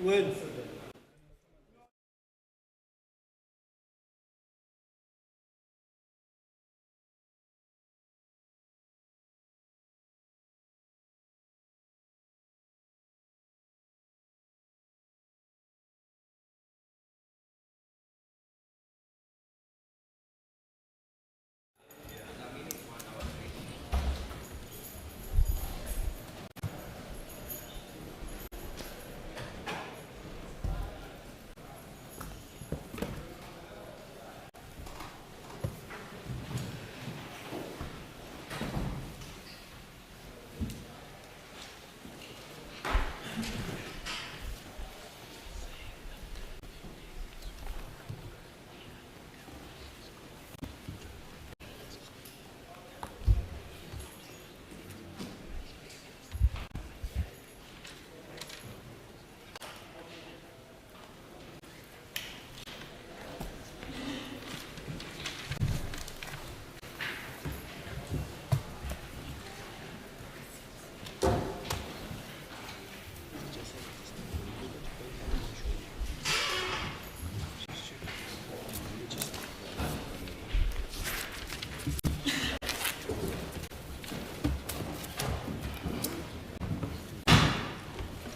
When?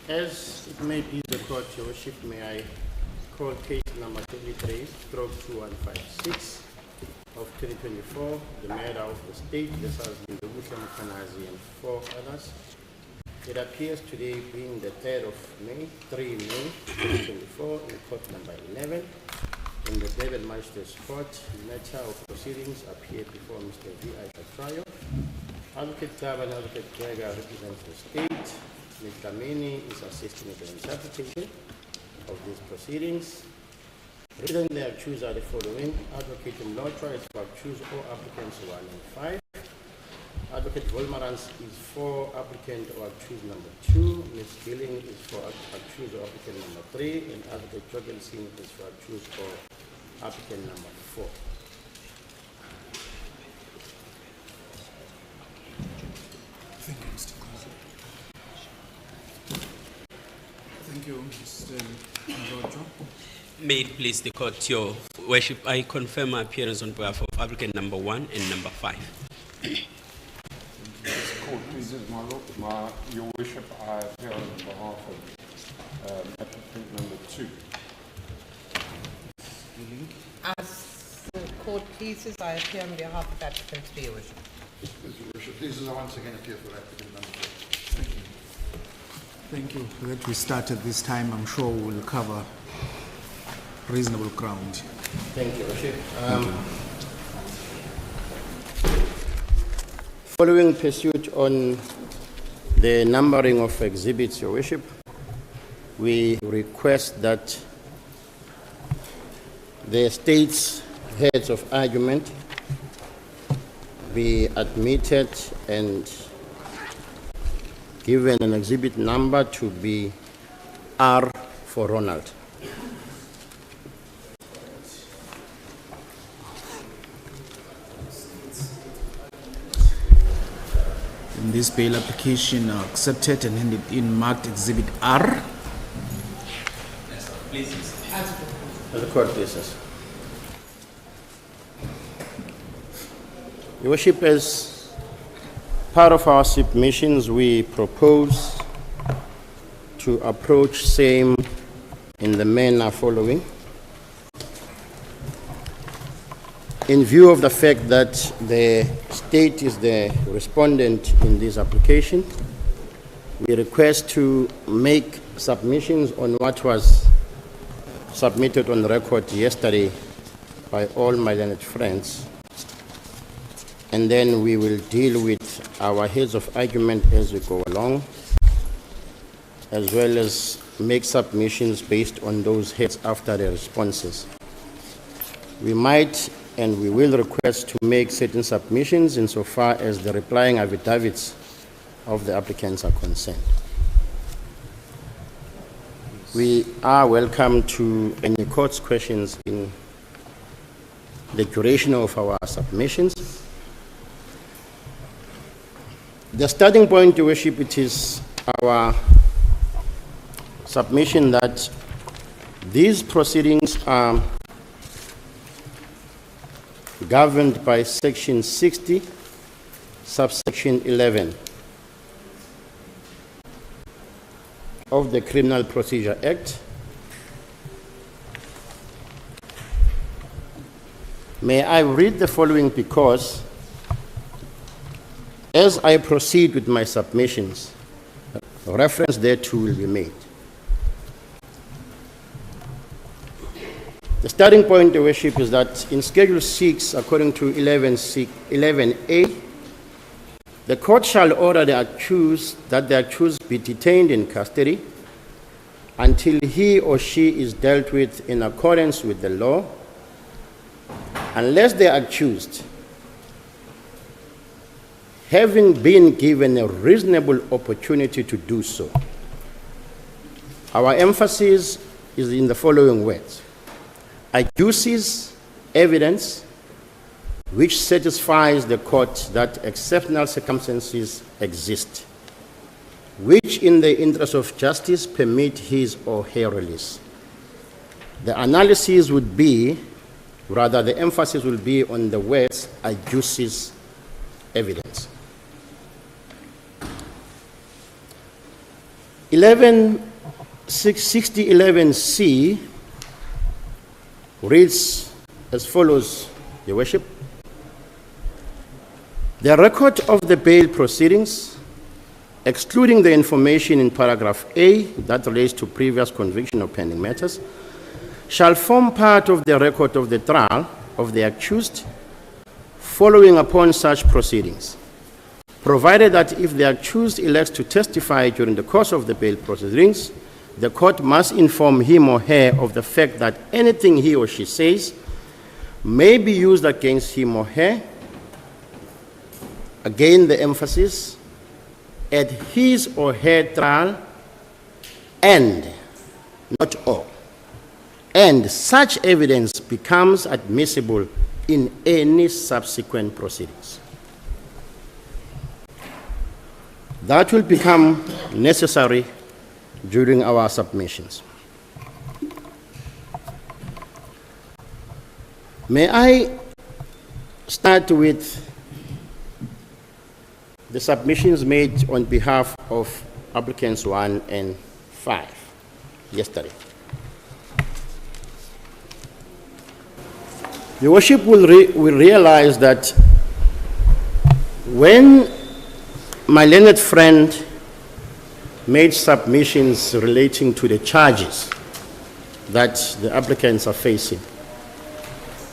As it may please the court, your worship, may I call case number 23/2156 of 2024, the matter of the state. This has been the Motsoane and 4 others. It appears today being the 3rd of May, 3 May 2024, in court number 11, in the Durban Magistrates Court. Matter of proceedings appeared before Mr. V.I. Trial. Advocate Tebello and Advocate Gregor represent the state. Mr. Mini is assisting with the interpretation of these proceedings. Written the accused are the following. Advocate Motsoane is for accused all applicants 1 and 5. Advocate Volmarans is for applicant or accused number 2. Ms. Gilling is for accused or applicant number 3. And Advocate Jorgensen is for accused or applicant number 4. Thank you, Mr. President. Thank you, Mr. Ndodjo. May it please the court, your worship, I confirm my appearance on behalf of applicant number 1 and number 5. This court pleases your worship, I appear on behalf of applicant number 2. As the court pleases, I appear on behalf of applicant 3, your worship. As your worship, please, I once again appear for applicant number 4. Thank you. Thank you. That we start at this time, I'm sure we'll cover reasonable ground. Thank you, Worship. Following pursuit on the numbering of exhibits, your worship, we request that the state's heads of argument be admitted and given an exhibit number to be R for Ronald. In this bail application accepted and handed in marked exhibit R. Please. As the court pleases. Your worship, as part of our submissions, we propose to approach same in the manner following. In view of the fact that the state is the respondent in this application, we request to make submissions on what was submitted on record yesterday by all my learned friends. And then we will deal with our heads of argument as we go along, as well as make submissions based on those heads after the responses. We might and we will request to make certain submissions insofar as the replying affidavits of the applicants are concerned. We are welcome to any court's questions in the duration of our submissions. The starting point, Your Worship, it is our submission that these proceedings are governed by Section 60, subsection 11 of the Criminal Procedure Act. May I read the following because as I proceed with my submissions, reference thereto will be made. The starting point, Your Worship, is that in Schedule 6, according to 11A, the court shall order the accused that the accused be detained in custody until he or she is dealt with in accordance with the law, unless the accused, having been given a reasonable opportunity to do so. Our emphasis is in the following words: adduces evidence which satisfies the court that exceptional circumstances exist, which in the interest of justice permit his or her release. The analysis would be, rather the emphasis will be on the words adduces evidence. 6011C reads as follows, Your Worship. The record of the bail proceedings, excluding the information in paragraph A that relates to previous conviction or pending matters, shall form part of the record of the trial of the accused following upon such proceedings, provided that if the accused elects to testify during the course of the bail proceedings, the court must inform him or her of the fact that anything he or she says may be used against him or her, again the emphasis, at his or her trial, and, not all, and such evidence becomes admissible in any subsequent proceedings. That will become necessary during our submissions. May I start with the submissions made on behalf of applicants 1 and 5 yesterday. Your Worship will realize that when my learned friend made submissions relating to the charges that the applicants are facing,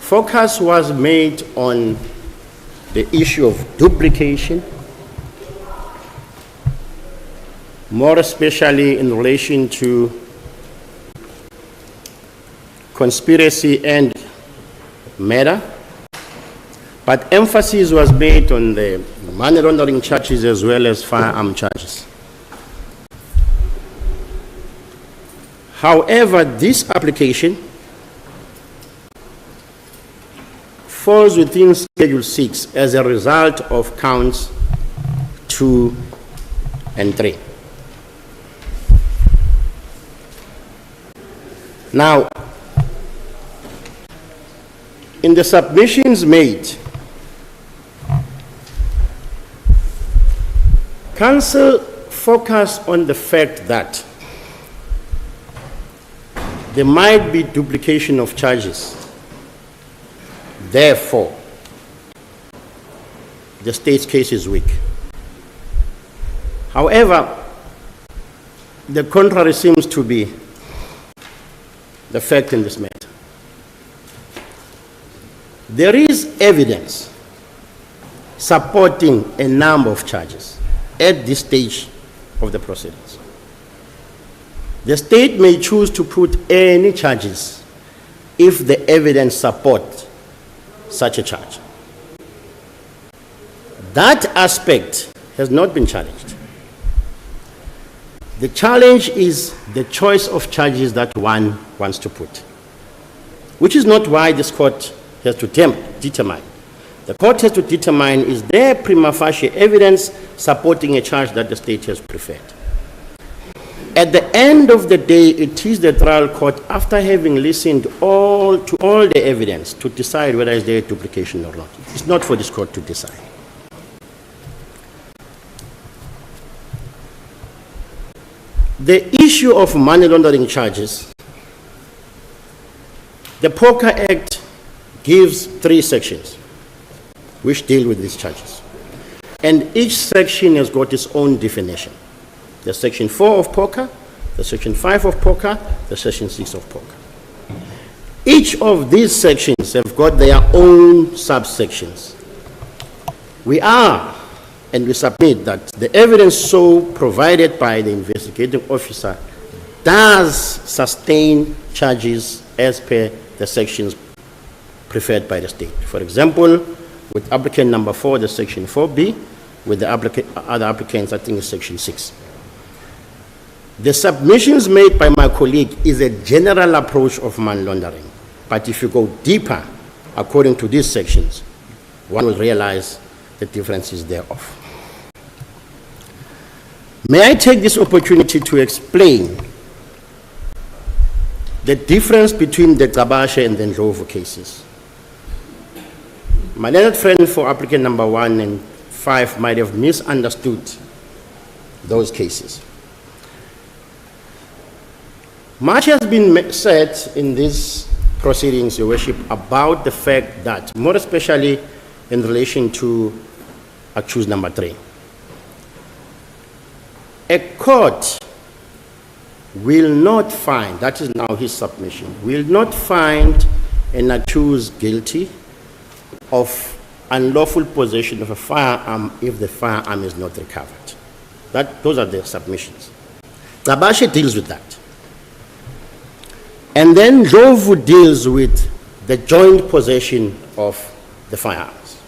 focus was made on the issue of duplication, more especially in relation to conspiracy and murder, but emphasis was made on the money laundering charges as well as firearm charges. However, this application falls within Schedule 6 as a result of counts 2 and 3. Now, in the submissions made, Council focused on the fact that there might be duplication of charges. Therefore, the state's case is weak. However, the contrary seems to be the fact in this matter. There is evidence supporting a number of charges at this stage of the proceedings. The state may choose to put any charges if the evidence supports such a charge. That aspect has not been challenged. The challenge is the choice of charges that one wants to put, which is not why this court has to determine. The court has to determine, is there prima facie evidence supporting a charge that the state has preferred. At the end of the day, it is the trial court, after having listened to all the evidence, to decide whether there is duplication or not. It's not for this court to decide. The issue of money laundering charges, the Poker Act gives 3 sections which deal with these charges. And each section has got its own definition. The section 4 of poker, the section 5 of poker, the section 6 of poker. Each of these sections have got their own subsections. We submit that the evidence so provided by the investigating officer does sustain charges as per the sections preferred by the state. For example, with applicant number 4, the section 4B, with the other applicants, I think it's section 6. The submissions made by my colleague is a general approach of money laundering. But if you go deeper, according to these sections, one will realize the differences thereof. May I take this opportunity to explain the difference between the Tabashe and the Ndlovu cases? My learned friend for applicant number 1 and 5 might have misunderstood those cases. Much has been said in these proceedings, Your Worship, about the fact that, more especially in relation to accused number 3, a court will not find, that is now his submission, will not find an accused guilty of unlawful possession of a firearm if the firearm is not recovered. Those are the submissions. Tabashe deals with that. And then Ndlovu deals with the joint possession of the firearms.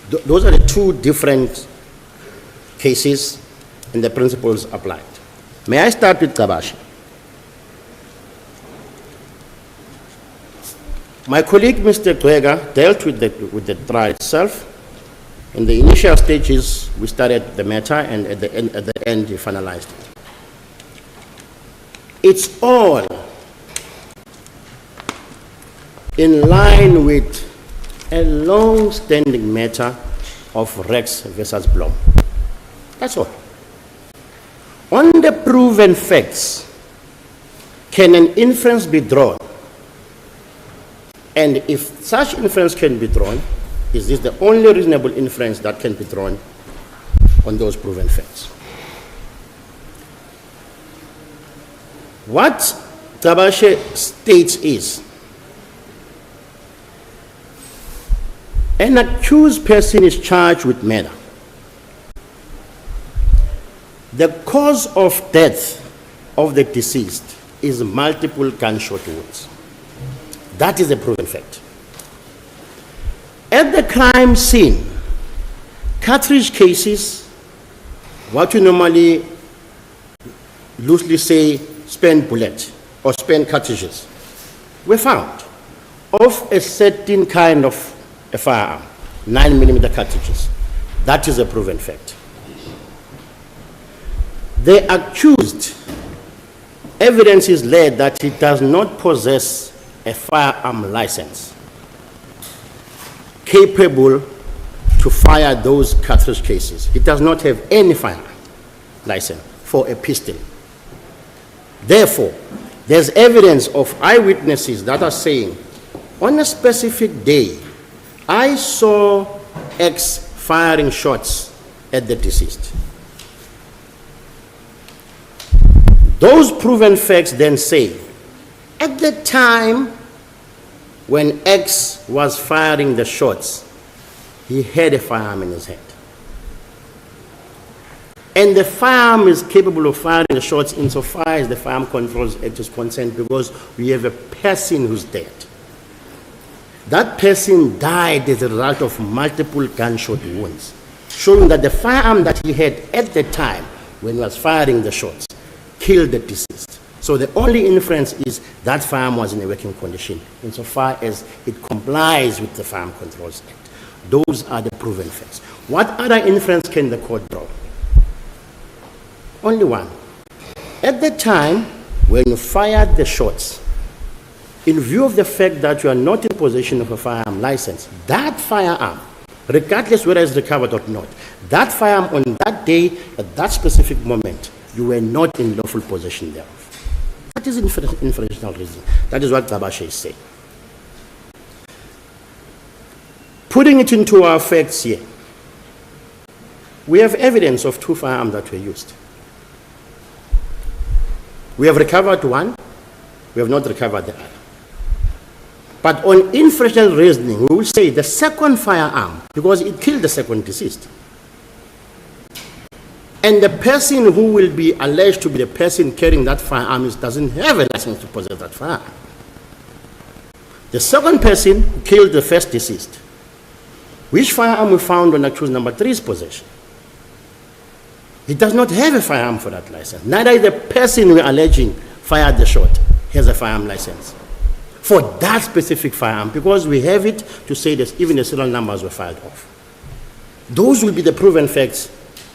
Those are the 2 different cases and the principles applied. May I start with Tabashe? My colleague, Mr. Kwega, dealt with the trial itself. In the initial stages, we started the matter, and at the end, he finalized it. It's all in line with a long-standing matter of Rex versus Blom. That's all. On the proven facts, can an inference be drawn? And if such inference can be drawn, is this the only reasonable inference that can be drawn on those proven facts? What Tabashe states is, an accused person is charged with murder. The cause of death of the deceased is multiple gunshot wounds. That is a proven fact. At the crime scene, cartridge cases, what you normally loosely say spent bullet or spent cartridges, were found of a certain kind of a firearm, 9mm cartridges. That is a proven fact. The accused, evidence is laid that he does not possess a firearm license capable to fire those cartridge cases. He does not have any firearm license for a pistol. Therefore, there's evidence of eyewitnesses that are saying, on a specific day, I saw X firing shots at the deceased. Those proven facts then say, at the time when X was firing the shots, he had a firearm in his hand. And the firearm is capable of firing the shots insofar as the Firearm Controls Act is concerned, because we have a person who's dead. That person died as a result of multiple gunshot wounds, showing that the firearm that he had at the time when he was firing the shots killed the deceased. So the only inference is that firearm was in a working condition, insofar as it complies with the Firearm Controls Act. Those are the proven facts. What other inference can the court draw? Only one. At the time, when you fired the shots, in view of the fact that you are not in possession of a firearm license, that firearm, regardless whether it's recovered or not, that firearm on that day, at that specific moment, you were not in lawful possession thereof. That is inferential reasoning. That is what Gabashe is saying. Putting it into our facts here, we have evidence of 2 firearms that were used. We have recovered one, we have not recovered the other. But on inferential reasoning, we will say the second firearm, because it killed the second deceased. And the person who will be alleged to be the person carrying that firearm doesn't have a license to possess that firearm. The second person who killed the first deceased, which firearm we found on accused number 3's possession? He does not have a firearm for that license. Neither is the person we're alleging fired the shot has a firearm license for that specific firearm, because we have it to say that even the serial numbers were filed off. Those will be the proven facts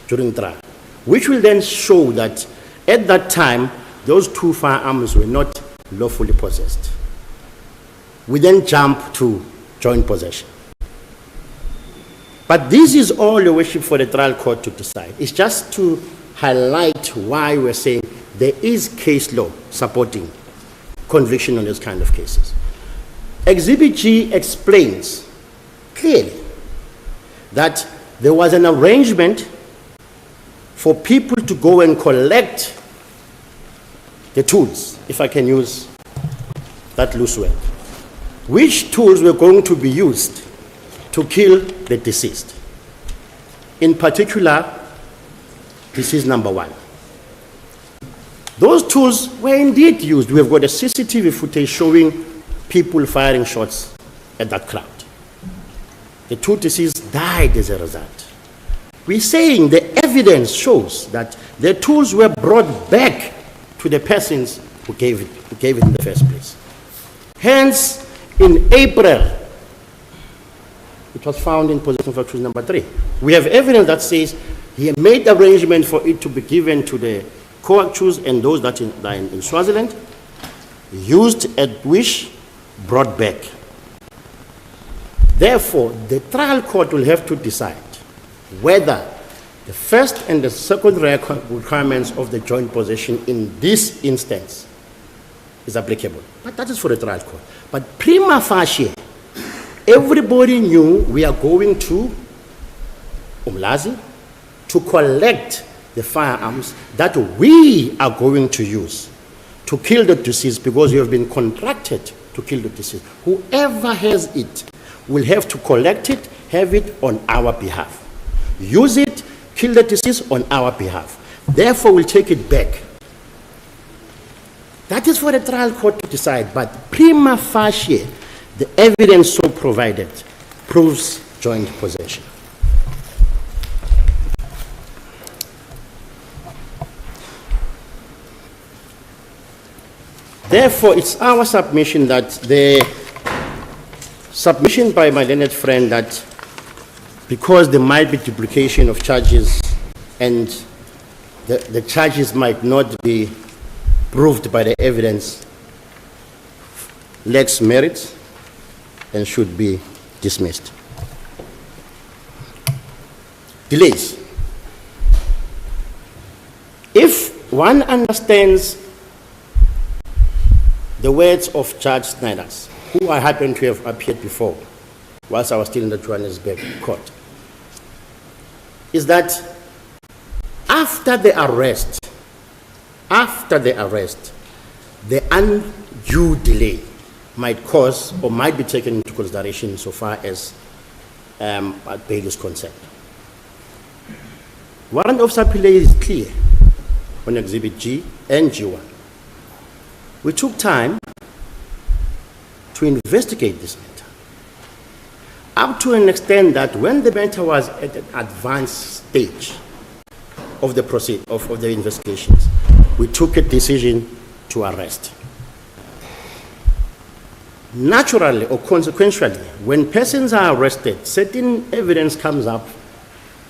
during trial, which will then show that at that time, those 2 firearms were not lawfully possessed. We then jump to joint possession. But this is all, Your Worship, for the trial court to decide. It's just to highlight why we're saying there is case law supporting conviction on those kind of cases. Exhibit G explains clearly that there was an arrangement for people to go and collect the tools, if I can use that loose word. Which tools were going to be used to kill the deceased? In particular, deceased number 1. Those tools were indeed used. We have got a CCTV footage showing people firing shots at that crowd. The 2 deceased died as a result. We're saying the evidence shows that the tools were brought back to the persons who gave it in the first place. Hence, in April, it was found in possession of accused number 3. We have evidence that says he made arrangement for it to be given to the co-accused and those that are in Swaziland, used at wish, brought back. Therefore, the trial court will have to decide whether the first and the second requirements of the joint possession in this instance is applicable. But that is for the trial court. But prima facie, everybody knew we are going to Umlazi to collect the firearms that we are going to use to kill the deceased, because we have been contracted to kill the deceased. Whoever has it will have to collect it, have it on our behalf. Use it, kill the deceased on our behalf. Therefore, we'll take it back. That is for the trial court to decide, but prima facie, the evidence so provided proves joint possession. Therefore, it's our submission that the submission by my learned friend that because there might be duplication of charges and the charges might not be proved by the evidence lacks merit and should be dismissed. Delays. If one understands the words of Judge Snyders, who I happen to have appeared before whilst I was still in the Johannesburg court, is that after the arrest, the undue delay might cause or might be taken into consideration so far as bail is concerned. Warrant Officer Pillay is clear on Exhibit G and G1. We took time to investigate this matter, up to an extent that when the matter was at an advanced stage of the investigations, we took a decision to arrest. Naturally or consequentially, when persons are arrested, certain evidence comes up,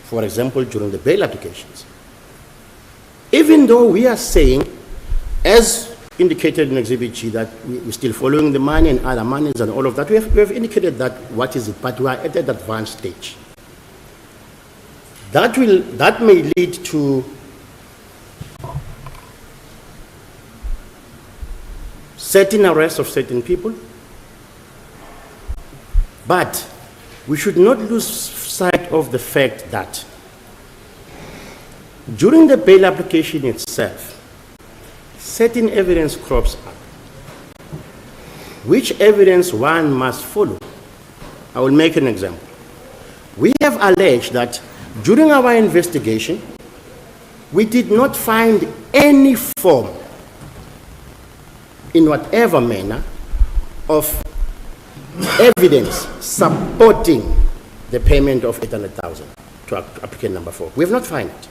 for example, during the bail applications. Even though we are saying as indicated in Exhibit G, that we're still following the money and other monies and all of that. We have indicated that what is it, but we are at an advanced stage. That may lead to certain arrests of certain people, but we should not lose sight of the fact that during the bail application itself, certain evidence crops up. Which evidence one must follow? I will make an example. We have alleged that during our investigation, we did not find any form, in whatever manner, of evidence supporting the payment of 800,000 to applicant number 4. We have not found it.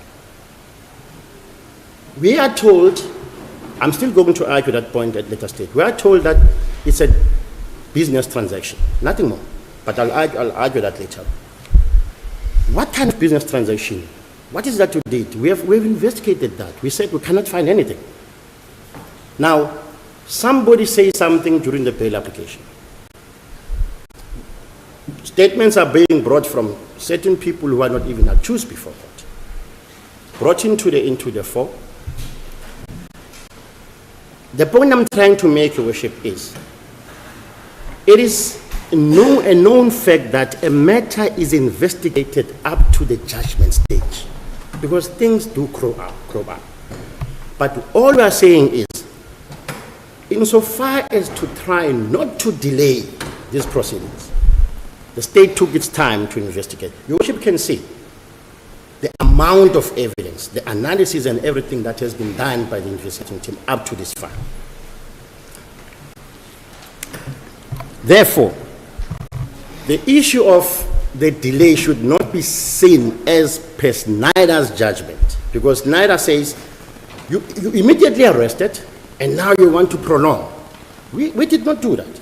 We are told, I'm still going to argue that point at later stage. We are told that it's a business transaction, nothing more. But I'll argue that later. What kind of business transaction? What is that you did? We've investigated that. We said we cannot find anything. Now, somebody says something during the bail application. Statements are being brought from certain people who are not even accused before that. Brought into the fore. The point I'm trying to make, Your Worship, is it is a known fact that a matter is investigated up to the judgment stage, because things do crop up. But all we are saying is, insofar as to try not to delay these proceedings, the state took its time to investigate. Your Worship can see the amount of evidence, the analysis and everything that has been done by the investigating team up to this far. Therefore, the issue of the delay should not be seen as per Snyder's judgment, because Snyder says you immediately arrested and now you want to prolong. We did not do that.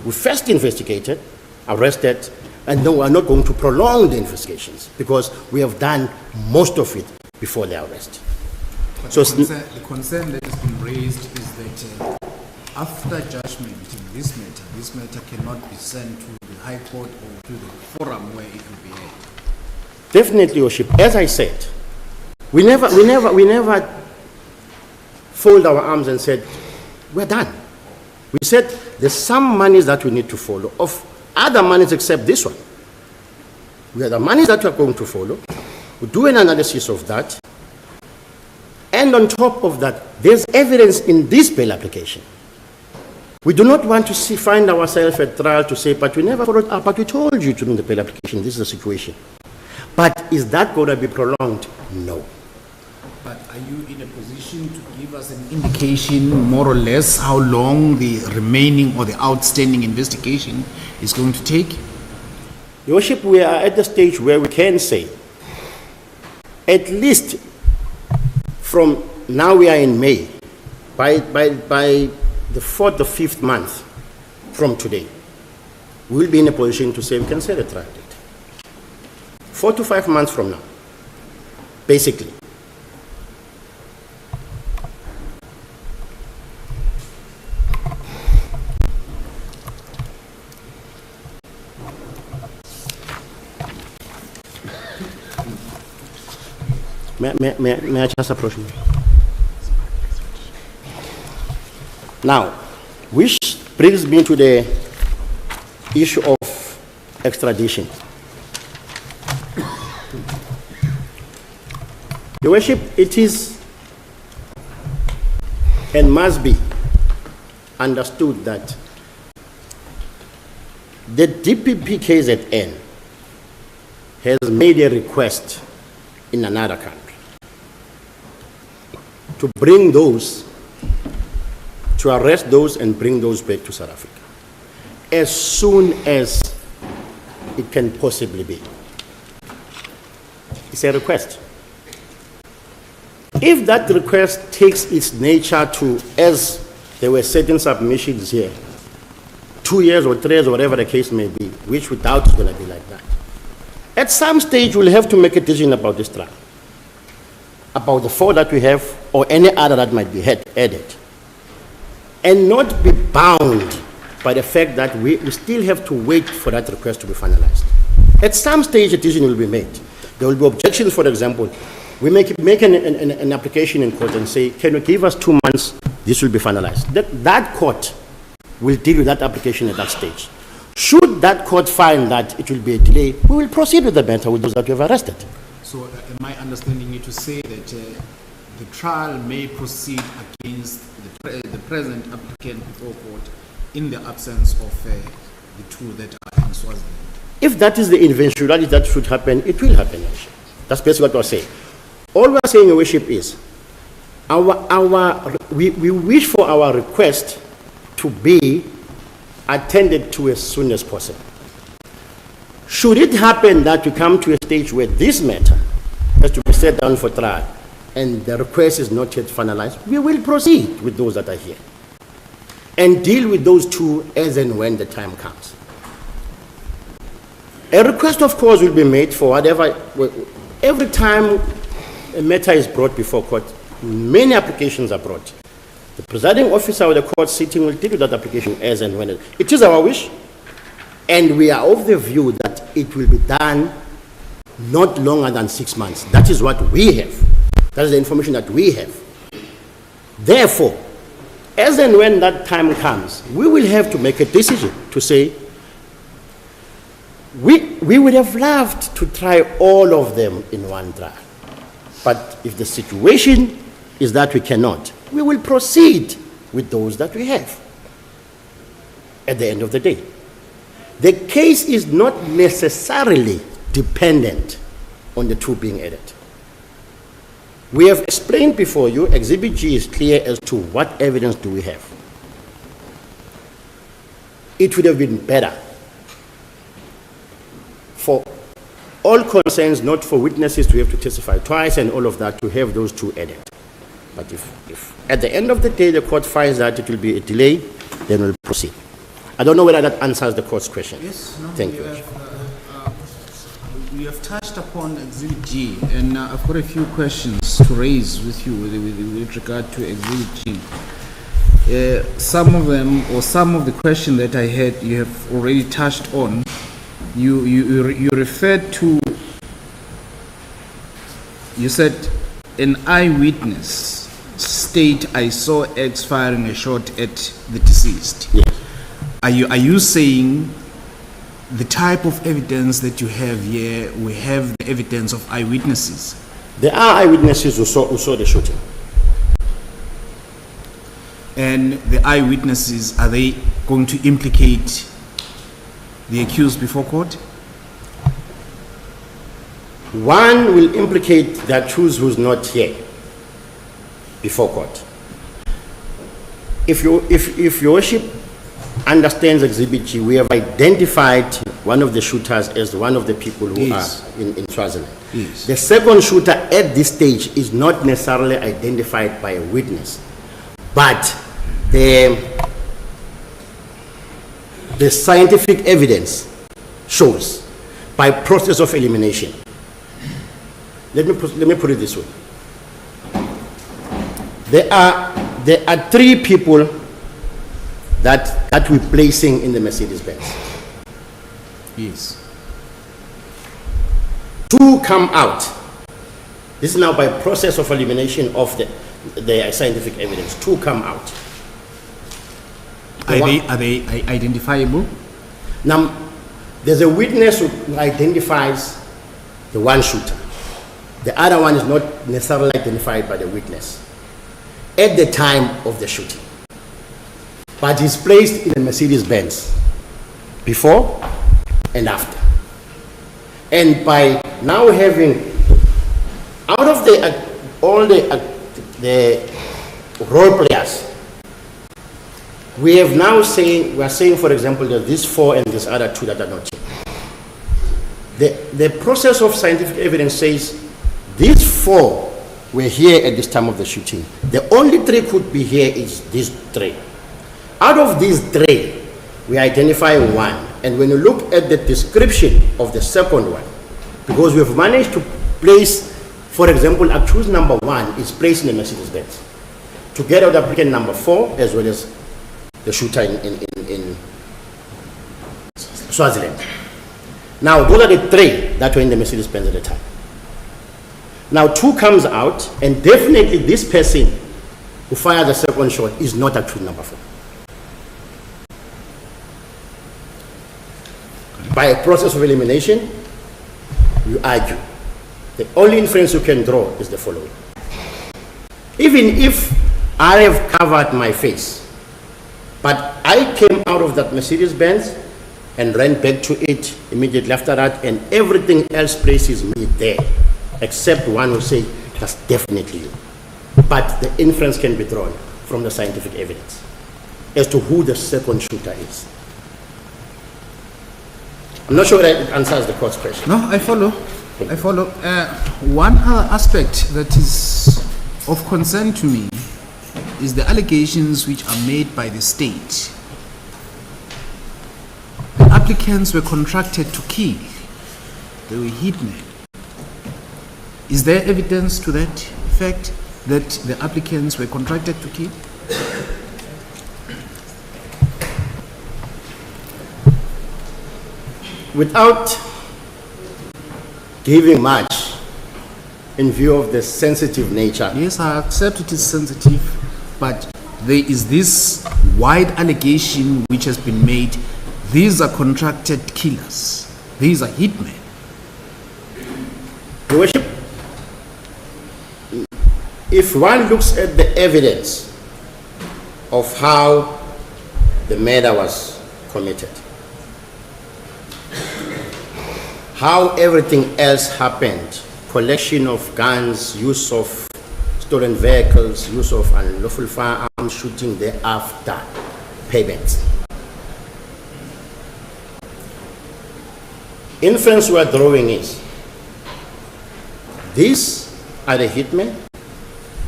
We first investigated, arrested, and no, we are not going to prolong the investigations because we have done most of it before the arrest. But So the concern that has been raised is that after judgment in this matter cannot be sent to the High Court or to the forum where it will be held. Definitely, Your Worship. As I said, we never fold our arms and said, we're done. We said there's some monies that we need to follow, of other monies except this one. We have the monies that we are going to follow. We do an analysis of that. And on top of that, there's evidence in this bail application. We do not want to find ourselves at trial to say, but we never followed up, but we told you during the bail application, this is the situation. But is that going to be prolonged? No. But are you in a position to give us an indication, more or less, how long the remaining or the outstanding investigation is going to take? Your Worship, we are at the stage where we can say, at least from now we are in May, by the 4th or 5th month from today, we will be in a position to say we can set a trial date. 4 to 5 months from now, basically. May I just approach me? Now, which brings me to the issue of extradition. Your Worship, it is and must be understood that the DPP KZN has made a request in another country to bring those, to arrest those and bring those back to South Africa as soon as it can possibly be. It's a request. If that request takes its nature to, as there were certain submissions here, 2 years or 3 years or whatever the case may be, which we doubt is going to be like that, at some stage we'll have to make a decision about this trial, about the 4 that we have or any other that might be added. and not be bound by the fact that we still have to wait for that request to be finalized. At some stage, a decision will be made. There will be objections, for example. We make an application in court and say, can you give us 2 months, this will be finalized. That court will deal with that application at that stage. Should that court find that it will be a delay, we will proceed with the matter with those that we have arrested. So am I understanding you to say that the trial may proceed against the present applicant before court in the absence of the two that are in Swaziland? If that is the eventuality that should happen, it will happen. That's basically what we're saying. All we're saying, Your Worship, is we wish for our request to be attended to as soon as possible. Should it happen that we come to a stage where this matter has to be set down for trial and the request is not yet finalized, we will proceed with those that are here and deal with those two as and when the time comes. A request, of course, will be made for whatever. Every time a matter is brought before court, many applications are brought. The presiding officer of the court sitting will deal with that application as and when it is our wish, and we are of the view that it will be done not longer than 6 months. That is what we have. That is the information that we have. Therefore, as and when that time comes, we will have to make a decision to say, we would have loved to try all of them in one trial. But if the situation is that we cannot, we will proceed with those that we have at the end of the day. The case is not necessarily dependent on the two being added. We have explained before you, Exhibit G is clear as to what evidence do we have. It would have been better for all concerns, not for witnesses to have to testify twice and all of that, to have those two added. But if at the end of the day the court finds that it will be a delay, then we'll proceed. I don't know whether that answers the court's question. Yes, no, Thank you. We have touched upon Exhibit G, and I've got a few questions to raise with you with regard to Exhibit G. Some of them, or some of the questions that I had, you have already touched on. You referred to, you said, an eyewitness state, I saw X firing a shot at the deceased. Yes. Are you saying the type of evidence that you have here, we have the evidence of eyewitnesses? There are eyewitnesses who saw the shooting. And the eyewitnesses, are they going to implicate the accused before court? One will implicate the accused who's not here before court. If your worship understands Exhibit G, we have identified one of the shooters as one of the people who Yes. are in Swaziland. Yes. The second shooter at this stage is not necessarily identified by a witness, but the scientific evidence shows by process of elimination. Let me put it this way. There are three people that we're placing in the Mercedes-Benz. Yes. Two come out. This is now by process of elimination of the scientific evidence. Two come out. Are they identifiable? Now, there's a witness who identifies the one shooter. The other one is not necessarily identified by the witness at the time of the shooting, but he's placed in a Mercedes-Benz before and after. And by now having, out of all the role players, we are saying, for example, that these four and these other two that are not here. The process of scientific evidence says these four were here at this time of the shooting. The only three could be here is these three. Out of these three, we identify one. And when you look at the description of the second one, because we've managed to place, for example, accused number one is placed in the Mercedes-Benz, together with applicant number 4 as well as the shooter in Swaziland. Now, those are the three that were in the Mercedes-Benz at the time. Now, two comes out, and definitely this person who fired the second shot is not accused number 4. By a process of elimination, you argue. The only inference you can draw is the following. Even if I have covered my face, but I came out of that Mercedes-Benz and ran back to it immediately after that, and everything else places me there, except one who say, that's definitely you. But the inference can be drawn from the scientific evidence as to who the second shooter is. I'm not sure that it answers the court's question. No, I follow. I follow. One other aspect that is of concern to me is the allegations which are made by the state. The applicants were contracted to kill. They were hitmen. Is there evidence to that effect, that the applicants were contracted to kill? Without giving much in view of the sensitive nature. Yes, I accept it is sensitive, but there is this wide allegation which has been made. These are contracted killers. These are hitmen. Your Worship, if one looks at the evidence of how the murder was committed, how everything else happened, collection of guns, use of stolen vehicles, use of unlawful firearms, shooting thereafter, payments. Inference we are drawing is, these are the hitmen.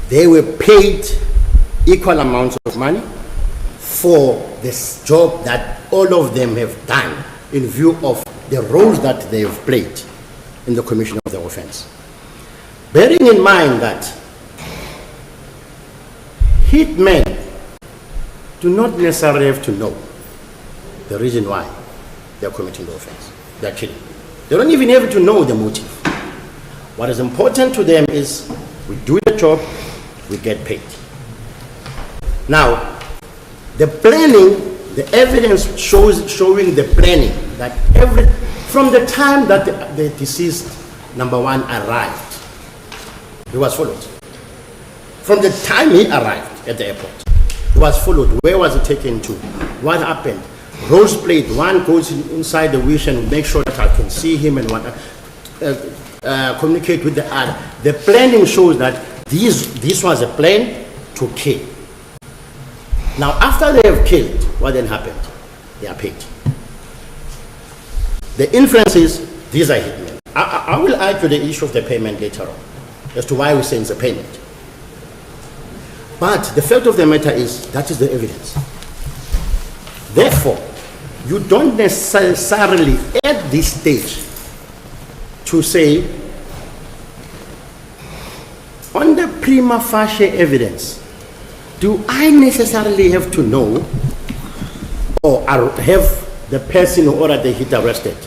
They were paid equal amounts of money for this job that all of them have done in view of the roles that they have played in the commission of the offense. Bearing in mind that hitmen do not necessarily have to know the reason why they are committing the offense. They are killing. They don't even have to know the motive. What is important to them is we do the job, we get paid. Now, the planning, the evidence showing the planning that from the time that the deceased number 1 arrived, he was followed. From the time he arrived at the airport, he was followed. Where was he taken to? What happened? Roles played. One goes inside the wish and make sure that I can see him and communicate with the other. The planning shows that this was a plan to kill. Now, after they have killed, what then happened? They are paid. The inference is, these are hitmen. I will argue the issue of the payment later on, as to why we say it's a payment. But the fact of the matter is, that is the evidence. Therefore, you don't necessarily, at this stage, to say, on the prima facie evidence, do I necessarily have to know or have the person who ordered the hit arrested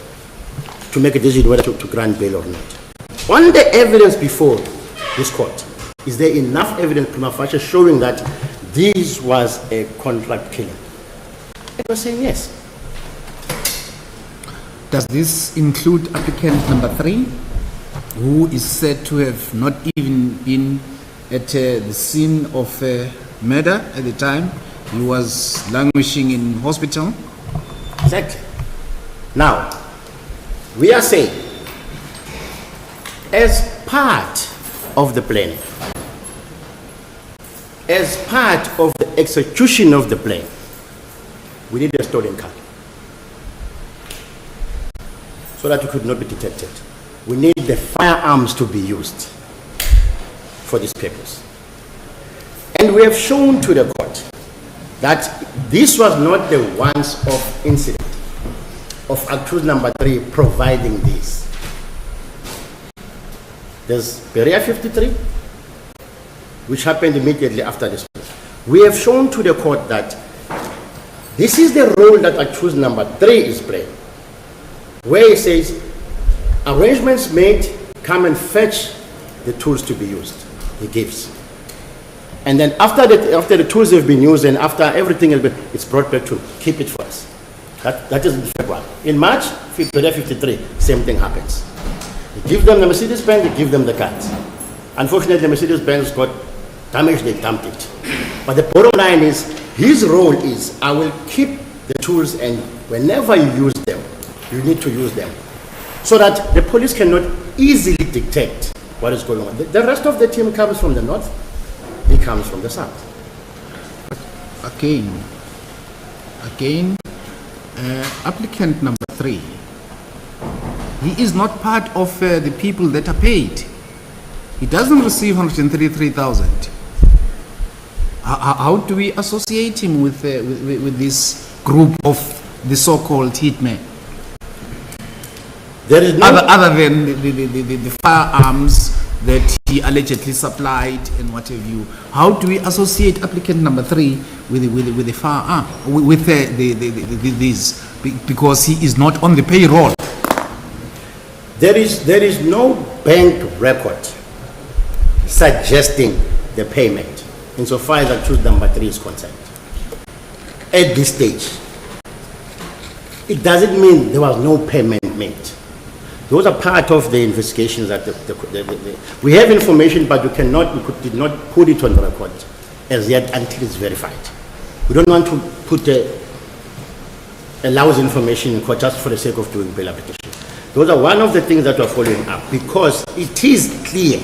to make a decision whether to grant bail or not? On the evidence before this court, is there enough evidence prima facie showing that this was a contract killing? I was saying yes. Does this include applicant number 3, who is said to have not even been at the scene of murder at the time? He was languishing in hospital. Exactly. Now, we are saying, as part of the planning, as part of the execution of the plan, we need a stolen car so that it could not be detected. We need the firearms to be used for this purpose. And we have shown to the court that this was not the once-off incident of accused number 3 providing this. There's Berea 53, which happened immediately after this. We have shown to the court that This is the role that accused number 3 is playing, where he says, arrangements made, come and fetch the tools to be used. He gives. And then after the tools have been used and after everything has been, it's brought back to keep it for us. That is in February. In March, 53, same thing happens. You give them the Mercedes-Benz, you give them the cards. Unfortunately, the Mercedes-Benz got damaged, they dumped it. But the bottom line is, his role is, I will keep the tools and whenever you use them, you need to use them. So that the police cannot easily detect what is going on. The rest of the team comes from the north, he comes from the south. Again, applicant number 3, he is not part of the people that are paid. He doesn't receive 133,000. How do we associate him with this group of the so-called hitmen? There is no Other than the firearms that he allegedly supplied and what have you. How do we associate applicant number 3 with the firearm, with these? Because he is not on the payroll. There is no bank record suggesting the payment insofar as accused number 3 is concerned. At this stage, it doesn't mean there was no payment made. Those are part of the investigations that we have information, but we did not put it on the record as yet until it's verified. We don't want to put a lousy information in court just for the sake of doing bail application. Those are one of the things that we're following up, because it is clear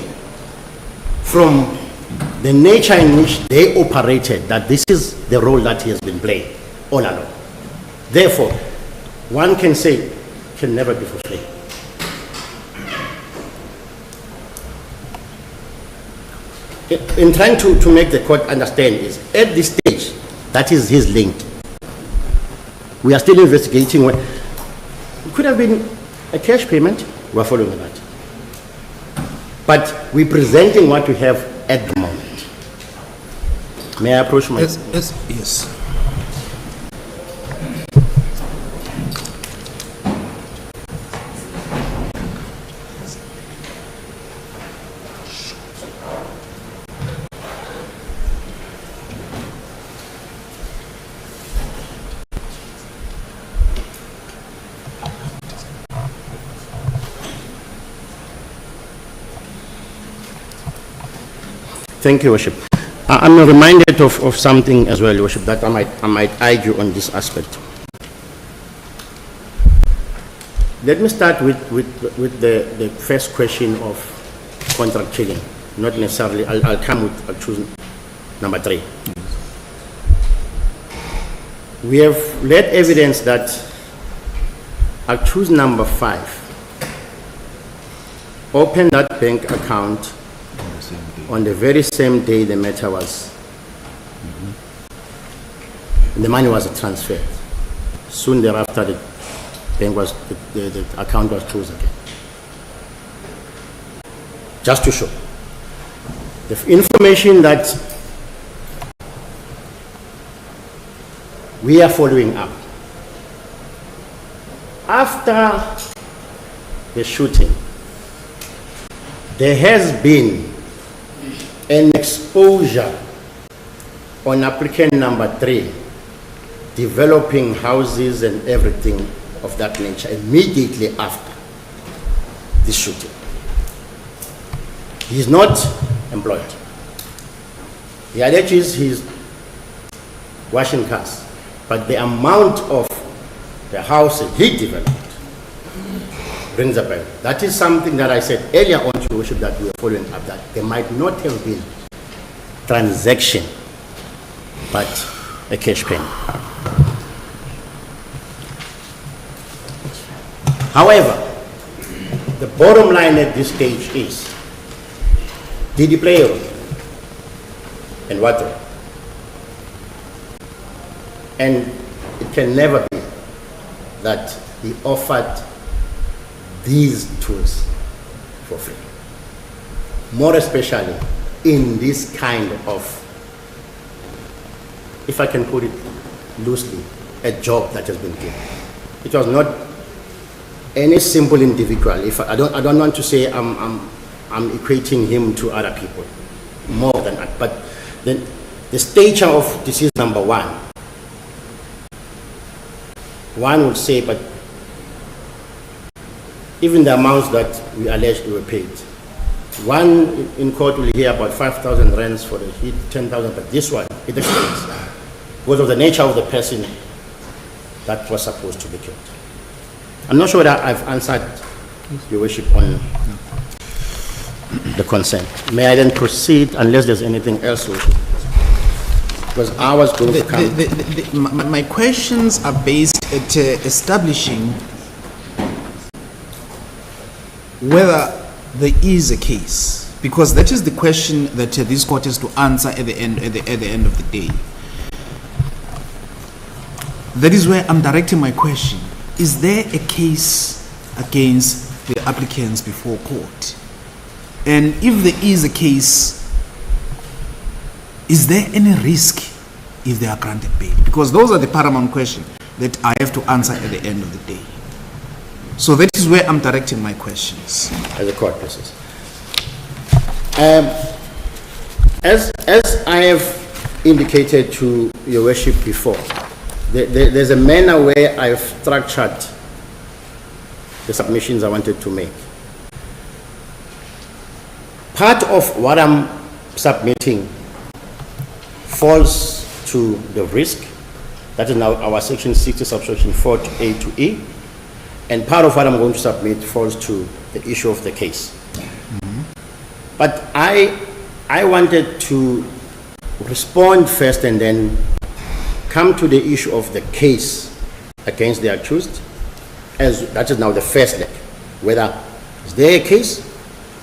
from the nature in which they operated that this is the role that he has been playing all along. Therefore, one can say it can never be for free. In trying to make the court understand is, at this stage, that is his link. We are still investigating. It could have been a cash payment. We are following that. But we're presenting what we have at the moment. May I approach my... Yes. Thank you, Worship. I'm reminded of something as well, Worship, that I might argue on this aspect. Let me start with the first question of contract killing. Not necessarily, I'll come with accused number 3. We have led evidence that accused number 5 opened that bank account on the very same day the matter was, the money was transferred. Soon thereafter, the account was closed again. Just to show the information that we are following up. After the shooting, there has been an exposure on applicant number 3, developing houses and everything of that nature immediately after the shooting. He is not employed. He alleges he's washing cars, but the amount of the houses he developed rings a bell. That is something that I said earlier on to Worship that we are following up, that there might not have been transaction, but a cash payment. However, the bottom line at this stage is, did he play a role? And what role? And it can never be that he offered these tools for free. More especially in this kind of, if I can put it loosely, a job that has been given. It was not any simple individual. If I don't want to say I'm equating him to other people, more than that. But then the stature of disease number one would say, but even the amounts that we alleged were paid. One in court will hear about 5,000 rands for the hit, 10,000, but this one, it explains because of the nature of the person that was supposed to be killed. I'm not sure that I've answered your worship on the consent. May I then proceed unless there's anything else, worship? Because I was going to come. My questions are based at establishing whether there is a case, because that is the question that this court has to answer at the end of the day. That is where I'm directing my question. Is there a case against the applicants before court? And if there is a case, is there any risk if they are granted bail? Because those are the paramount questions that I have to answer at the end of the day. So that is where I'm directing my questions. As a court process. As I have indicated to your worship before, there's a manner where I've structured the submissions I wanted to make. Part of what I'm submitting falls to the risk. That is now our section 60 subsection 4 to A to E. And part of what I'm going to submit falls to the issue of the case. Mm-hmm. But I wanted to respond first and then come to the issue of the case against the accused, as that is now the first leg. Whether is there a case?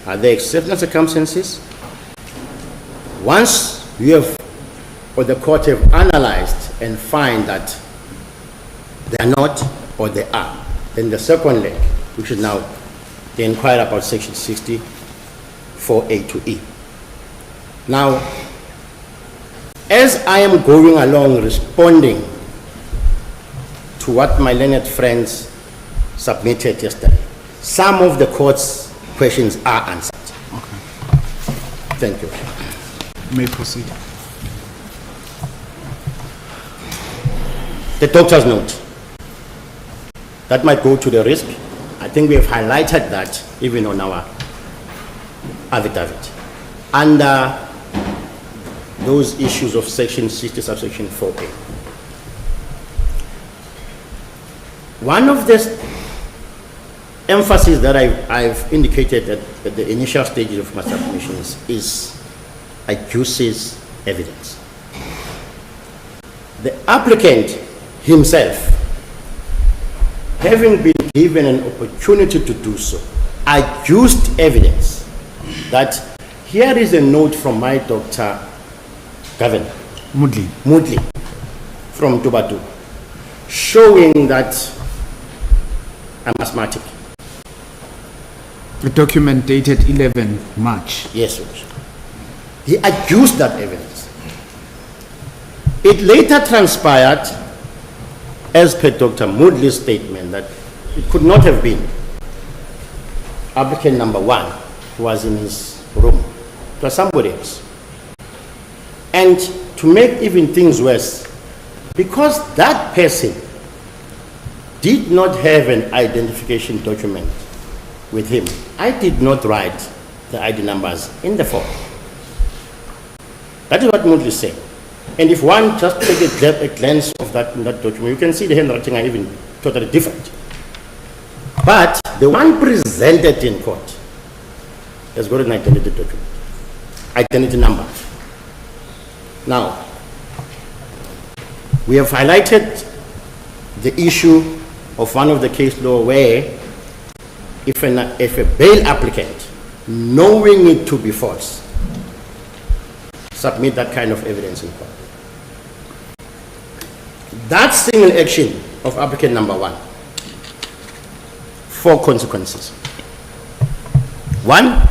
Are there exceptional circumstances? Once you have, or the court have analyzed and find that they are not or they are, then the second leg, which is now the inquiry about section 60, 4A to E. Now, as I am going along responding to what my learned friends submitted yesterday, some of the court's questions are answered. Okay. Thank you. You may proceed. The doctor's note. That might go to the risk. I think we have highlighted that even on our affidavit. Under those issues of section 60, subsection 4A. One of the emphasis that I've indicated at the initial stages of my submissions is accuses evidence. The applicant himself, having been given an opportunity to do so, adduced evidence that here is a note from my doctor, Governor Mudli from Durban, showing that I'm asthmatic. The document dated 11 March. Yes, sir. He adduced that evidence. It later transpired, as per Dr. Mudli's statement, that it could not have been applicant number one who was in his room. It was somebody else. And to make even things worse, because that person did not have an identification document with him, I did not write the ID numbers in the form. That is what Mudli said. And if one just take a glance of that document, you can see the handwriting are even totally different. But the one presented in court has got an identity document, identity number. Now, we have highlighted the issue of one of the case law where if a bail applicant, knowing it to be false, submit that kind of evidence in court. That single action of applicant number one, 4 consequences. 1,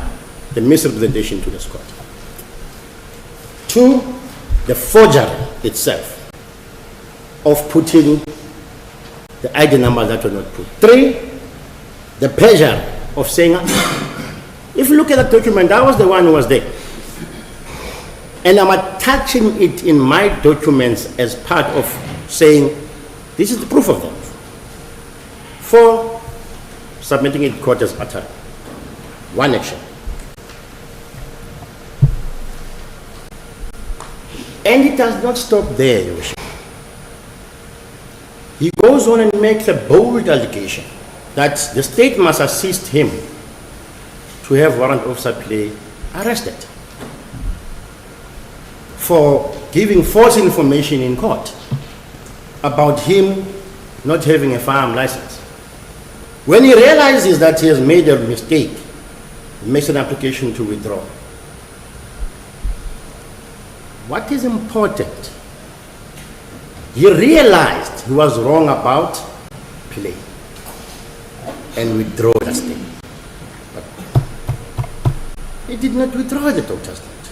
the misrepresentation to this court. 2, the forgery itself of putting the ID number that were not put. 3, the pleasure of saying, if you look at that document, I was the one who was there. And I'm attaching it in my documents as part of saying, this is the proof of that. 4, submitting it to court as utter. 1 action. And it does not stop there, Your Worship. He goes on and makes a bold allegation that the state must assist him to have warrant officer play arrested for giving false information in court about him not having a firearm license. When he realizes that he has made a mistake, he makes an application to withdraw. What is important? He realized he was wrong about play and withdraw that statement. But he did not withdraw the total statement.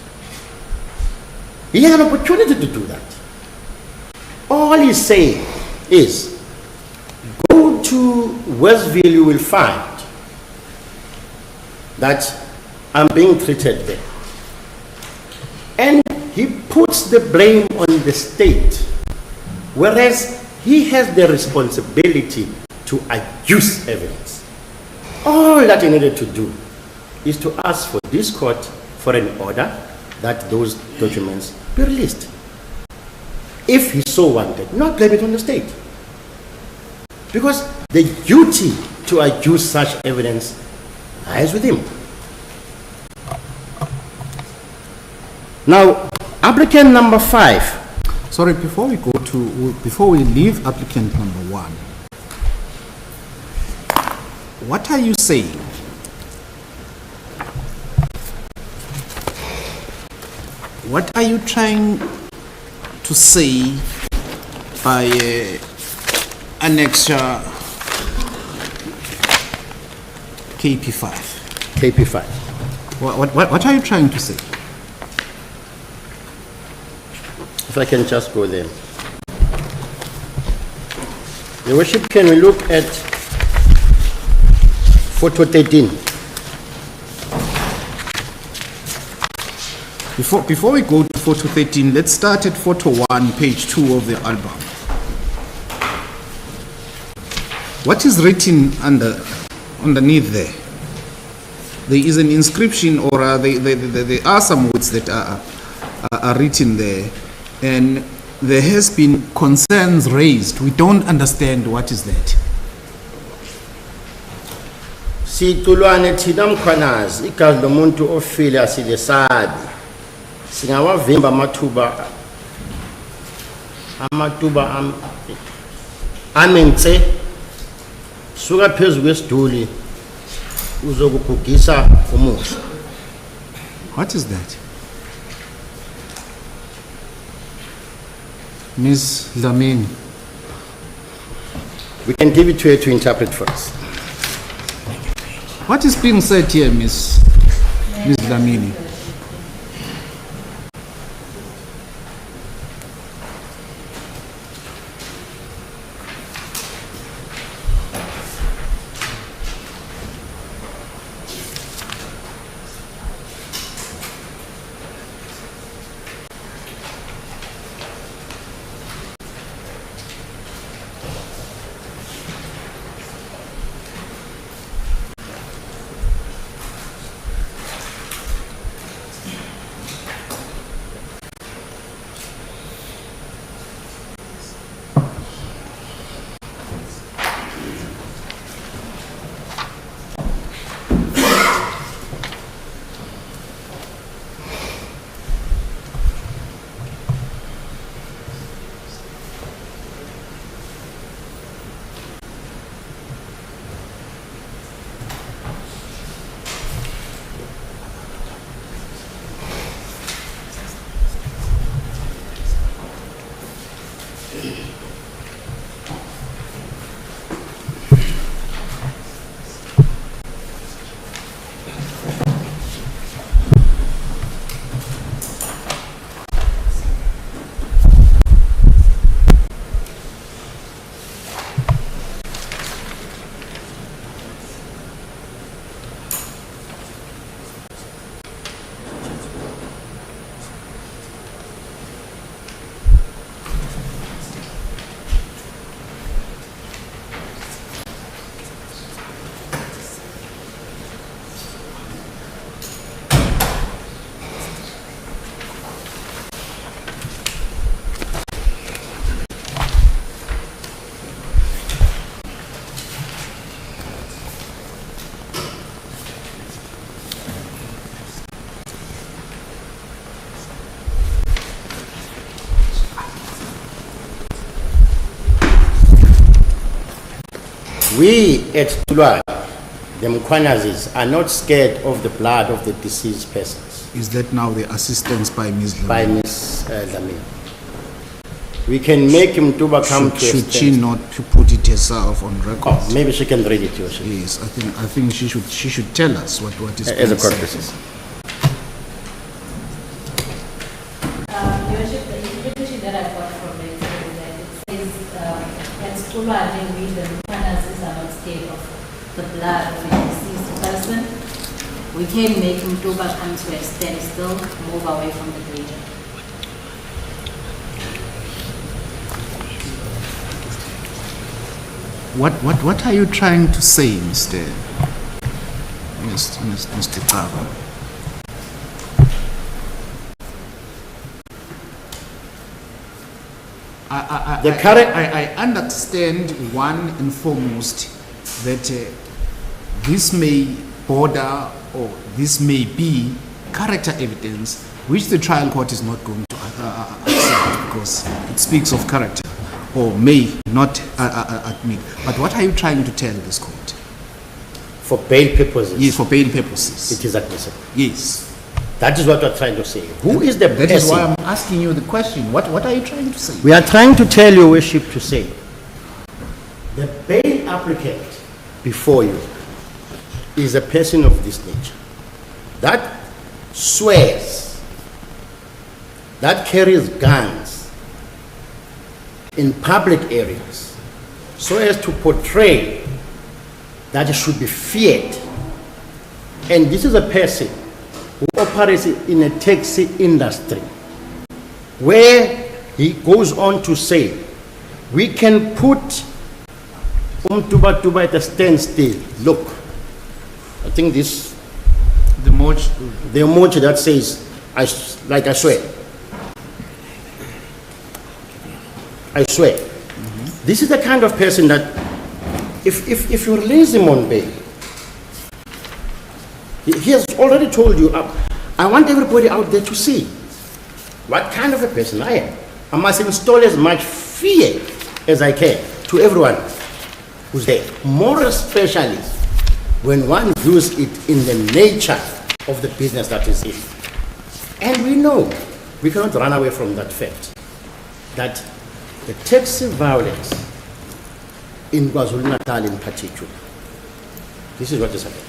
He had an opportunity to do that. All he's saying is, go to Westville, you will find that I'm being treated there. And he puts the blame on the state, whereas he has the responsibility to adduce evidence. All that he needed to do is to ask for this court for an order that those documents be released. If he so wanted, not blame it on the state. Because the duty to adduce such evidence lies with him. Now, applicant number 5. Sorry, before we leave applicant number 1, what are you saying? What are you trying to say by annexure KP5? KP5. What are you trying to say? If I can just go there. Your Worship, can we look at photo 13? Before we go to photo 13, let's start at photo 1, page 2 of the album. What is written underneath there? There is an inscription, or there are some words that are written there, and there has been concerns raised. We don't understand what is that. Situlwane thina mkhwanazi igazi lomuntu ofile asilesabi. Singawavimba amatuba amenze suka phezulu kwesiduli uzokugugisa umusa. What is that? Ms. Dlamini. We can give it to her to interpret for us. What is being said here, Ms. Dlamini? We at Tulwa, the Mkwanazis, are not scared of the blood of the deceased persons. Is that now the assistance by Ms. Lamine? By Ms. Lamine. We can make Mtuba come to a Should she stand. not put it herself on record? Oh, maybe she can read it, Your Worship. Yes, I think she should tell us what is As a being court said. basis. Your Worship, the interpretation that I got from it is that it says, at school, I think we, the Mkwanazis, are not scared of the blood of a deceased person. We can make Mtuba come to a standstill, move away from the region. What are you trying to say, Mr. Tebello? I understand one and foremost that this may border or this may be character evidence which the trial court is not going to accept because it speaks of character or may not admit. But what are you trying to tell this court? For bail purposes. Yes, for bail purposes. It is admissible. Yes. That is what we're trying to say. Who is the person? That is why I'm asking you the question. What are you trying to say? We are trying to tell Your Worship to say the bail applicant before you is a person of this nature that swears, that carries guns in public areas so as to portray that it should be feared. And this is a person who operates in a taxi industry where he goes on to say, we can put Tuba at a standstill. Look, I think this, the emoji that says, I swear. I swear. This is the kind of person that if you release him on bail, he has already told you, I want everybody out there to see what kind of a person I am. I must install as much fear as I can to everyone who's there, more especially when one views it in the nature of the business that is in. And we know, we cannot run away from that fact, that the taxi violence in KwaZulu-Natal in particular, this is what is happening.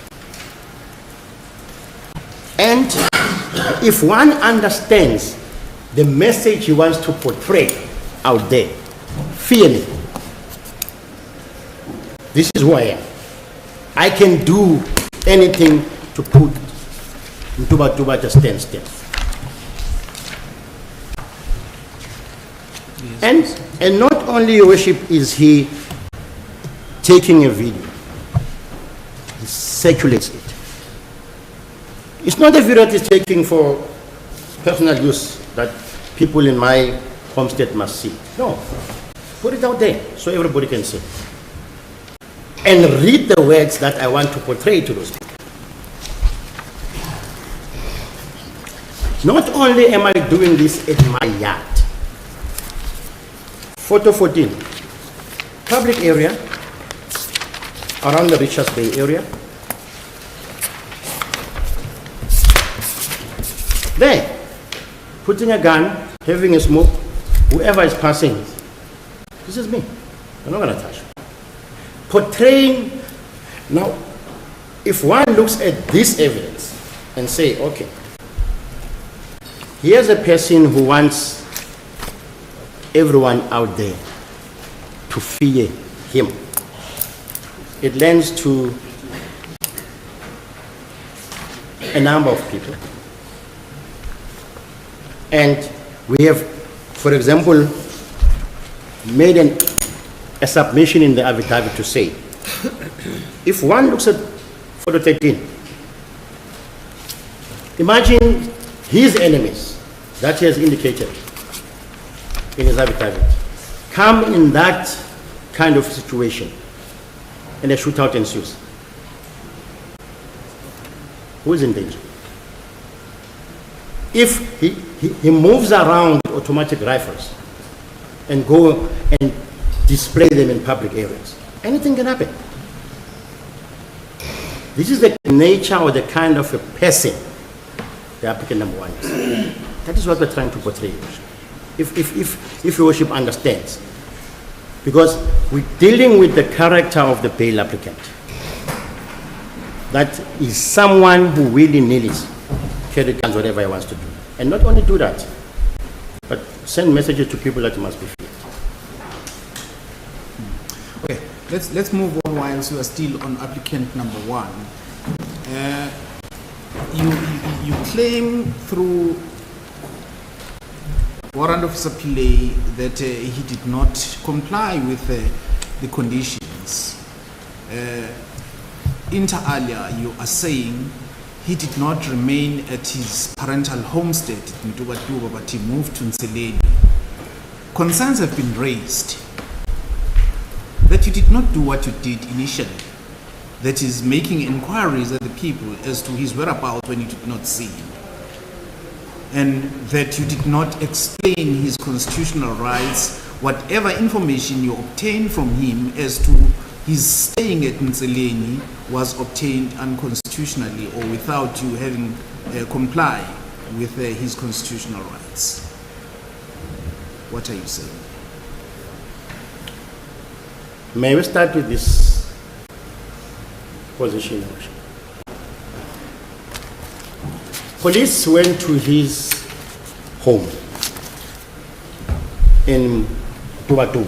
And if one understands the message he wants to portray out there, fear me. This is who I am. I can do anything to put Tuba at a standstill. And not only, Your Worship, is he taking a video, he circulates it. It's not a video that is taking for personal use that people in my homestead must see. No, put it out there so everybody can see. And read the words that I want to portray to those people. Not only am I doing this at my yard, Photo 14, public area around the Richards Bay area. There, putting a gun, having a smoke, whoever is passing, this is me. I'm not going to touch it. Portraying, now, if one looks at this evidence and say, okay, here's a person who wants everyone out there to fear him. It lends to a number of people. And we have, for example, made a submission in the affidavit to say, if one looks at photo 13, imagine his enemies that he has indicated in his affidavit come in that kind of situation and a shootout ensues. Who is in danger? If he moves around with automatic rifles and go and display them in public areas, anything can happen. This is the nature or the kind of a person the applicant number 1 is. That is what we're trying to portray, Your Worship. If Your Worship understands. Because we're dealing with the character of the bail applicant. That is someone who willy-nilly carry guns whatever he wants to do. And not only do that, but send messages to people that must be feared. Okay, let's move on whilst we are still on applicant number 1. You claim through warrant officer Pillay that he did not comply with the conditions. Inter alia, you are saying he did not remain at his parental homestead in Durban, but he moved to Nseleni. Concerns have been raised that you did not do what you did initially, that is making inquiries at the people as to his whereabouts when you did not see him, and that you did not explain his constitutional rights, whatever information you obtained from him as to his staying at Nseleni was obtained unconstitutionally or without you having complied with his constitutional rights. What are you saying? May we start with this position? Police went to his home in Durban,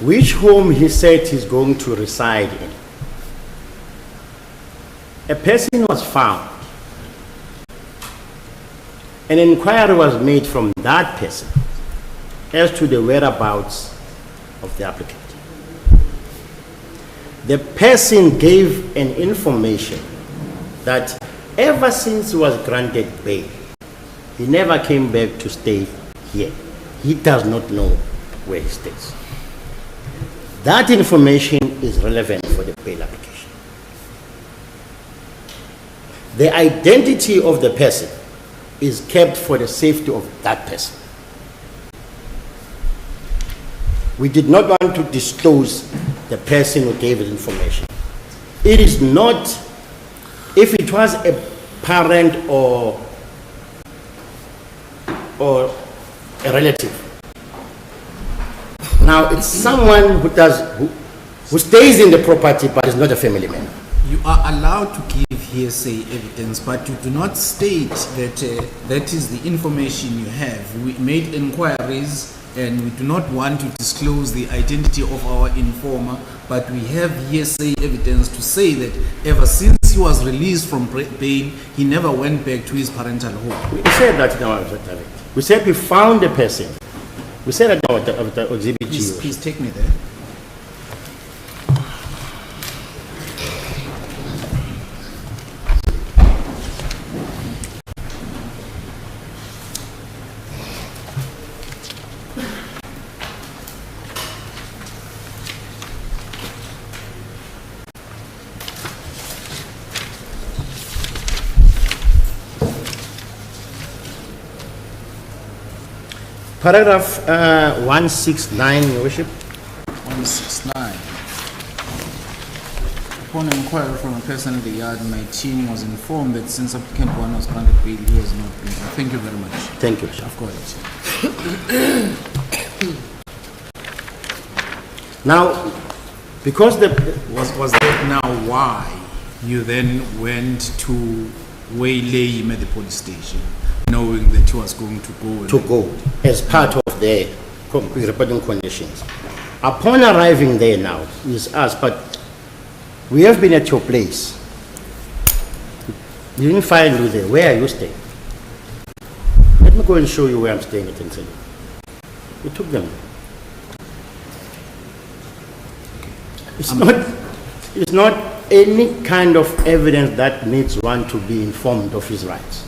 which home he said he's going to reside in. A person was found. An inquiry was made from that person as to the whereabouts of the applicant. The person gave an information that ever since he was granted bail, he never came back to stay here. He does not know where he stays. That information is relevant for the bail application. The identity of the person is kept for the safety of that person. We did not want to disclose the person who gave the information. It is not, if it was a parent or a relative. Now it's someone who stays in the property but is not a family member. You are allowed to give hearsay evidence, but you do not state that that is the information you have. We made inquiries and we do not want to disclose the identity of our informer, but we have hearsay evidence to say that ever since he was released from bail, he never went back to his parental home. We said that in our affidavit. We said we found the person. We said that in our exhibit G. Please take me there. Paragraph 169, Your Worship. 169. Upon inquiry from a person in the yard, my team was informed that since applicant 1 was granted bail, he has not been. Thank you very much. Thank you, sir. I've got it. Now, because Was that now why you then went to waylay him at the police station, knowing that he was going to go? As part of the reporting conditions. Upon arriving there now, is asked, but we have been at your place. You didn't find you there. Where are you staying? Let me go and show you where I'm staying at Nseleni. We took them. It's not any kind of evidence that needs one to be informed of his rights.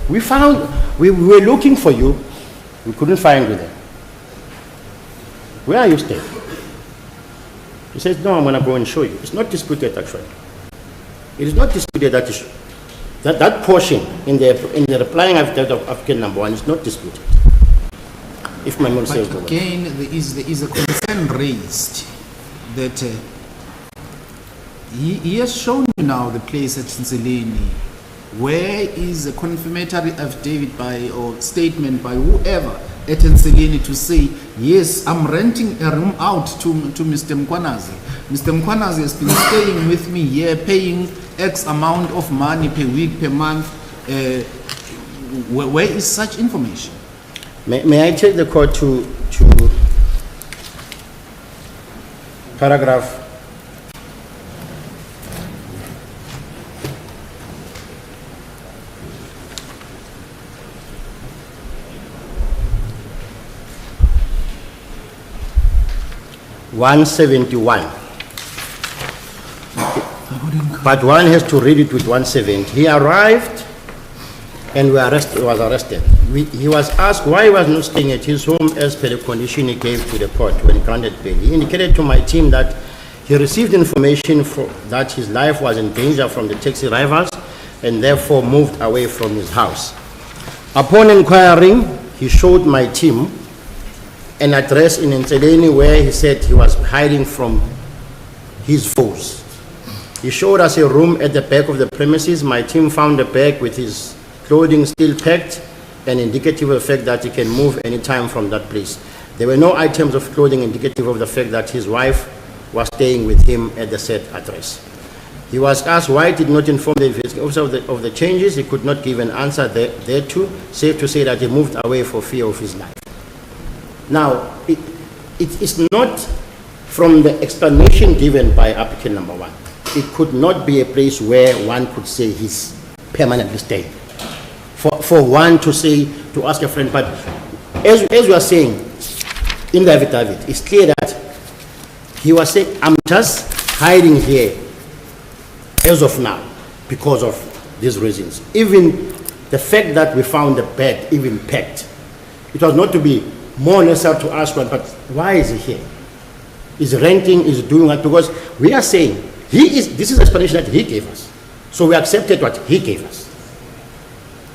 We were looking for you. We couldn't find you there. Where are you staying? He says, no, I'm going to go and show you. It's not disputed, actually. It is not disputed, that issue. That portion in the replying affidavit of applicant number 1 is not disputed. If my memory serves me well. Again, there is a concern raised that he has shown you now the place at Nseleni. Where is a confirmatory affidavit by or statement by whoever at Nseleni to say, yes, I'm renting a room out to Mr. Mkwanazi. Mr. Mkwanazi has been staying with me here, paying X amount of money per week, per month. Where is such information? May I take the court to paragraph 171. But one has to read it with 170. He arrived and was arrested. He was asked why he was not staying at his home as per the condition he gave to the court when granted bail. He indicated to my team that he received information that his life was in danger from the taxi rivals and therefore moved away from his house. Upon inquiring, he showed my team an address in Nseleni where he said he was hiding from his foes. He showed us a room at the back of the premises. My team found a bag with his clothing still packed and indicative of the fact that he can move anytime from that place. There were no items of clothing indicative of the fact that his wife was staying with him at the said address. He was asked why he did not inform the investigating officer of the changes. He could not give an answer thereto, safe to say that he moved away for fear of his life. Now, it is not from the explanation given by applicant number one. It could not be a place where one could say he's permanently staying. For one to say, to ask a friend, but as we are saying in the affidavit, it's clear that he was saying, I'm just hiding here as of now because of these reasons. Even the fact that we found the bag even packed, it was not to be more necessary to ask one, but why is he here? Is renting, is doing that? Because we are saying, this is the explanation that he gave us. So we accepted what he gave us.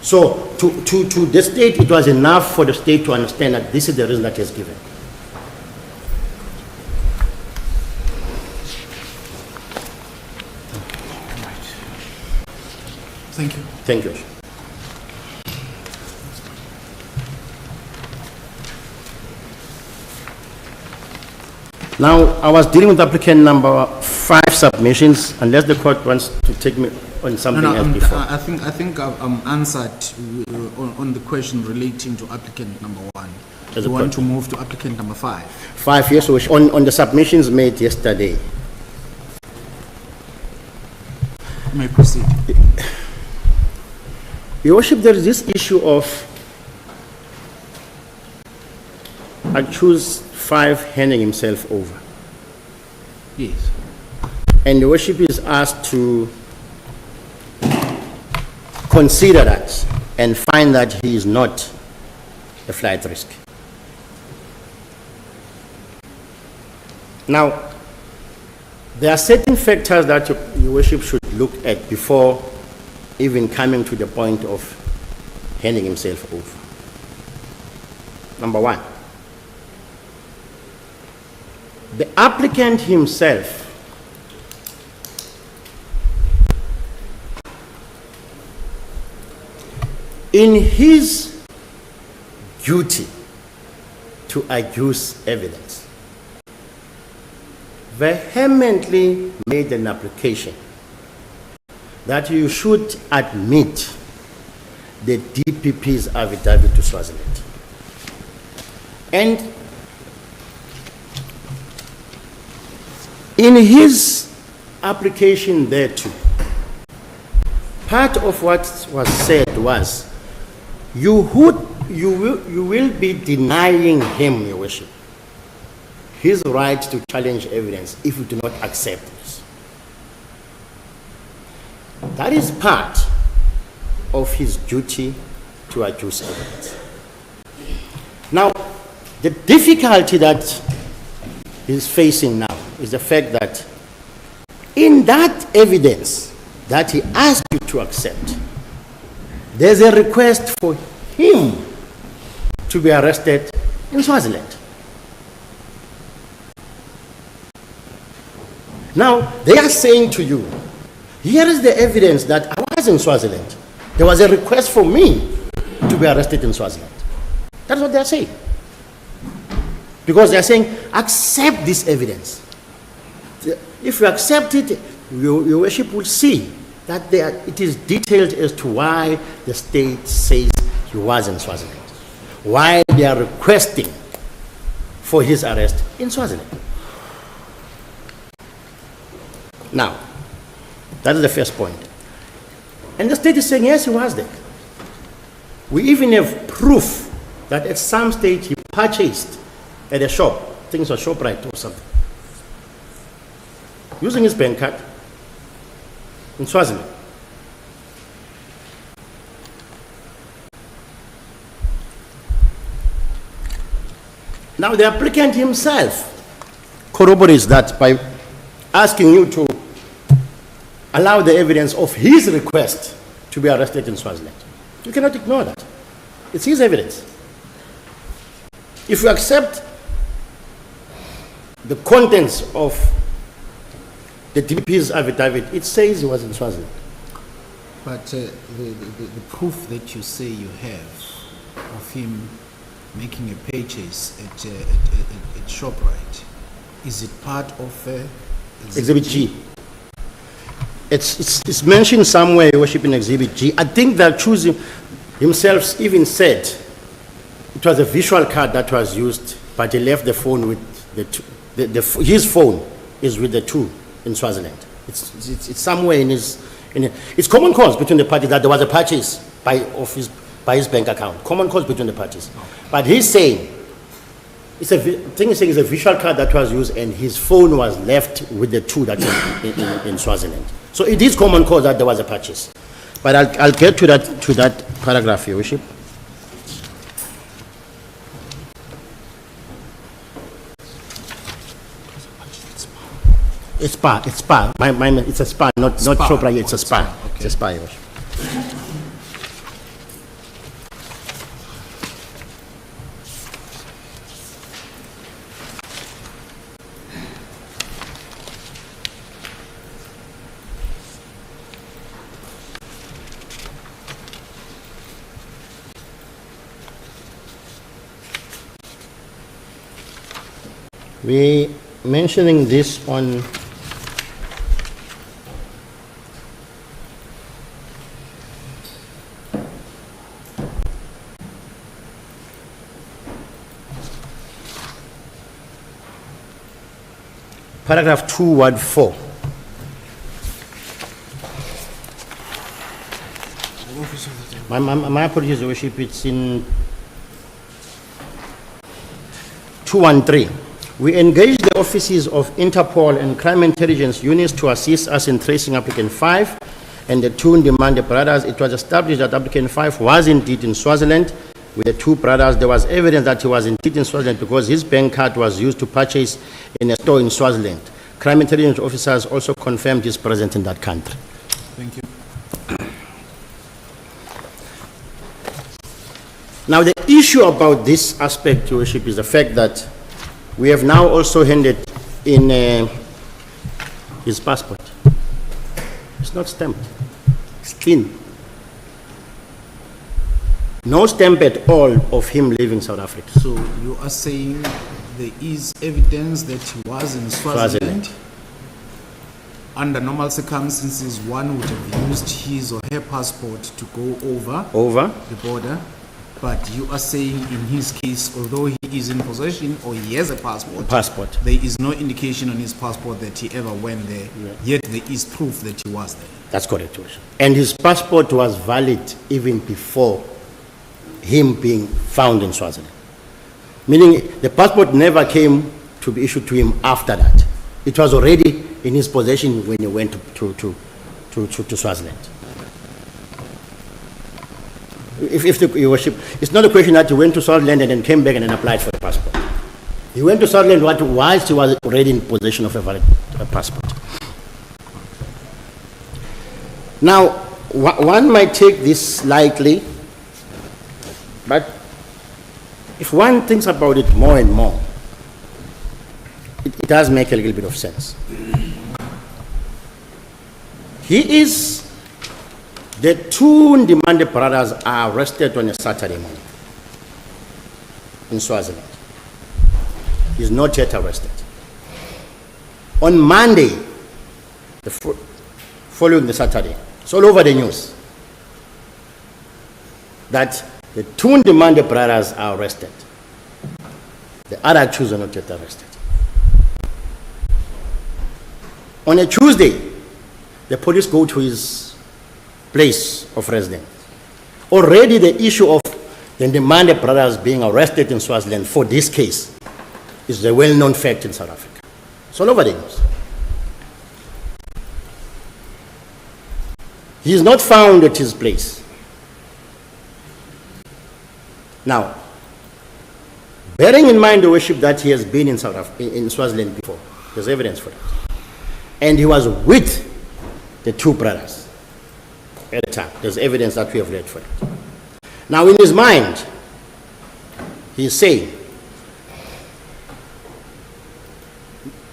So to the state, it was enough for the state to understand that this is the reason that he has given. Thank you. Thank you. Now, I was dealing with applicant number 5 submissions, unless the court wants to take me on something else before. I think I've answered on the question relating to applicant number 1. You want to move to applicant number 5? 5, yes, which on the submissions made yesterday. You may proceed. Your Worship, there is this issue of accused 5 handing himself over. Yes. And the Worship is asked to consider that and find that he is not a flight risk. Now, there are certain factors that your Worship should look at before even coming to the point of handing himself over. Number 1, the applicant himself in his duty to adduce evidence vehemently made an application that you should admit the DPP's affidavit to Swaziland. And in his application thereto, part of what was said was, you will be denying him, Your Worship, his right to challenge evidence if you do not accept this. That is part of his duty to adduce evidence. Now, the difficulty that he's facing now is the fact that in that evidence that he asked you to accept, there's a request for him to be arrested in Swaziland. Now, they are saying to you, here is the evidence that I was in Swaziland. There was a request for me to be arrested in Swaziland. That's what they are saying. Because they are saying, accept this evidence. If you accept it, your worship will see that it is detailed as to why the state says he was in Swaziland. Why they are requesting for his arrest in Swaziland. Now, that is the first point. And the state is saying, yes, he was there. We even have proof that at some stage he purchased at a shop, I think it's a ShopRite or something, using his bank card in Swaziland. Now the applicant himself corroborates that by asking you to allow the evidence of his request to be arrested in Swaziland. You cannot ignore that. It's his evidence. If you accept the contents of the DP's affidavit, it says he was in Swaziland. But the proof that you say you have of him making a purchase at ShopRite, is it part of Exhibit G? It's mentioned somewhere, Your Worship, in Exhibit G. I think that choosing himself even said it was a visual card that was used, but he left the phone with the two. His phone is with the two in Swaziland. It's somewhere in his. It's common cause between the parties that there was a purchase by his bank account. Common cause between the parties. Okay. But he's saying it's a visual card that was used, and his phone was left with the two that in Swaziland. So it is common cause that there was a purchase. But I'll get to that paragraph, Your Worship. It's spa. It's a spa, not ShopRite. It's a spa. Okay. It's a spa, Your Worship. We mentioning this on paragraph 2, word 4. My apologies, Your Worship, it's in 213. We engage the offices of Interpol and crime intelligence units to assist us in tracing applicant 5 and the two demanded brothers. It was established that applicant 5 was indeed in Swaziland with the two brothers. There was evidence that he was indeed in Swaziland because his bank card was used to purchase in a store in Swaziland. Crime intelligence officers also confirmed his presence in that country. Thank you. Now, the issue about this aspect, Your Worship, is the fact that we have now also handed in his passport. It's not stamped. It's clean. No stamp at all of him leaving South Africa. So you are saying there is evidence that he was in Swaziland. Under normal circumstances, one would have used his or her passport to go over the border. But you are saying in his case, although he is in possession or he has a passport, there is no indication on his passport that he ever went there, yet there is proof that he was there. That's correct, Your Worship. And his passport was valid even before him being found in Swaziland. Meaning the passport never came to be issued to him after that. It was already in his possession when he went to Swaziland. If Your Worship, it's not a question that he went to Swaziland and then came back and then applied for the passport. He went to Swaziland whilst he was already in possession of a valid passport. Now, one might take this lightly, but if one thinks about it more and more, it does make a little bit of sense. He is, the two Ndimande brothers are arrested on a Saturday morning in Swaziland. He's not yet arrested. On Monday, following the Saturday, it's all over the news that the two Ndimande brothers are arrested. The other two are not yet arrested. On a Tuesday, the police go to his place of residence. Already the issue of the Ndimande brothers being arrested in Swaziland for this case is a well-known fact in South Africa. It's all over the news. He is not found at his place. Now, bearing in mind the worship that he has been in Swaziland before, there's evidence for that. And he was with the two brothers at the time. There's evidence that we have read for it. Now, in his mind, he is saying,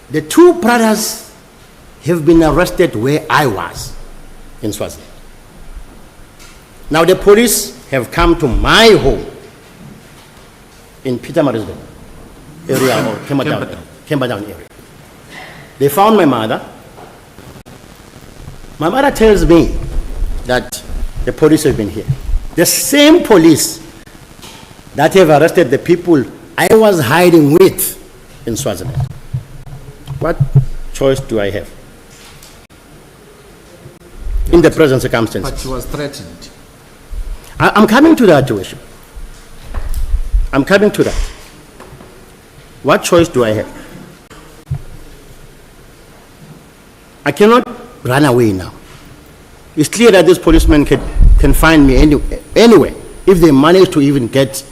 the two brothers have been arrested where I was in Swaziland. Now, the police have come to my home in Pietermaritzburg area or Camperdown area. They found my mother. My mother tells me that the police have been here. The same police that have arrested the people I was hiding with in Swaziland. What choice do I have in the present circumstances? But she was threatened. I'm coming to that, Joshua. I'm coming to that. What choice do I have? I cannot run away now. It's clear that this policeman can find me anywhere if they manage to even get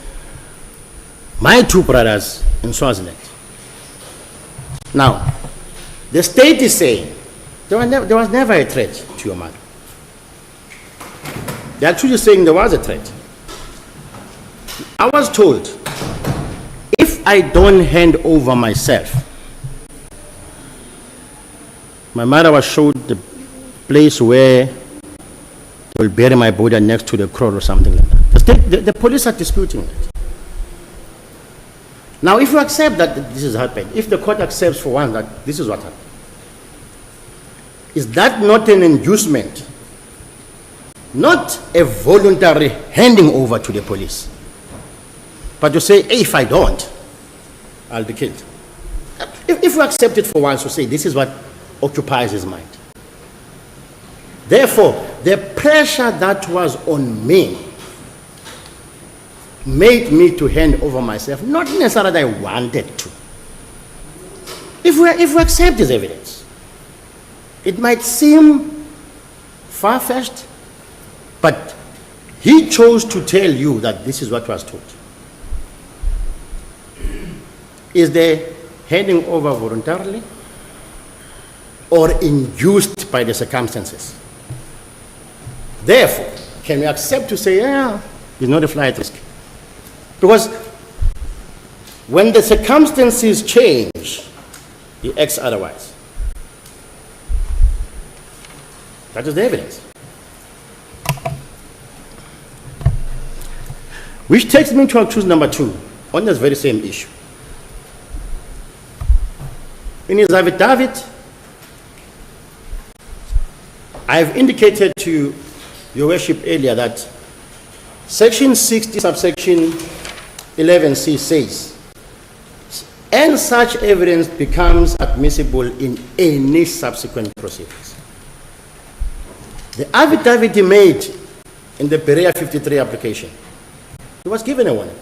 my two brothers in Swaziland. Now, the state is saying there was never a threat to your mother. They're actually saying there was a threat. I was told, if I don't hand over myself, my mother was showed the place where they will bury my body next to the crowd or something like that. The police are disputing it. Now, if you accept that this has happened, if the court accepts for one that this is what happened, is that not an inducement, not a voluntary handing over to the police, but to say, hey, if I don't, I'll be killed? If you accept it for once, to say this is what occupies his mind. Therefore, the pressure that was on me made me to hand over myself, not necessarily that I wanted to. If we accept this evidence, it might seem far-fetched, but he chose to tell you that this is what was told. Is the handing over voluntarily or induced by the circumstances? Therefore, can we accept to say, yeah, it's not a flight risk? Because when the circumstances change, he acts otherwise. That is the evidence. Which takes me to accused number 2 on this very same issue. In his affidavit, I've indicated to your worship earlier that section 60 subsection 11C says, and such evidence becomes admissible in any subsequent proceedings. The affidavit he made in the Perea 53 application, he was given a warning.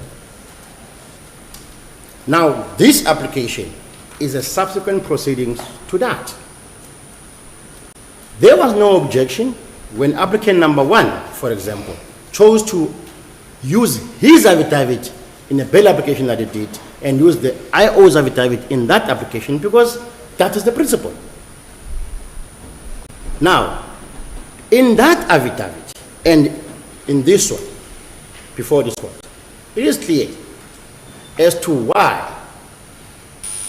Now, this application is a subsequent proceedings to that. There was no objection when applicant number 1, for example, chose to use his affidavit in a bail application that he did and use the IO's affidavit in that application, because that is the principle. Now, in that affidavit and in this one, before this one, it is clear as to why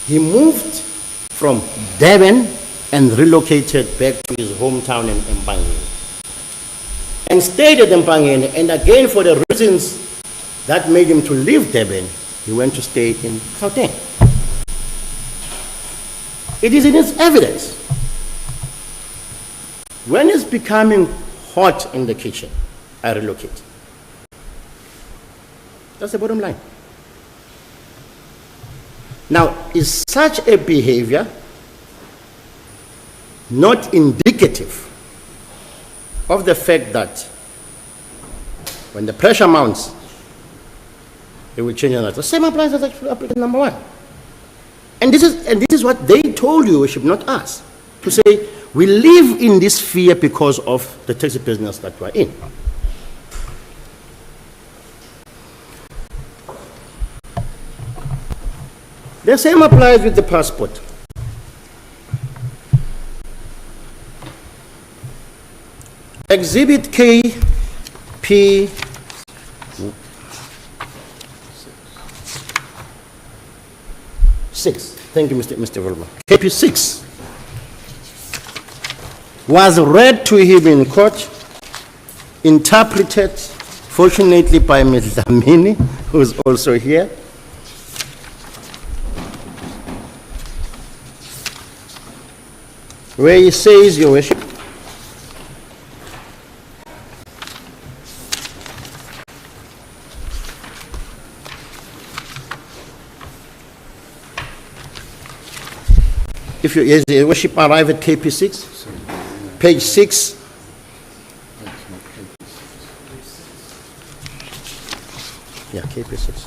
he moved from Durban and relocated back to his hometown in Mpangeni. And stayed at Mpangeni, and again for the reasons that made him to leave Durban, he went to stay in Gauteng. It is in his evidence. When it's becoming hot in the kitchen, I relocate. That's the bottom line. Now, is such a behavior not indicative of the fact that when the pressure mounts, they will change another? The same applies as applicant number 1. And this is what they told you, Worship, not us, to say we live in this fear because of the taxi business that we're in. The same applies with the passport. Exhibit KP 6. Thank you, Mr. Volma. KP 6 was read to him in court, interpreted, fortunately, by Ms. Dlamini, who is also here. Where he says, Your Worship, if Your Worship, arrive at KP 6, page 6. Yeah, KP 6.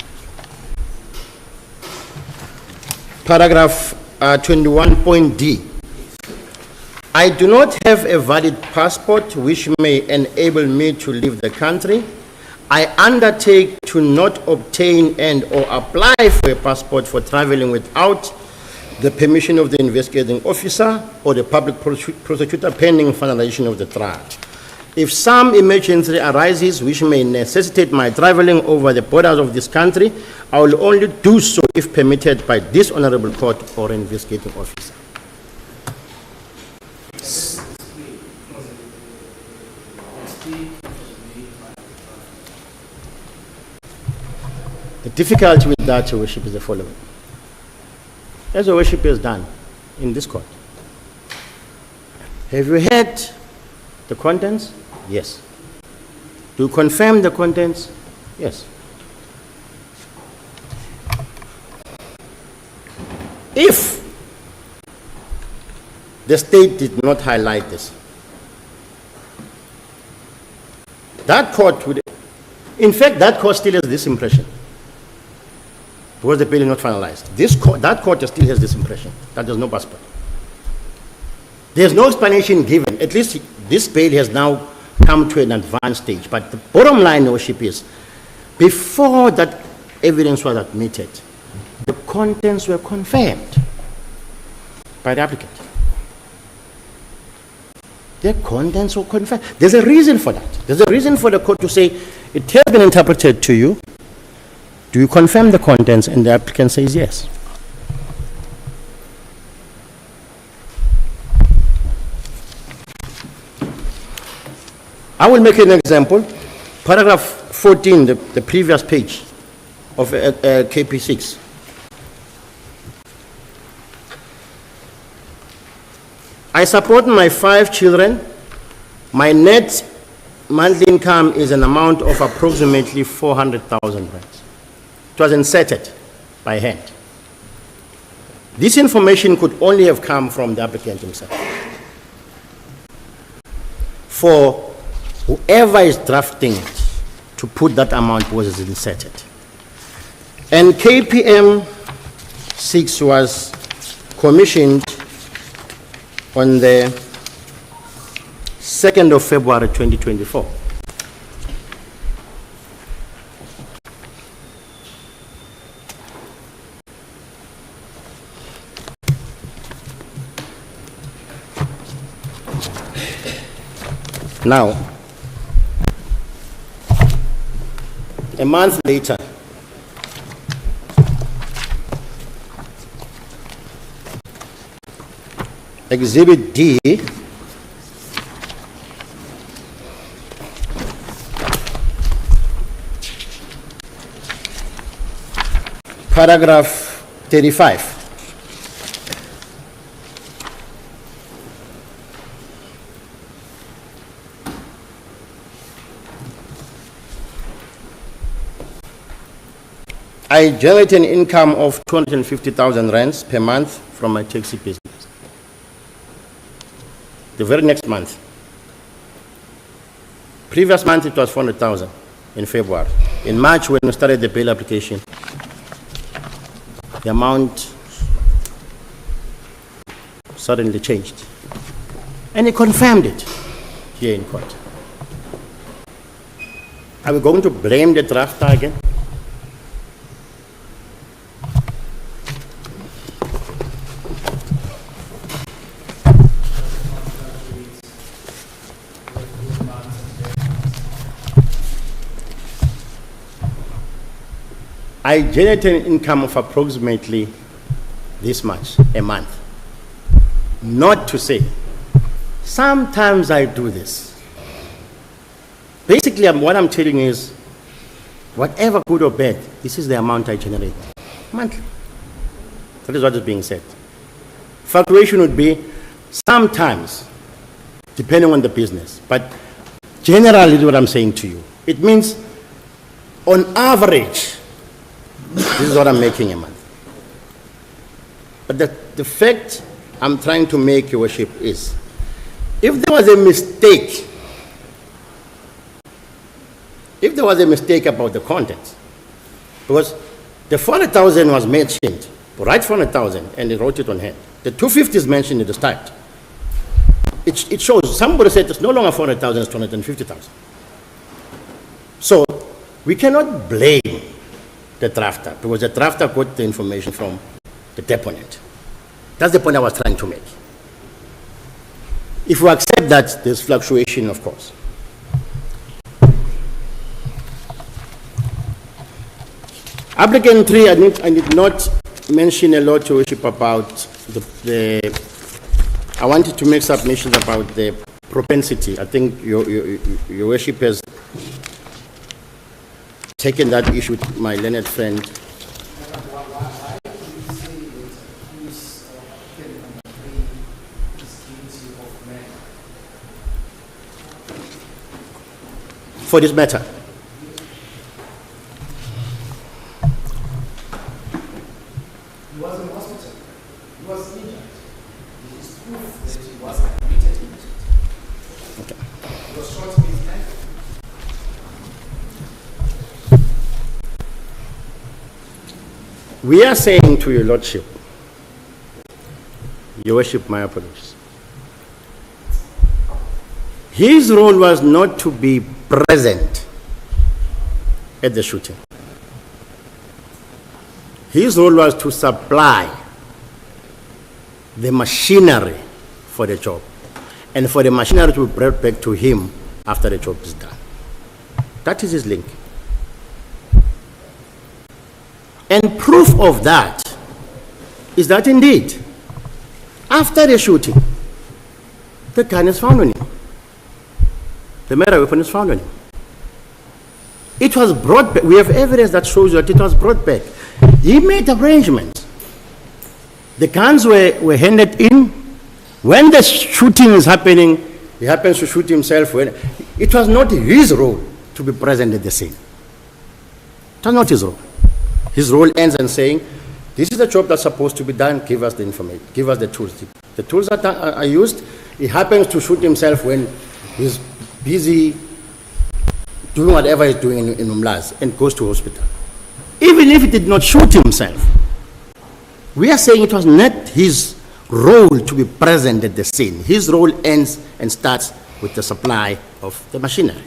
Paragraph 21.d. I do not have a valid passport which may enable me to leave the country. I undertake to not obtain and or apply for a passport for traveling without the permission of the investigating officer or the public prosecutor pending finalization of the trial. If some emergency arises which may necessitate my traveling over the borders of this country, I will only do so if permitted by this honorable court or investigating officer. The difficulty with that, Your Worship, is the following. As Your Worship has done in this court, have you heard the contents? Yes. Do you confirm the contents? Yes. If the state did not highlight this, that court would, in fact, that court still has this impression, because the bill is not finalized. That court still has this impression that there's no passport. There's no explanation given. At least this bill has now come to an advanced stage. But the bottom line, Your Worship, is before that evidence was admitted, the contents were confirmed by the applicant. The contents were confirmed. There's a reason for that. There's a reason for the court to say, it has been interpreted to you. Do you confirm the contents? And the applicant says yes. I will make an example. Paragraph 14, the previous page of KP 6. I support my 5 children. My net monthly income is an amount of approximately 400,000 rands. It was inserted by hand. This information could only have come from the applicant himself. For whoever is drafting it to put that amount was inserted. And KPM 6 was commissioned on the 2nd of February 2024. Now, a month later, Exhibit D, paragraph 35. I generate an income of 250,000 rands per month from my taxi business. The very next month. Previous month it was 400,000 in February. In March when we started the bail application, the amount suddenly changed. And he confirmed it here in court. Are we going to blame the drafter again? I generate an income of approximately this much a month. Not to say, sometimes I do this. Basically, what I'm telling you is, whatever good or bad, this is the amount I generate monthly. That is what is being said. Fluctuation would be sometimes, depending on the business, but generally what I'm saying to you. It means, on average, this is what I'm making a month. But the fact I'm trying to make, Your Worship, is if there was a mistake, about the contents, because the 400,000 was mentioned, right, 400,000, and they wrote it on hand. The 250 is mentioned at the start. It shows, somebody said it's no longer 400,000, it's 250,000. So we cannot blame the drafter, because the drafter got the information from the deponent. That's the point I was trying to make. If we accept that, there's fluctuation, of course. Applicant 3, I did not mention a lot, Your Worship, about I wanted to make submissions about the propensity. I think Your Worship has taken that issue with my learned friend. For this matter. He was in hospital. He was injured. It is proof that he was admitted injured. Okay. He was shot in his neck. We are saying to Your Lordship, Your Worship, my apologies. His role was not to be present at the shooting. His role was to supply the machinery for the job, and for the machinery to be brought back to him after the job is done. That is his link. And proof of that is that indeed, after the shooting, the gun is found on him. The murder weapon is found on him. It was brought back. We have evidence that shows that it was brought back. He made arrangements. The guns were handed in. When the shooting is happening, he happens to shoot himself. It was not his role to be present at the scene. It was not his role. His role ends in saying, this is the job that's supposed to be done, give us the information, give us the tools. The tools that are used, he happens to shoot himself when he's busy doing whatever he's doing in Umlazi and goes to hospital. Even if he did not shoot himself, we are saying it was not his role to be present at the scene. His role ends and starts with the supply of the machinery.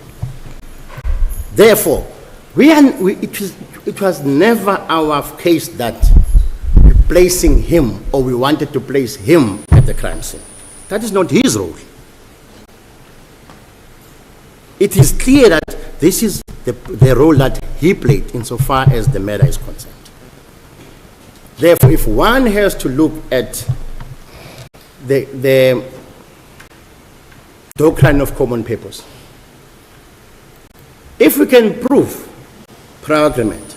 Therefore, it was never our case that placing him, or we wanted to place him at the crime scene. That is not his role. It is clear that this is the role that he played insofar as the murder is concerned. Therefore, if one has to look at the doctrine of common purpose. If we can prove prior agreement,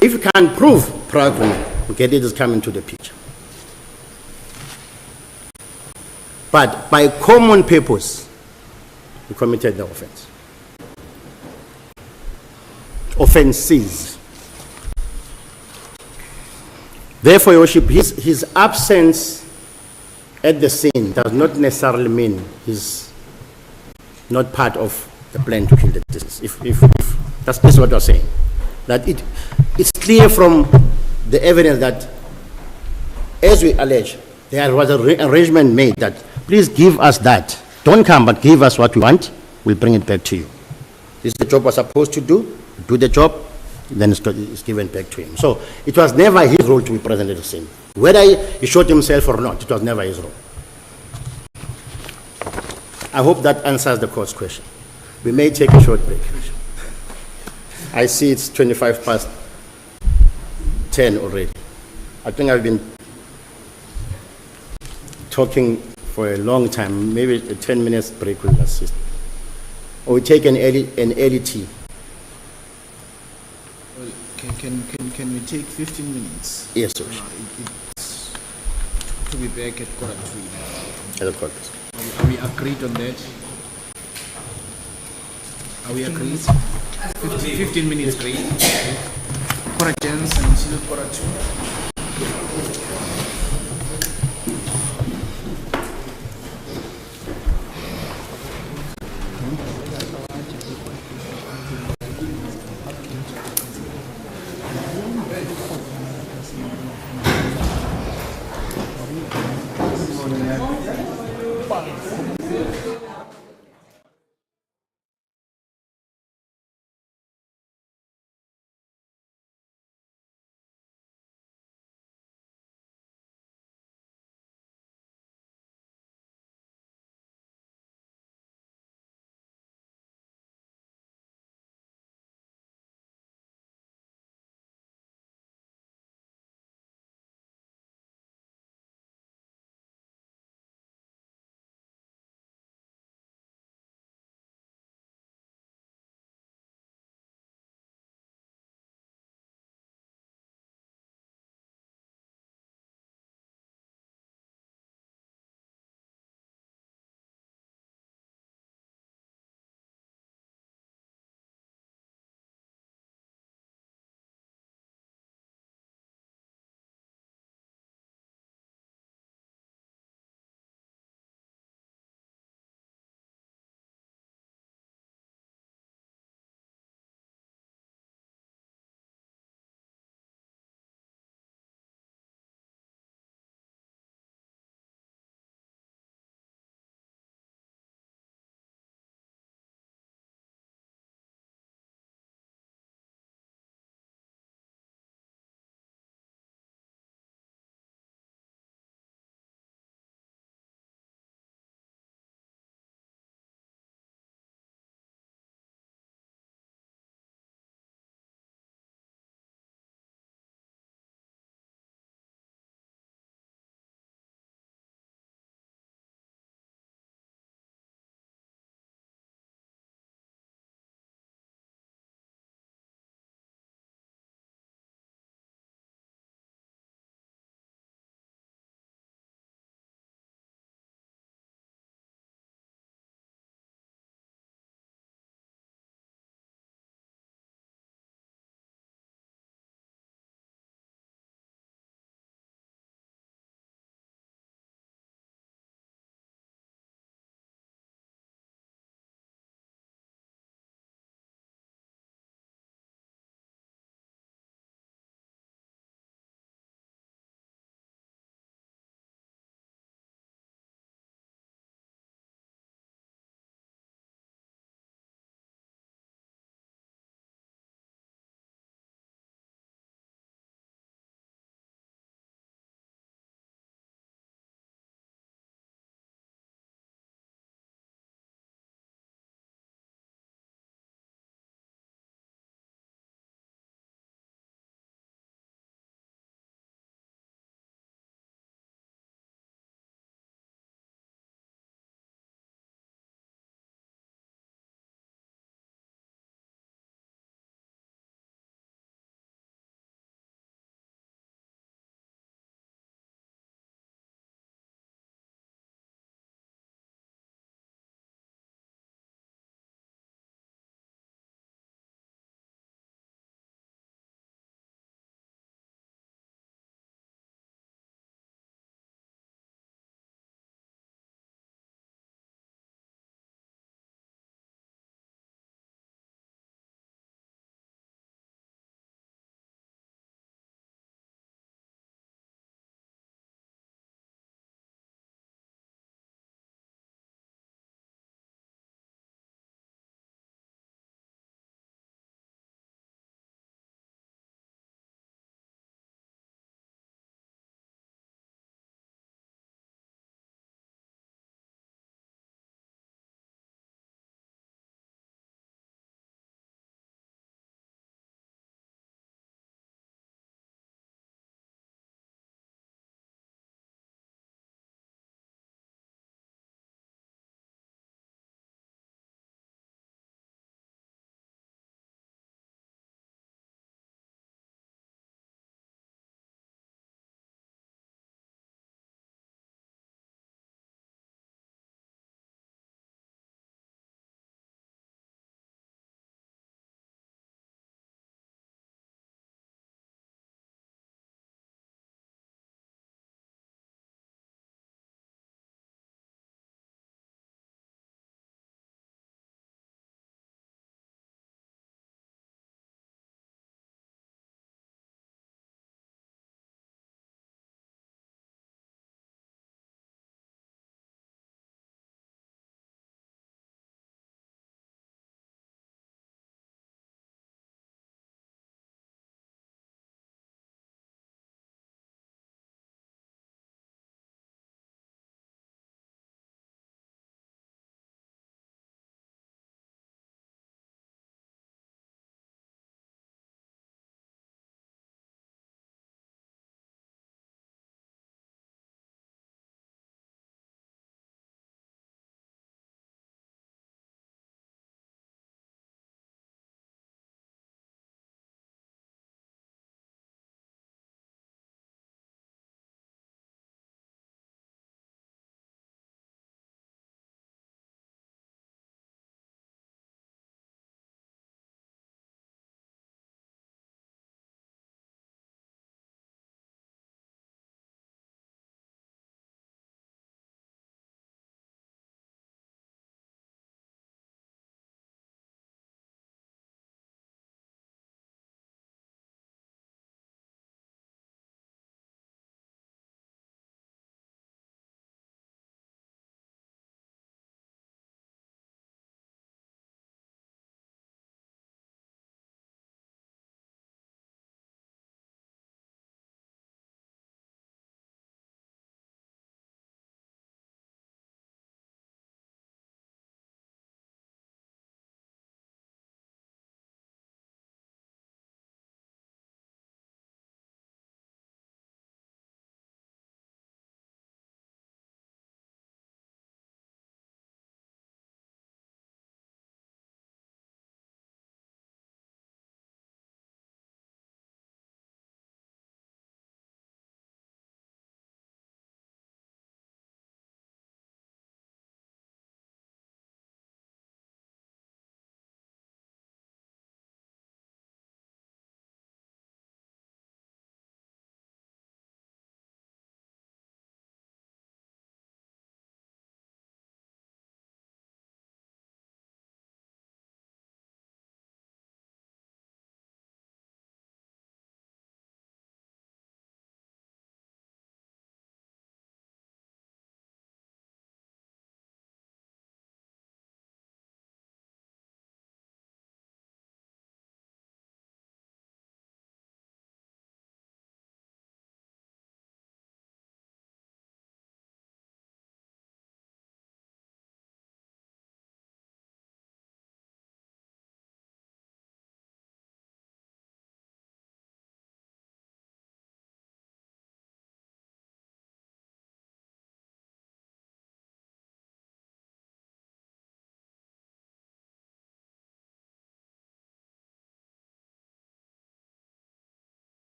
if you can't prove prior agreement, okay, this is coming to the picture. But by common purpose, you committed the offense. Offenses. Therefore, Your Worship, his absence at the scene does not necessarily mean he's not part of the plan to kill the disease. If that's what you're saying. That it's clear from the evidence that, as we allege, there was an arrangement made that, please give us that. Don't come, but give us what we want. We'll bring it back to you. This is the job we're supposed to do. Do the job, then it's given back to him. So it was never his role to be present at the scene. Whether he shot himself or not, it was never his role. I hope that answers the court's question. We may take a short break. I see it's 25 past 10 already. I think I've been talking for a long time. Maybe a 10 minutes break will assist. Or we take an early tea. Well, can we take 15 minutes? Yes, sir. It's to be back at quarter 3. At the court. Are we agreed on that? Are we agreed? 15 minutes agreed. Quarter 10 and quarter 2.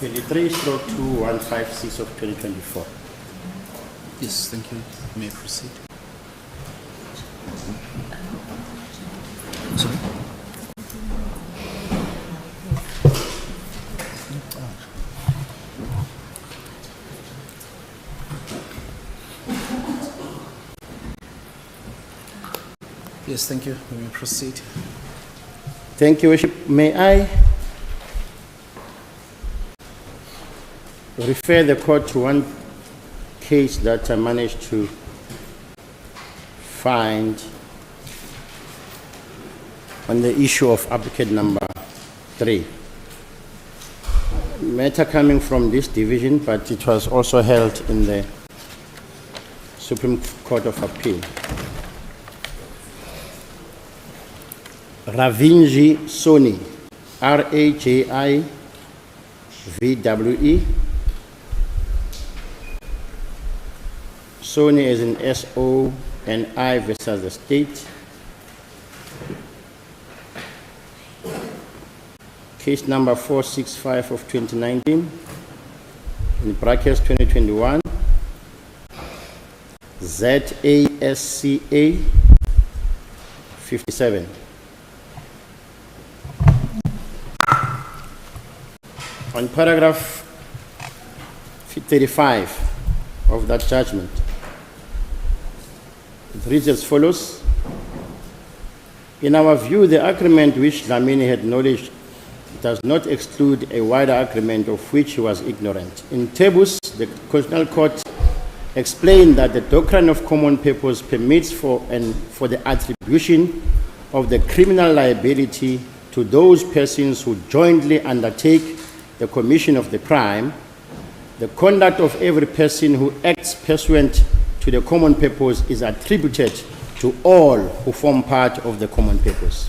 23/2156 of 2024. Yes, thank you. You may proceed. Sorry? Yes, thank you. You may proceed. Thank you, Worship. May I refer the court to one case that I managed to find on the issue of applicant number 3. Matter coming from this division, but it was also held in the Supreme Court of Appeal. Ravinji Soni, R-A-J-I-V-W-E. Soni is in S-O-N-I versus the state. Case number 465 of 2019, in brackets 2021, ZASCA 57. On paragraph 35 of that judgment, it reads as follows. In our view, the agreement which Dlamini had knowledge does not exclude a wider agreement of which he was ignorant. In Tibz, the Constitutional Court explained that the doctrine of common purpose permits for the attribution of the criminal liability to those persons who jointly undertake the commission of the crime. The conduct of every person who acts pursuant to the common purpose is attributed to all who form part of the common purpose.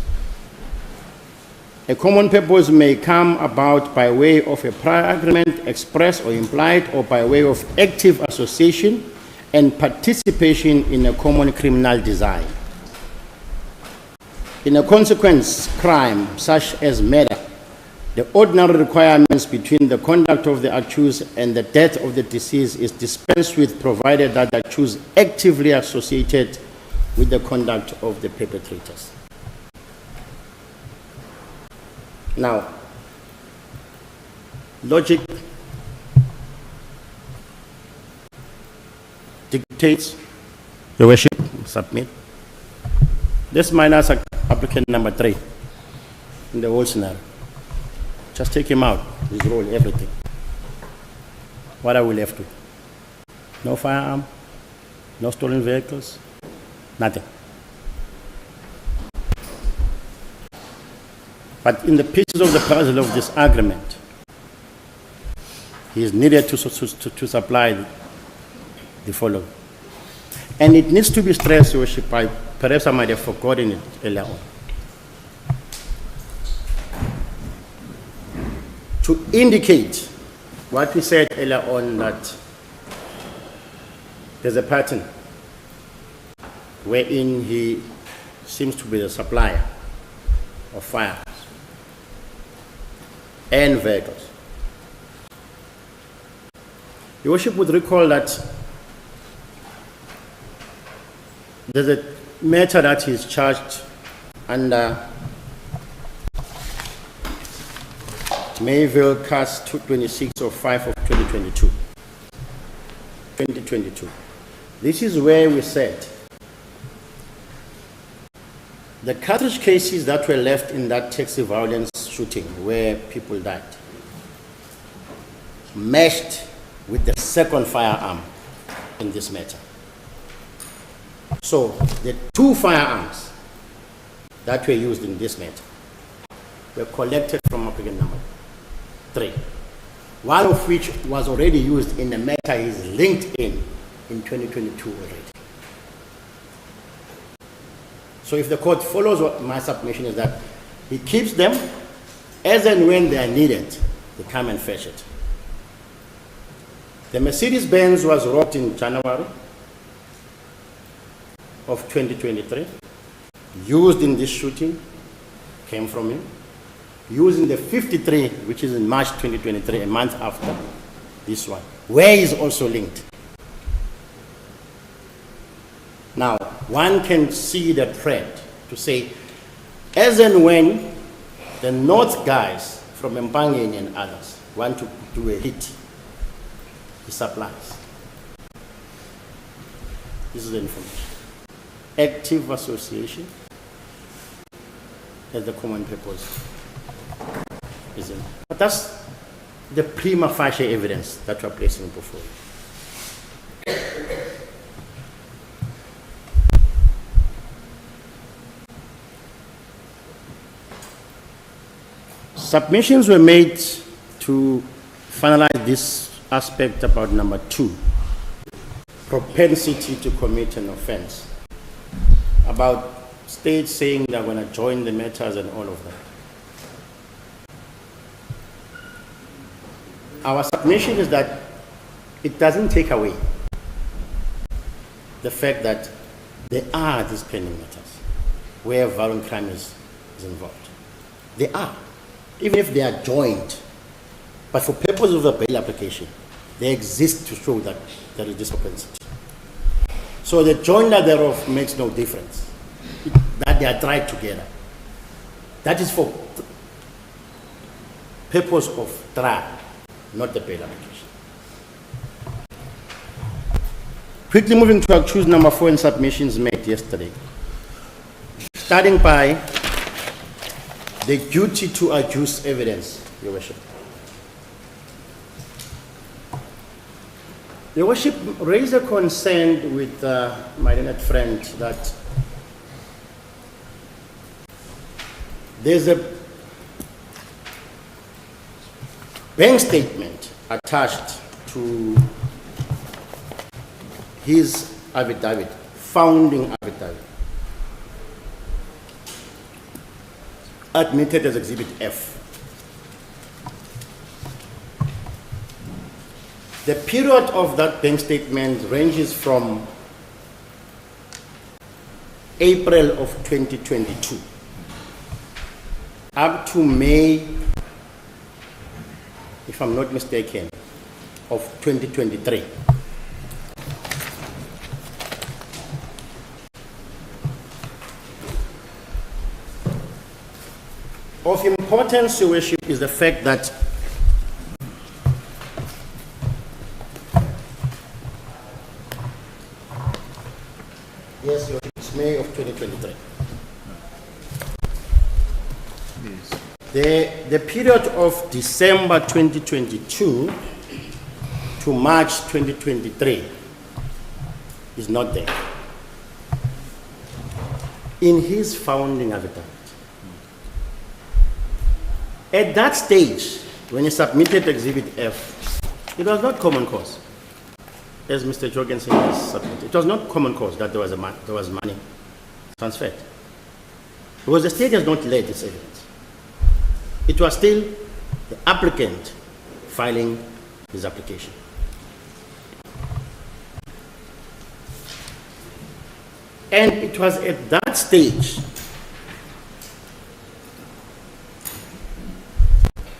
A common purpose may come about by way of a prior agreement, express or implied, or by way of active association and participation in a common criminal design. In a consequence crime such as murder, the ordinary requirements between the conduct of the accused and the death of the deceased is dispensed with, provided that the accused actively associated with the conduct of the perpetrators. Now, logic dictates, Your Worship, submit. This minus applicant number 3 in the whole scenario. Just take him out, his role, everything. What are we left with? No firearm, no stolen vehicles, nothing. But in the pieces of the puzzle of this agreement, he is needed to supply the following. And it needs to be stressed, Your Worship, perhaps I might have forgotten it earlier on. To indicate what we said earlier on, that there's a pattern wherein he seems to be the supplier of firearms and vehicles. Your Worship would recall that there's a matter that is charged under Mayville Case 226 of 5 of 2022. This is where we said the cartridge cases that were left in that taxi violence shooting where people died meshed with the second firearm in this matter. So the 2 firearms that were used in this matter were collected from applicant number 3, one of which was already used in the matter is linked in 2022 already. So if the court follows what my submission is, that he keeps them as and when they are needed, they come and fetch it. The Mercedes-Benz was robbed in January of 2023, used in this shooting, came from him. using the 53, which is in March 2023, a month after this one, where is also linked. Now, one can see the trend to say, as and when the North guys from Mpangeni and others want to do a hit, he supplies. This is the information. Active association as the common purpose. But that's the prima facie evidence that we are placing before you. Submissions were made to finalize this aspect about number 2, propensity to commit an offense, about states saying they're going to join the matters and all of that. Our submission is that it doesn't take away the fact that there are these pending matters where violent crime is involved. They are, even if they are joined. But for purposes of a bail application, they exist to show that there is this propensity. So the joinder thereof makes no difference, that they are tried together. That is for purpose of trial, not the bail application. Quickly moving to accused number 4 in submissions made yesterday. Starting by the duty to adduce evidence, Your Worship. Your Worship raised a concern with my learned friend that there's a bank statement attached to his affidavit, founding affidavit, admitted as Exhibit F. The period of that bank statement ranges from April of 2022 up to May, if I'm not mistaken, of 2023. Of importance, Your Worship, is the fact that yes, Your Worship, it's May of 2023. Yes. The period of December 2022 to March 2023 is not there in his founding affidavit. At that stage, when he submitted Exhibit F, it was not common cause, as Mr. Jorgensen has submitted. It was not common cause that there was money transferred, because the state has not laid this evidence. It was still the applicant filing his application. And it was at that stage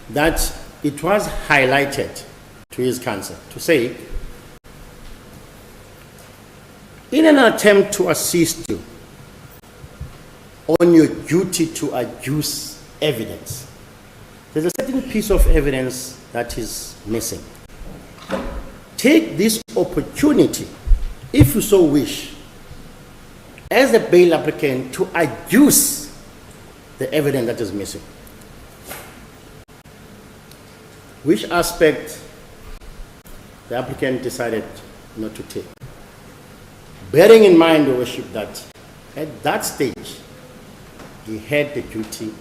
that it was highlighted to his counsel to say, in an attempt to assist you on your duty to adduce evidence, there's a certain piece of evidence that is missing. Take this opportunity, if you so wish, as a bail applicant, to adduce the evidence that is missing. Which aspect the applicant decided not to take. Bearing in mind, Your Worship, that at that stage, he had the duty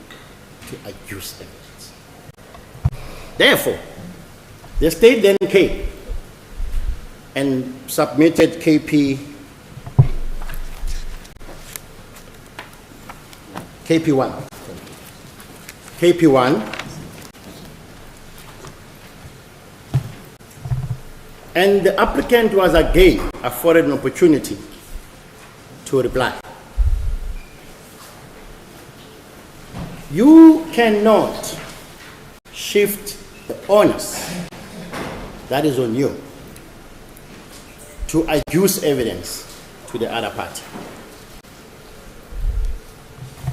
to adduce evidence. Therefore, the state then came and submitted KP1, and the applicant was again afforded an opportunity to reply. You cannot shift the onus that is on you to adduce evidence to the other party.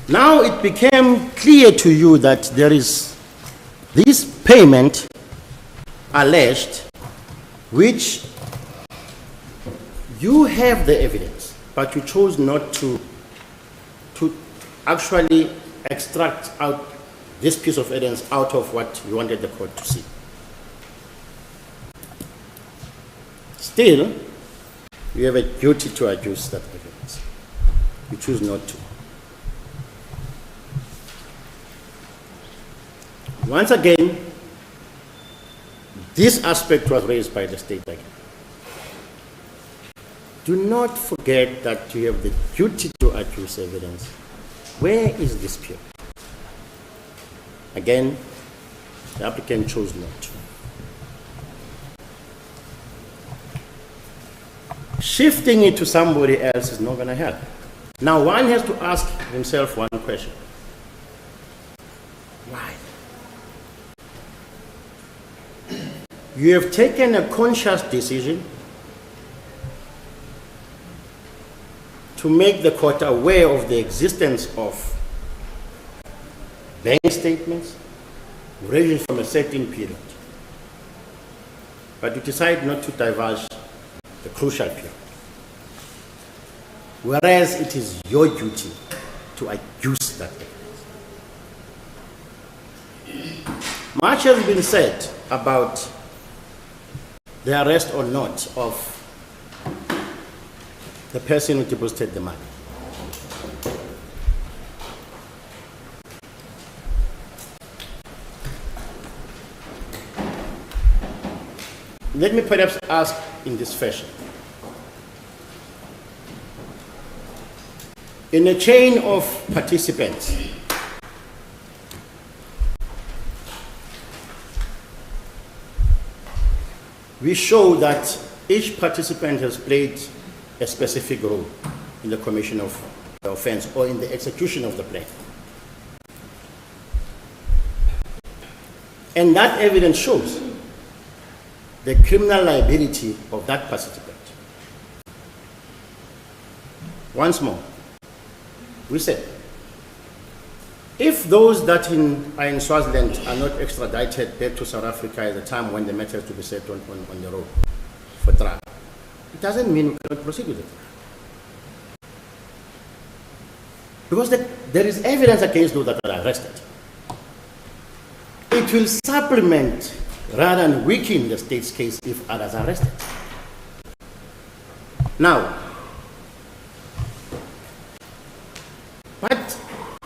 Now it became clear to you that there is this payment alleged, which you have the evidence, but you chose not to actually extract out this piece of evidence out of what you wanted the court to see. Still, you have a duty to adduce that evidence. You choose not to. Once again, this aspect was raised by the state again. Do not forget that you have the duty to adduce evidence. Where is this dispute? Again, the applicant chose not to. Shifting it to somebody else is not going to help. Now, one has to ask himself one question. Why? You have taken a conscious decision to make the court aware of the existence of bank statements ranging from a certain period. But you decide not to divulge the crucial period. Whereas it is your duty to adduce that evidence. Much has been said about the arrest or not of the person who deposited the money. Let me perhaps ask in this fashion. In a chain of participants, we show that each participant has played a specific role in the commission of the offense or in the execution of the plan. And that evidence shows the criminal liability of that participant. Once more, we said, if those that are in Swaziland are not extradited back to South Africa at the time when the matter is to be set on the road for trial, it doesn't mean we cannot proceed with it. Because there is evidence against those that are arrested. It will supplement rather than weaken the state's case if others are arrested. Now, but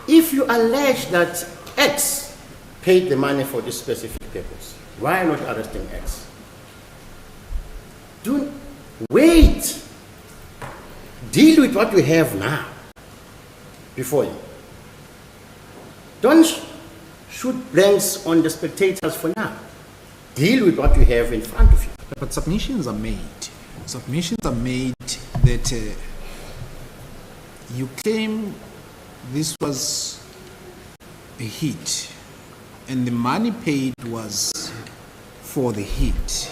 if you allege that X paid the money for this specific purpose, why not arresting X? Don't wait. Deal with what you have now before you. Don't shoot blanks on the spectators for now. Deal with what you have in front of you. But submissions are made. Submissions are made that you claim this was a hit and the money paid was for the hit.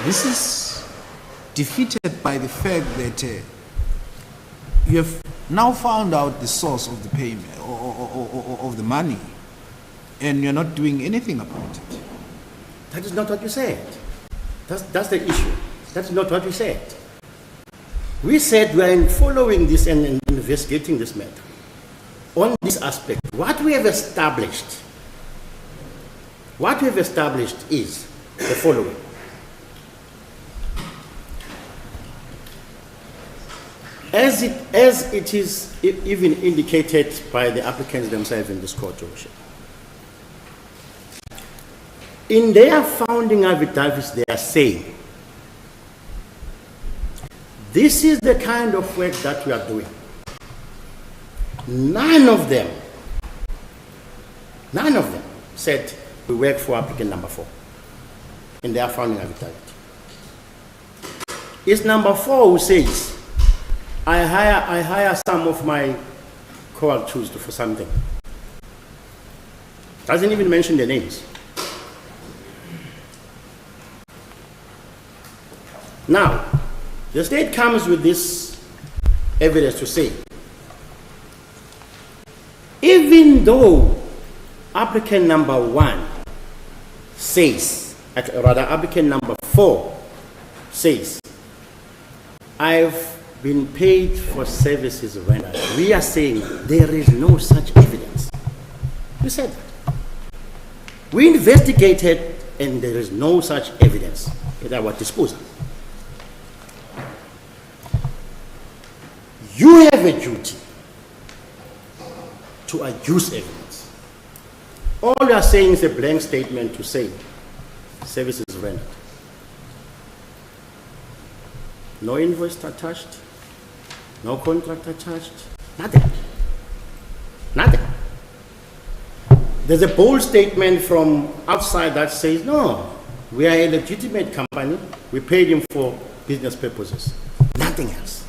This is defeated by the fact that you have now found out the source of the payment or of the money and you're not doing anything about it. That is not what you said. That's the issue. That's not what we said. We said we are following this and investigating this matter. On this aspect, what we have established is the following. As it is even indicated by the applicants themselves in this court, Your Worship. In their founding affidavits, they are saying, this is the kind of work that we are doing. None of them said we work for applicant number 4 in their founding affidavit. It's number 4 who says, I hire some of my co-accused for something. Doesn't even mention their names. Now, the state comes with this evidence to say, even though applicant number 1 says, rather applicant number 4 says, I've been paid for services rendered. We are saying there is no such evidence. You said that. We investigated and there is no such evidence at our disposal. You have a duty to adduce evidence. All you are saying is a blank statement to say services rendered. No invoice attached, no contract attached, nothing. Nothing. There's a bold statement from outside that says, no, we are a legitimate company, we paid him for business purposes. Nothing else.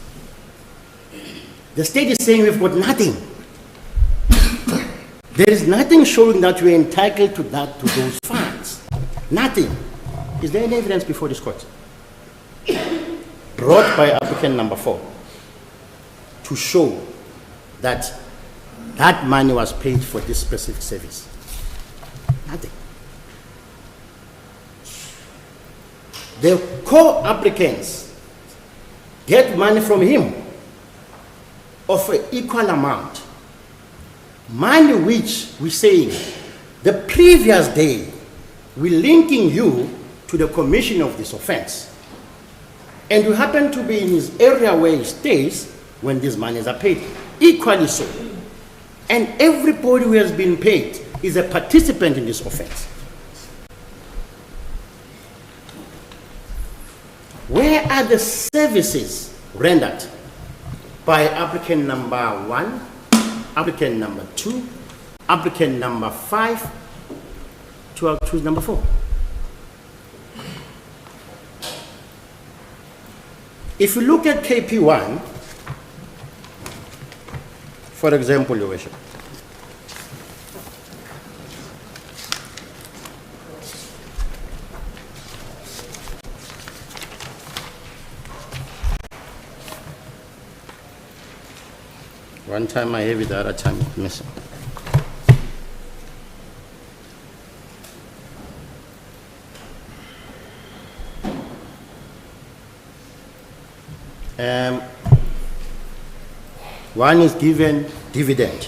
The state is saying we've got nothing. There is nothing showing that we're entitled to that, to those funds. Nothing. Is there any evidence before this court? Brought by applicant number 4 to show that that money was paid for this specific service. Nothing. The co-applicants get money from him of an equal amount. Money which we're saying the previous day we're linking you to the commission of this offense. And you happen to be in his area where he stays when these monies are paid. Equally so. And everybody who has been paid is a participant in this offense. Where are the services rendered by applicant number 1, applicant number 2, applicant number 5, to choose number 4? If you look at KP1, for example, Your Worship, one time I have it, the other time it's missing. One is given dividend.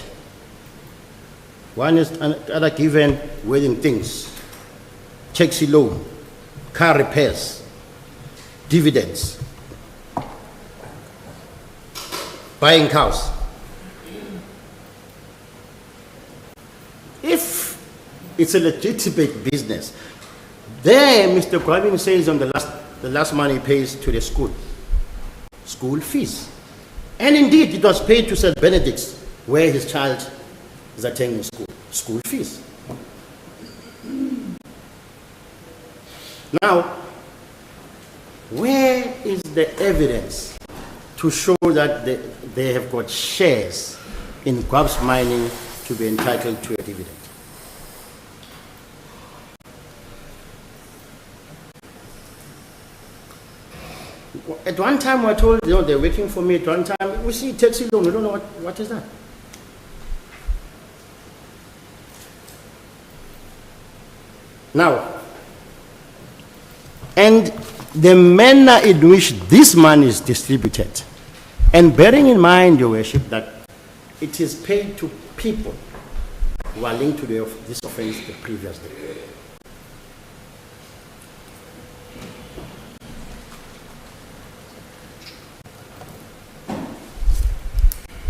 One is other given wedding things, taxi loan, car repairs, dividends, buying cows. If it's a legitimate business, there Mr. Kwabin says on the last money he pays to the school fees. And indeed, it was paid to St. Benedict's, where his child is attending school fees. Now, where is the evidence to show that they have got shares in Guab's mining to be entitled to a dividend? At one time, we're told, they're waiting for me. At one time, we see taxi loan. We don't know what is that. Now, and the manner in which this money is distributed, and bearing in mind, Your Worship, that it is paid to people who are linked to this offense the previous day.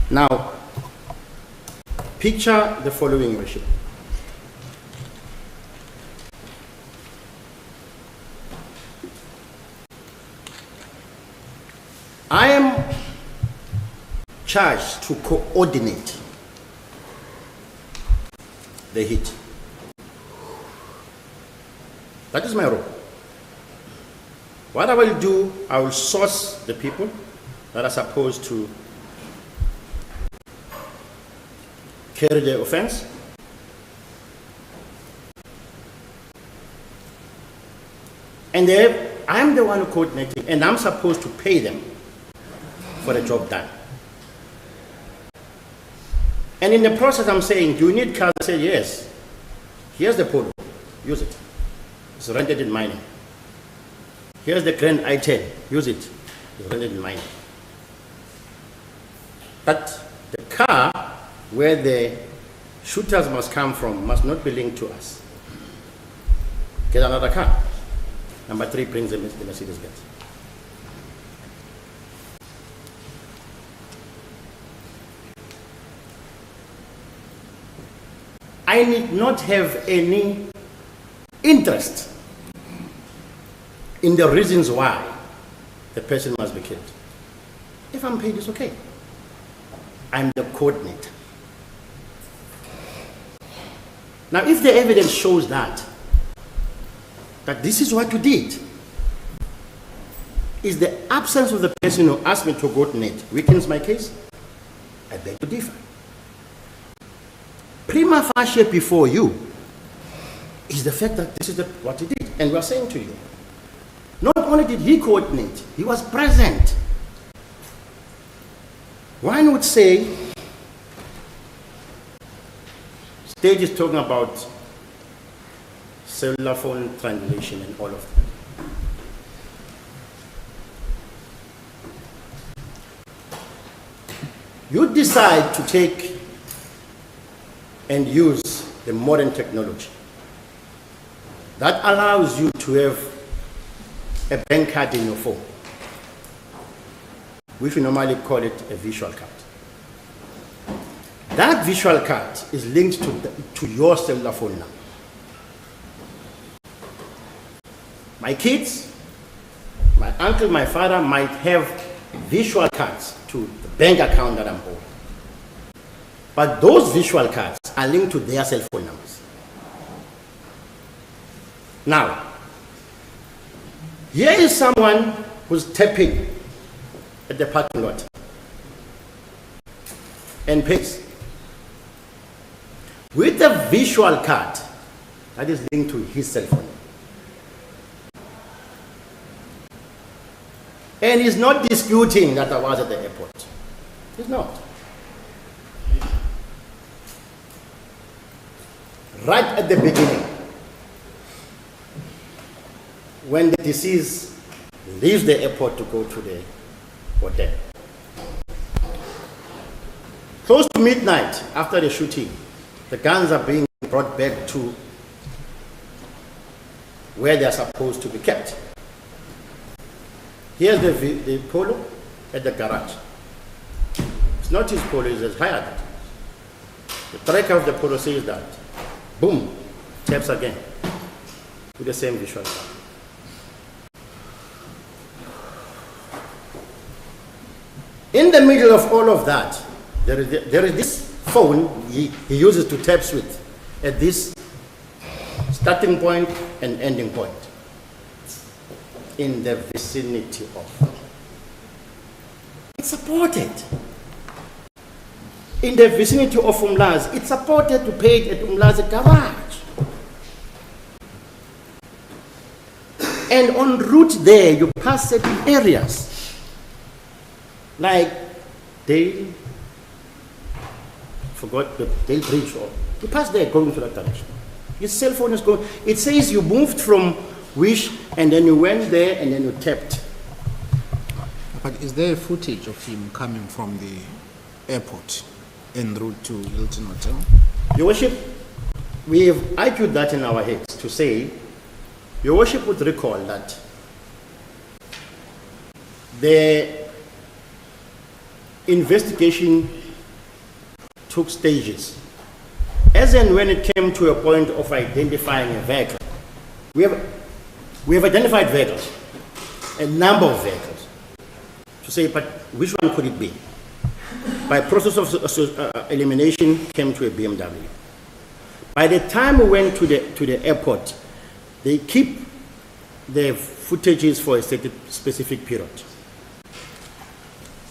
Now, picture the following, Worship. I am charged to coordinate the hit. That is my role. What I will do, I will source the people that are supposed to carry the offense. And I'm the one who coordinating, and I'm supposed to pay them for the job done. And in the process, I'm saying, do you need cars? I say, yes. Here's the polo. Use it. It's rented in mining. Here's the Grand I-10. Use it. It's rented in mining. But the car where the shooters must come from must not be linked to us. Get another car. Number 3 brings the Mercedes-Benz. I need not have any interest in the reasons why the person must be killed. If I'm paid, it's okay. I'm the coordinator. Now, if the evidence shows that this is what you did, is the absence of the person who asked me to coordinate weakens my case, I beg to differ. Prima facie before you is the fact that this is what he did. And we are saying to you, not only did he coordinate, he was present. One would say, Stage is talking about cellular phone triangulation and all of that. You decide to take and use the modern technology that allows you to have a bank card in your phone, which we normally call it a visual card. That visual card is linked to your cellular phone number. My kids, my uncle, my father might have visual cards to the bank account that I'm holding. But those visual cards are linked to their cell phone numbers. Now, here is someone who's tapping at the parking lot and pays with a visual card that is linked to his cell phone. And he's not disputing that I was at the airport. He's not. Right at the beginning, when the deceased leaves the airport to go to the hotel, close to midnight after the shooting, the guns are being brought back to where they are supposed to be kept. Here's the polo at the garage. It's not his polo, it's hired. The tracker of the polo says that. Boom, taps again with the same visual card. In the middle of all of that, there is this phone he uses to taps with at this starting point and ending point in the vicinity of. It's supported. In the vicinity of Umlazi, it's supported to pay it at Umlazi garage. And en route there, you pass certain areas, like Dale Bridge, or you pass there going to that direction. His cell phone is going, it says you moved from Wish, and then you went there, and then you tapped. But is there footage of him coming from the airport en route to Hilton Hotel? Your Worship, we have argued that in our heads to say, Your Worship would recall that the investigation took stages. As and when it came to a point of identifying a vehicle, we have identified vehicles, a number of vehicles, to say, but which one could it be? By process of elimination, came to a BMW. By the time we went to the airport, they keep the footages for a specific period.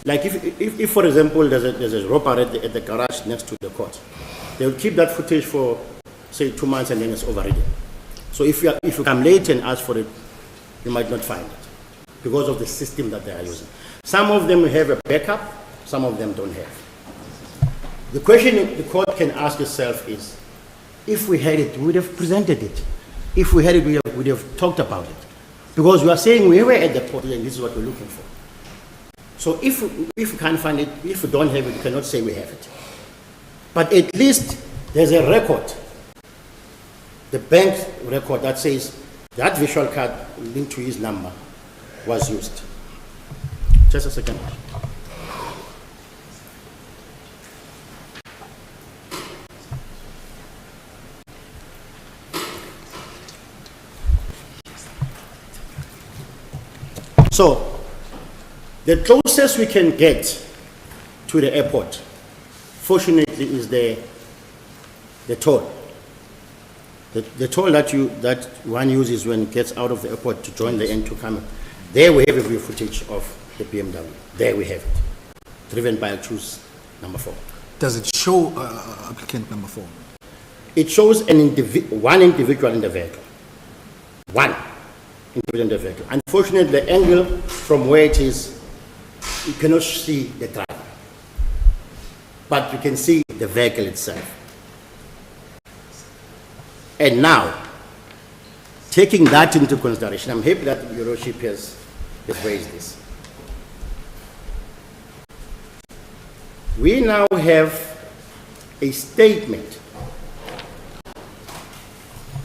Like if for example, there's a robber at the garage next to the court, they will keep that footage for, say, 2 months, and then it's overridden. So if you come late and ask for it, you might not find it because of the system that they are using. Some of them have a backup, some of them don't have. The question the court can ask itself is, if we had it, we would have presented it. If we had it, we would have talked about it. Because we are saying we were at the portal and this is what we're looking for. So if we can't find it, if we don't have it, we cannot say we have it. But at least there's a record, the bank record that says that visual card linked to his number was used. Just a second. So, the closest we can get to the airport, fortunately, is the toll. The toll that one uses when it gets out of the airport to join the N2 camera. There we have a view footage of the BMW. There we have it, driven by a choose number 4. Does it show applicant number 4? It shows one individual in the vehicle. One individual in the vehicle. Unfortunately, the angle from where it is, you cannot see the driver, but you can see the vehicle itself. And now, taking that into consideration, I'm happy that Your Lordship has raised this. We now have a statement.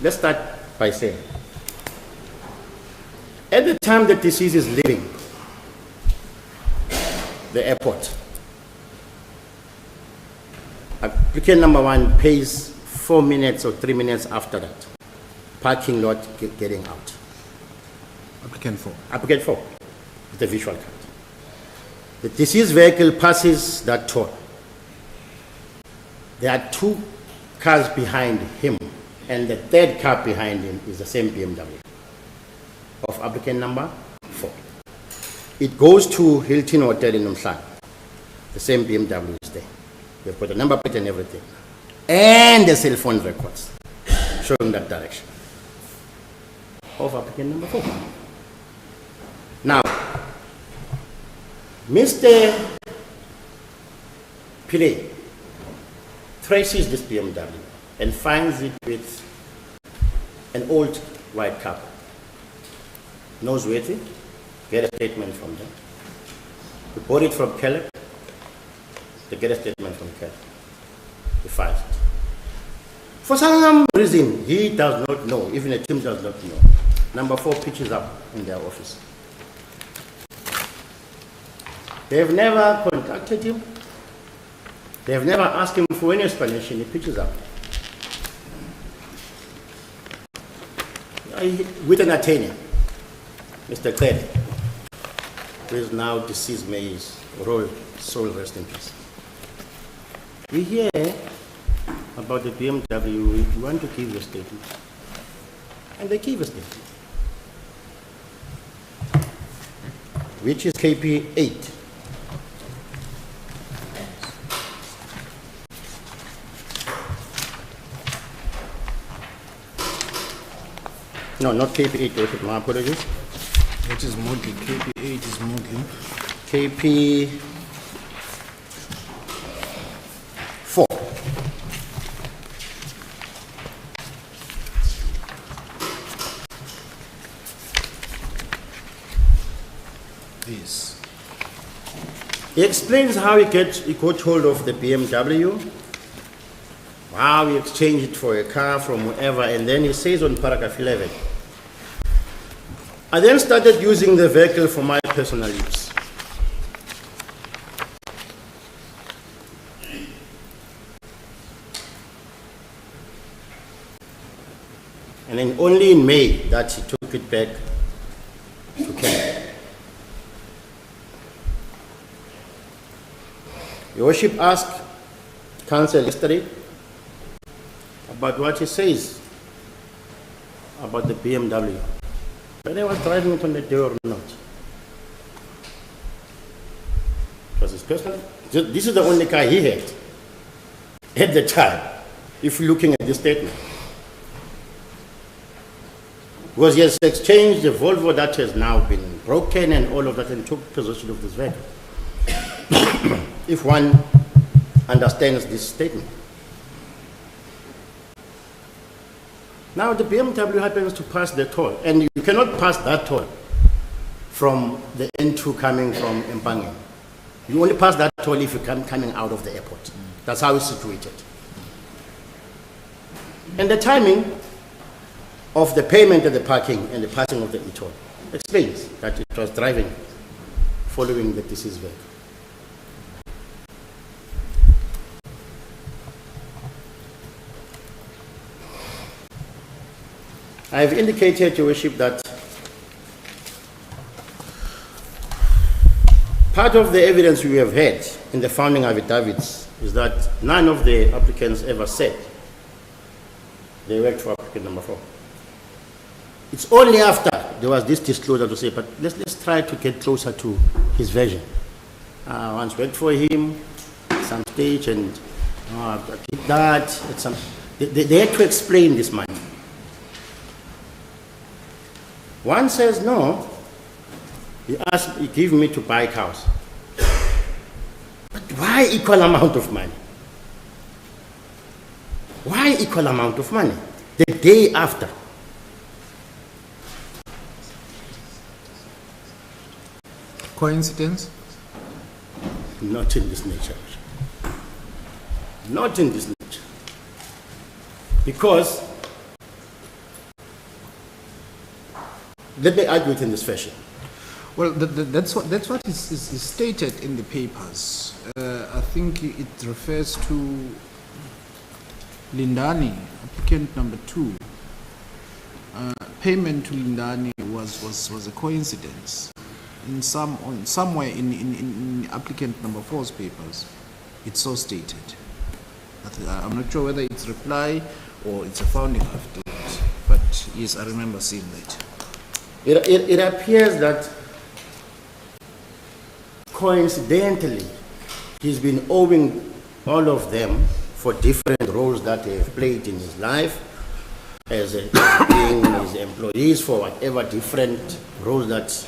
Let's start by saying, at the time the deceased is leaving the airport, applicant number 1 pays 4 minutes or 3 minutes after that, parking lot getting out. Applicant 4. Applicant 4, with the visual card. The deceased vehicle passes that toll. There are 2 cars behind him, and the 3rd car behind him is the same BMW of applicant number 4. It goes to Hilton Hotel in Umhlanga. The same BMW is there. They've got the number plate and everything. And the cell phone records showing that direction of applicant number 4. Now, Mr. Pillay traces this BMW and finds it with an old white car. Noseworthy, get a statement from them. We bought it from Keller, they get a statement from Keller. He files it. For some reason, he does not know, even the team does not know. Number 4 pitches up in their office. They have never contacted him. They have never asked him for any explanation. He pitches up. With an attorney, Mr. Clay, who is now deceased, may his soul rest in peace. We hear about the BMW, we want to give a statement. And they give a statement, which is KP 8. No, not KP8, my apologies. Which is modeling. KP8 is modeling. KP 4. This. He explains how he got hold of the BMW, how he exchanged it for a car from wherever, and then he says on paragraph 11, I then started using the vehicle for my personal use. And then only in May that he took it back to Kenya. Your Worship asked counsel yesterday about what he says about the BMW. Whether he was driving it on the day or not. It was his personal. This is the only car he had at the time, if you're looking at this statement. Because he has exchanged the Volvo that has now been broken and all of that and took possession of this vehicle. If one understands this statement. Now the BMW happens to pass the toll, and you cannot pass that toll from the N2 coming from Mpangeni. You only pass that toll if you come coming out of the airport. That's how it's situated. And the timing of the payment of the parking and the passing of the e-toll explains that it was driving following the deceased vehicle. I have indicated, Your Worship, that part of the evidence we have had in the founding affidavits is that none of the applicants ever said they worked for applicant number 4. It's only after there was this disclosure to say, but let's try to get closer to his version. I once worked for him at some stage, and I did that at some. They had to explain this money. One says no. He gave me to buy cows. But why equal amount of money? Why equal amount of money? The day after. Coincidence? Not in this nature. Not in this nature. Because, let me argue it in this fashion. Well, that's what is stated in the papers. I think it refers to Lindani, applicant number 2. Payment to Lindani was a coincidence. Somewhere in applicant number 4's papers, it's so stated. But I'm not sure whether it's reply or it's a founding affidavit. But yes, I remember seeing that. It appears that coincidentally, he's been owing all of them for different roles that they have played in his life, as being his employees for whatever different roles that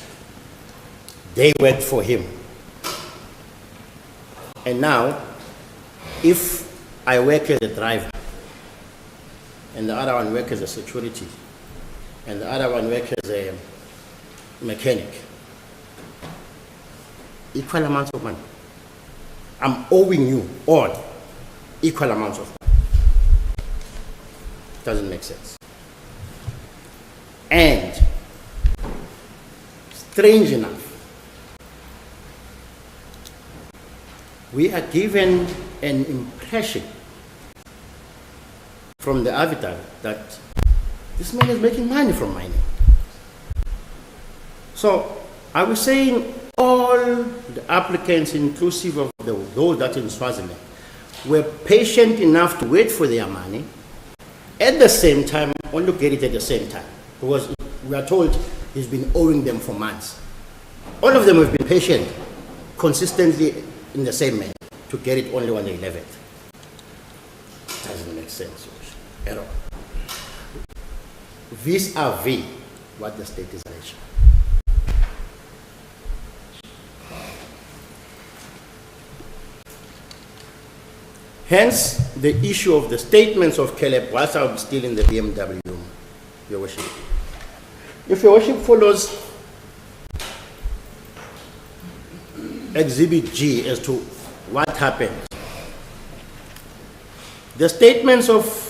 they worked for him. And now, if I work as a driver, and the other one works as a security, and the other one works as a mechanic, equal amounts of money. I'm owing you all equal amounts of money. Doesn't make sense. And strange enough, we are given an impression from the affidavit that this man is making money from mining. So I was saying all the applicants, inclusive of those that in Swaziland, were patient enough to wait for their money at the same time, or look at it at the same time, because we are told he's been owing them for months. All of them have been patient, consistently in the same manner, to get it only on the 11th. Doesn't make sense at all. Vis-a-vis what the state is alleging. Hence, the issue of the statements of Caleb, whilst I'm still in the BMW, Your Worship. If Your Worship follows Exhibit G as to what happened, the statements of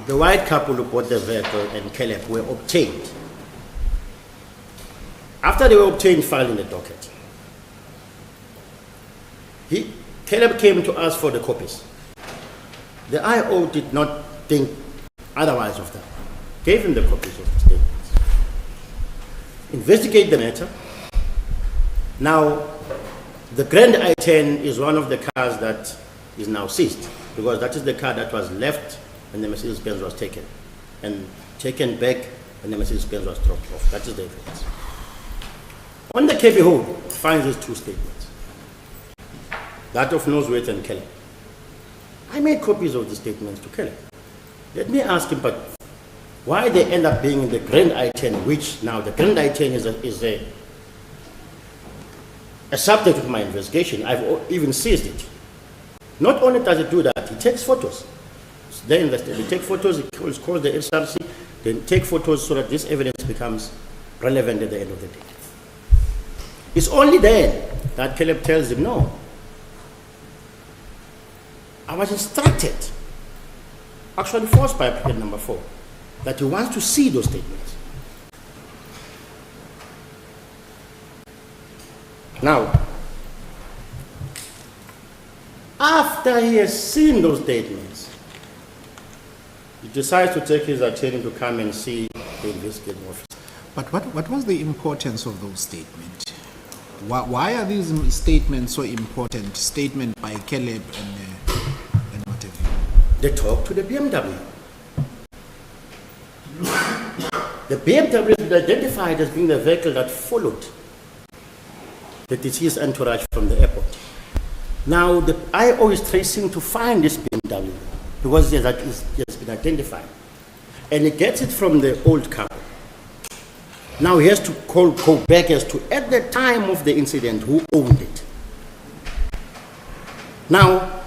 the white couple who bought the vehicle and Caleb were obtained. After they were obtained, filed in the docket. Caleb came to us for the copies. The IO did not think otherwise of that. Gave him the copies of the statements. Investigate the matter. Now, the Grand I-10 is one of the cars that is now seized, because that is the car that was left when the Mercedes-Benz was taken, and taken back when the Mercedes-Benz was dropped off. That is the evidence. On the KB hold, finds these two statements. That of Nosworth and Kelly. I made copies of the statements to Kelly. Let me ask him, but Why they end up being in the Grand I-10, which now the Grand I-10 is a subject of my investigation. I've even seized it. Not only does it do that, it takes photos. They take photos, it calls the SRC, then take photos so that this evidence becomes relevant at the end of the day. It's only then that Caleb tells him, no, I was instructed, actually forced by applicant number 4, that he wants to see those statements. Now, after he has seen those statements, he decides to take his attorney to come and see the investigating officer. But what was the importance of those statements? Why are these statements so important? Statement by Caleb and what have you? They talk to the BMW. The BMW is identified as being the vehicle that followed the deceased entourage from the airport. Now, the IO is tracing to find this BMW because it has been identified. And he gets it from the old couple. Now he has to go back as to, at the time of the incident, who owned it. Now,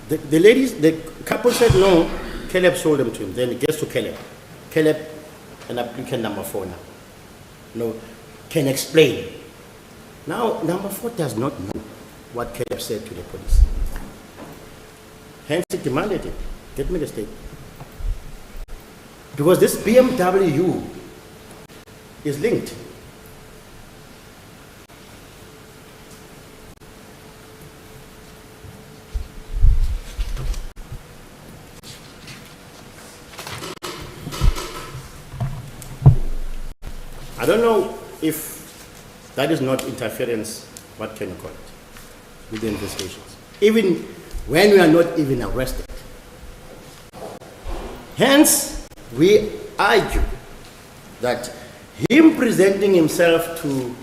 the couple said no, Caleb sold them to him. Then it gets to Caleb. Caleb, an applicant number 4 now, can explain. Now, number 4 does not know what Caleb said to the police. Hence, he demanded it. Get me the statement. Because this BMW is linked. I don't know if that is not interference, what can you call it, with the investigations. Even when we are not even arrested. Hence, we argue that him presenting himself to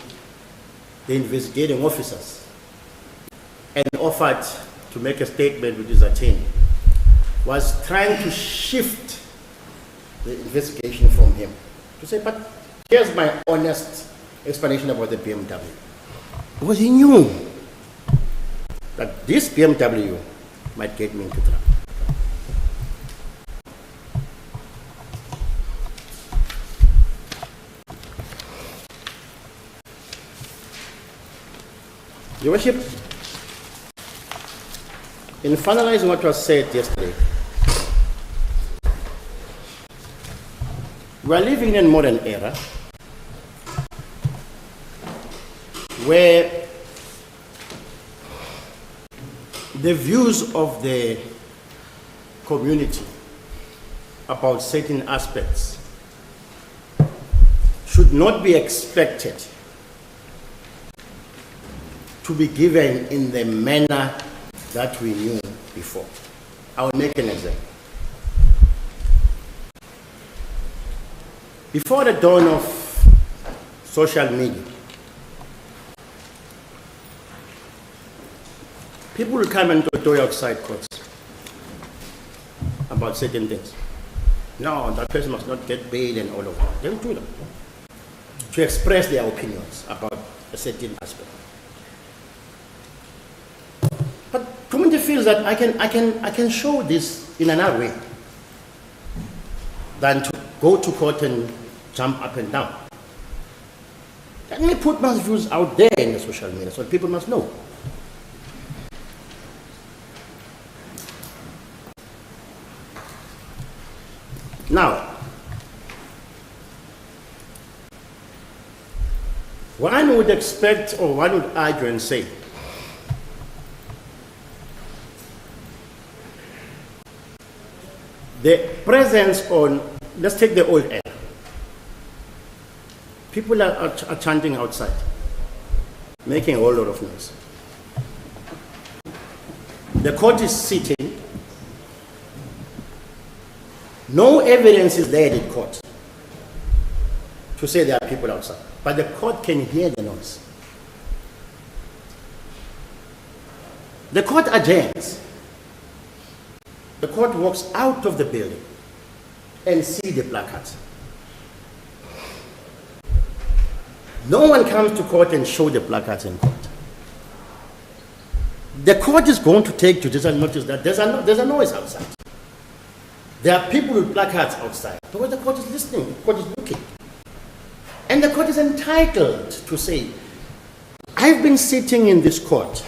the investigating officers and offered to make a statement with his attorney was trying to shift the investigation from him. To say, but here's my honest explanation about the BMW. Because he knew that this BMW might get me into trouble. Your Worship, in finalizing what was said yesterday, we are living in a modern era where the views of the community about certain aspects should not be expected to be given in the manner that we knew before. I will make an example. Before the dawn of social media, people will come and talk outside courts about certain things. No, that person must not get bail and all of that. They will do that to express their opinions about a certain aspect. But community feels that I can show this in another way than to go to court and jump up and down. Let me put my views out there in the social media so people must know. Now, one would expect, or one would argue and say, the presence on, let's take the old era. People are chanting outside, making a whole lot of noise. The court is sitting. No evidence is there in court to say there are people outside, but the court can hear the noise. The court adjourns. The court walks out of the building and see the placards. No one comes to court and show the placards in court. The court is going to take judicial notice that there's a noise outside. There are people with placards outside because the court is listening, the court is looking. And the court is entitled to say, I've been sitting in this court,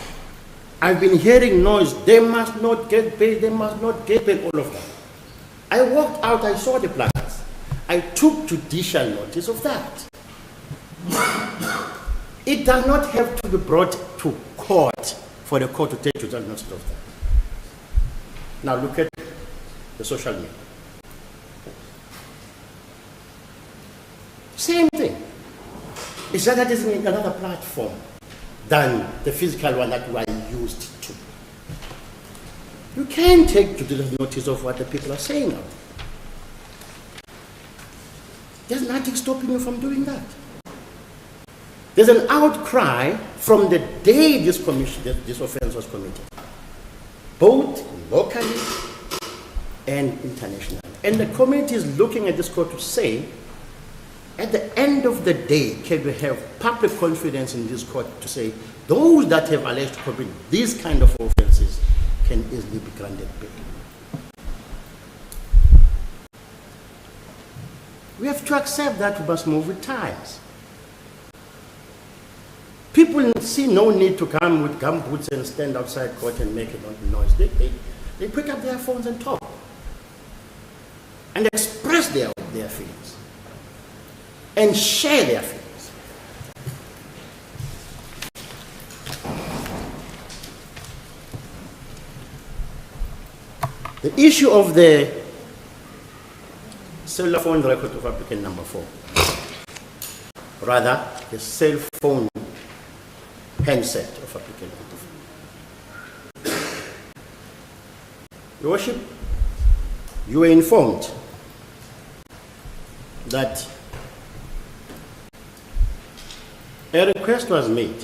I've been hearing noise, they must not get bail, they must not get bail, all of that. I walked out, I saw the placards. I took judicial notice of that. It does not have to be brought to court for the court to take judicial notice of that. Now look at the social media. Same thing. It's just that it's in another platform than the physical one that we are used to. You can take judicial notice of what the people are saying out there. There's nothing stopping you from doing that. There's an outcry from the day this offense was committed, both locally and internationally. And the community is looking at this court to say, at the end of the day, can we have public confidence in this court to say, those that have alleged to commit these kind of offenses can easily be granted bail. We have to accept that we must move with times. People see no need to come with gumboots and stand outside court and make a noise. They pick up their phones and talk and express their feelings and share their feelings. The issue of the cell phone record of applicant number 4, rather the cell phone handset of applicant number 4. Your Worship, you were informed that a request was made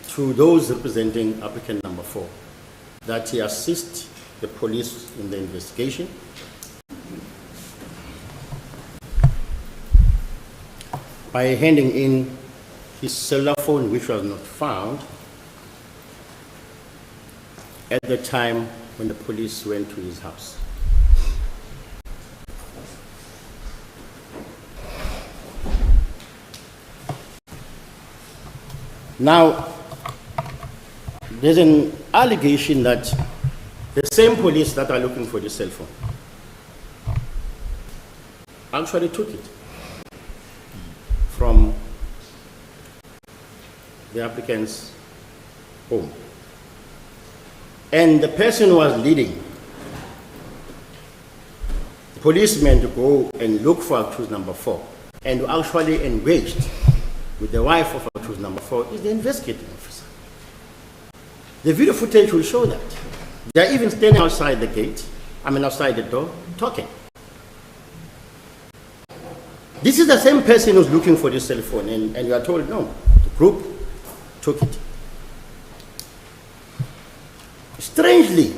to those representing applicant number 4 that he assist the police in the investigation by handing in his cellular phone, which was not found at the time when the police went to his house. Now, there's an allegation that the same police that are looking for the cell phone actually took it from the applicant's home. And the person who was leading the policemen to go and look for accused number 4 and who actually engaged with the wife of accused number 4 is the investigating officer. The video footage will show that. They are even standing outside the gate, outside the door, talking. This is the same person who's looking for this cell phone, and you are told, no, the group took it. Strangely,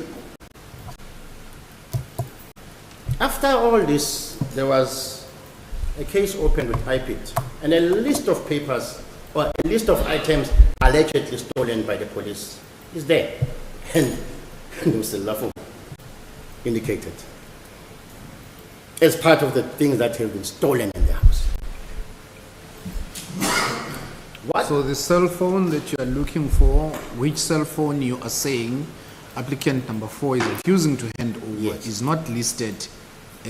after all this, there was a case opened with IPIT, and a list of papers or a list of items allegedly stolen by the police is there, and Mr. Lafon indicated as part of the things that have been stolen in the house. What? So the cell phone that you are looking for, which cell phone you are saying applicant number 4 is refusing to hand over, Yes. is not listed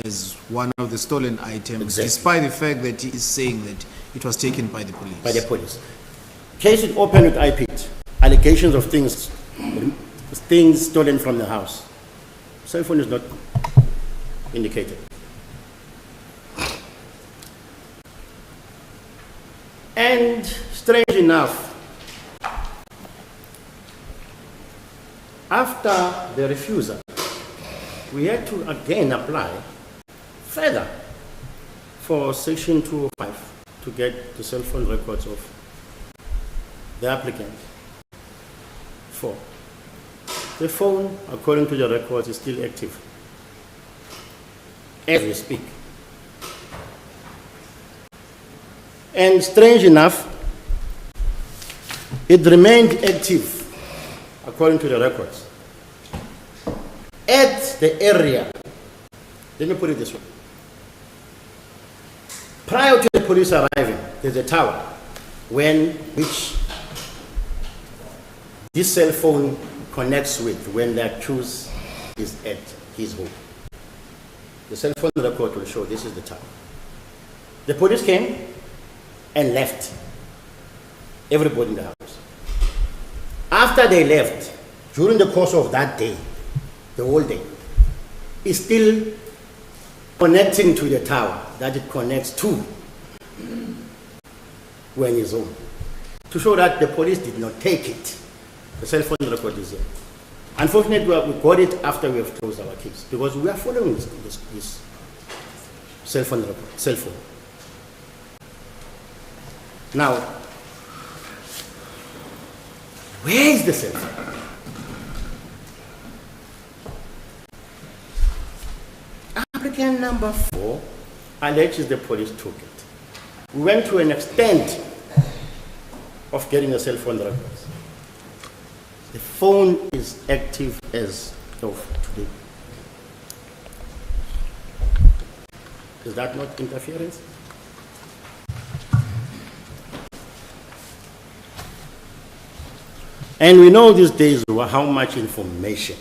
as one of the stolen items, Exactly. despite the fact that he is saying that it was taken by the police. By the police. Case is opened with IPIT. Allegations of things stolen from the house. Cell phone is not indicated. And strange enough, after the refusal, we had to again apply further for Section 205 to get the cell phone records of the applicant. 4. The phone, according to the records, is still active. as we speak. And strange enough, it remained active, according to the records, at the area. Let me put it this way. Prior to the police arriving, there's a tower which this cell phone connects with when the accused is at his home. The cell phone record will show this is the tower. The police came and left everybody in the house. After they left, during the course of that day, the whole day, is still connecting to the tower that it connects to when he's home. To show that the police did not take it. The cell phone record is here. Unfortunately, we got it after we have closed our case because we are following this cell phone record, cell phone. Now, where is the cell phone? Applicant number 4 alleges the police took it. We went to an extent of getting the cell phone records. The phone is active as of today. Is that not interference? And we know these days how much information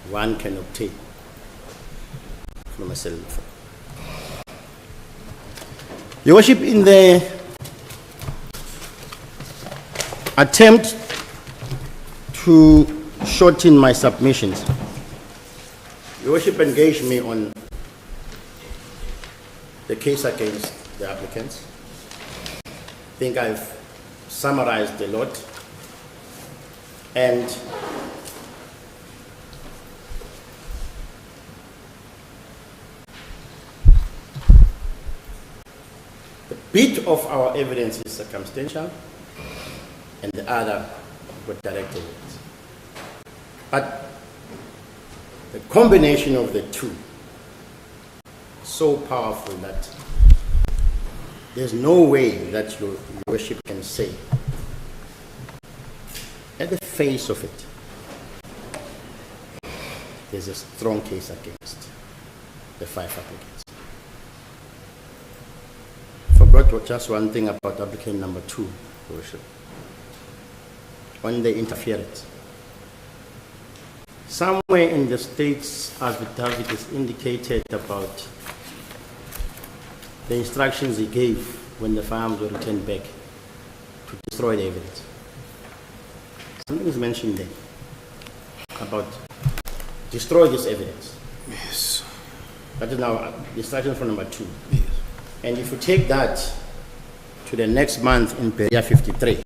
one can obtain from a cell phone. Your Worship, in the attempt to shorten my submissions, Your Worship engaged me on the case against the applicants. I think I've summarized a lot, and the bit of our evidence is circumstantial and the other got direct evidence. But the combination of the two is so powerful that there's no way that your Worship can say, at the face of it, there's a strong case against the 5 applicants. Forgot just one thing about applicant number 2, Your Worship. On the interference. Somewhere in the state's affidavit is indicated about the instructions he gave when the firearms were returned back to destroy the evidence. Something is mentioned there about destroy this evidence. Yes. That is now instruction from number 2. Yes. And if you take that to the next month in period 53,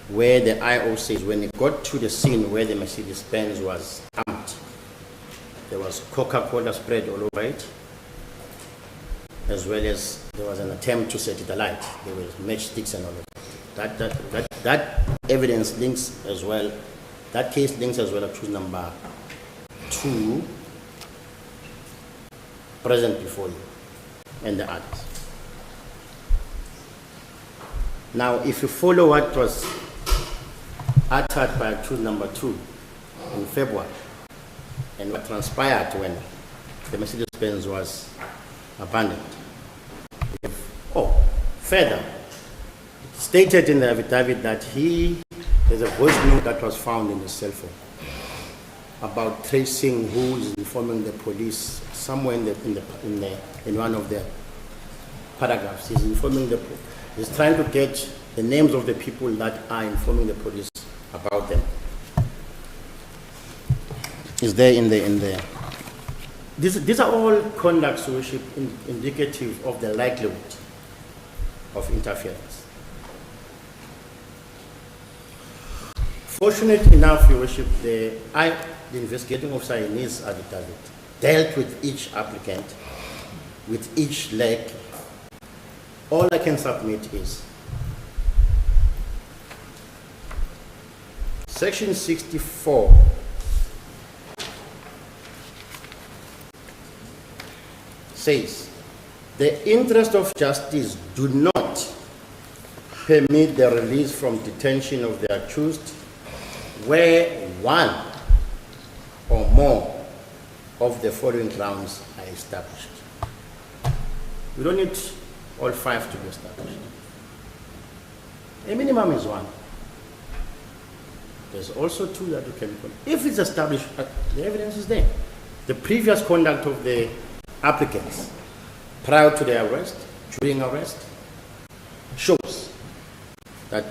where the IO says when it got to the scene where the Mercedes-Benz was armed, there was Coca-Cola spread all over it, as well as there was an attempt to set it alight. There was matchsticks and all of that. That evidence links as well, that case links as well to number 2, present before you, and the others. Now, if you follow what was uttered by accused number 2 in February, and what transpired when the Mercedes-Benz was abandoned. Further, stated in the affidavit that there's a voice note that was found in his cell phone about tracing who is informing the police. Somewhere in one of the paragraphs, he's trying to get the names of the people that are informing the police about them. Is there in the these are all conducts, Your Worship, indicative of the likelihood of interference. Fortunate enough, Your Worship, the investigating officer in his affidavit dealt with each applicant, with each leg. All I can submit is Section 64 says, the interest of justice do not permit the release from detention of the accused where one or more of the following grounds are established. We don't need all 5 to be established. A minimum is 1. There's also 2 that you can put. If it's established, the evidence is there. The previous conduct of the applicants prior to their arrest, during arrest, shows that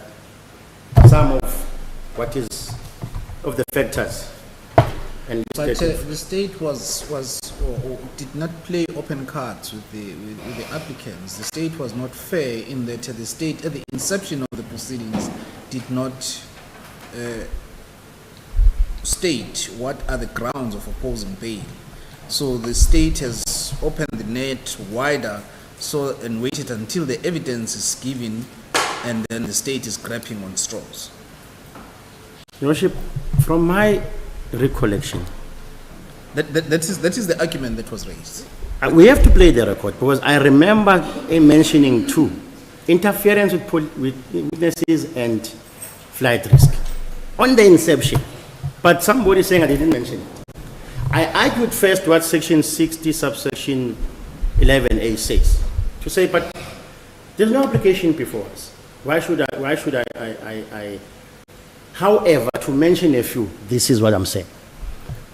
some of what is of the factors and But the state or did not play open cards with the applicants. The state was not fair in that the state, at the inception of the proceedings, did not state what are the grounds of opposing bail. So the state has opened the net wider and waited until the evidence is given, and then the state is grabbing on straws. Your Worship, from my recollection, That is the argument that was raised. we have to play the record because I remember mentioning 2, interference with witnesses and flight risk on the inception. But somebody saying I didn't mention it. I argued first what section 60 subsection 11A says, to say, but there's no application before us. Why should I however, to mention a few, this is what I'm saying.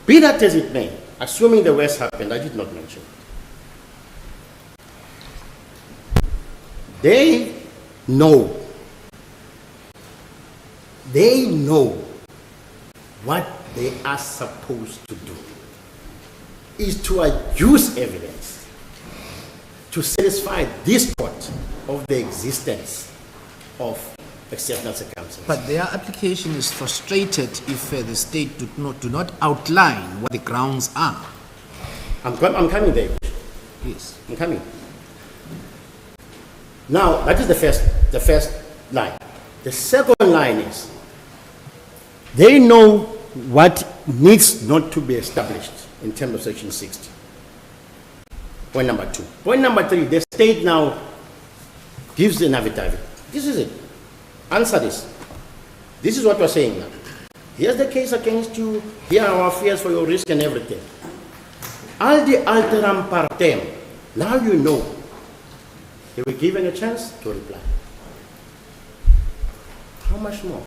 Be that as it may, assuming the worst happened, I did not mention it. They know what they are supposed to do is to adduce evidence to satisfy this court of the existence of exceptional circumstances. But their application is frustrated if the state do not outline what the grounds are. I'm coming there. Yes. I'm coming. Now, that is the first line. The second line is, they know what needs not to be established in terms of section 60. Point number 2. Point number 3, the state now gives an affidavit. This is it. Answer this. This is what we're saying now. Here's the case against you. Here are our fears for your risk and everything. Aldi alteram partem. Now you know. They were given a chance to reply. How much more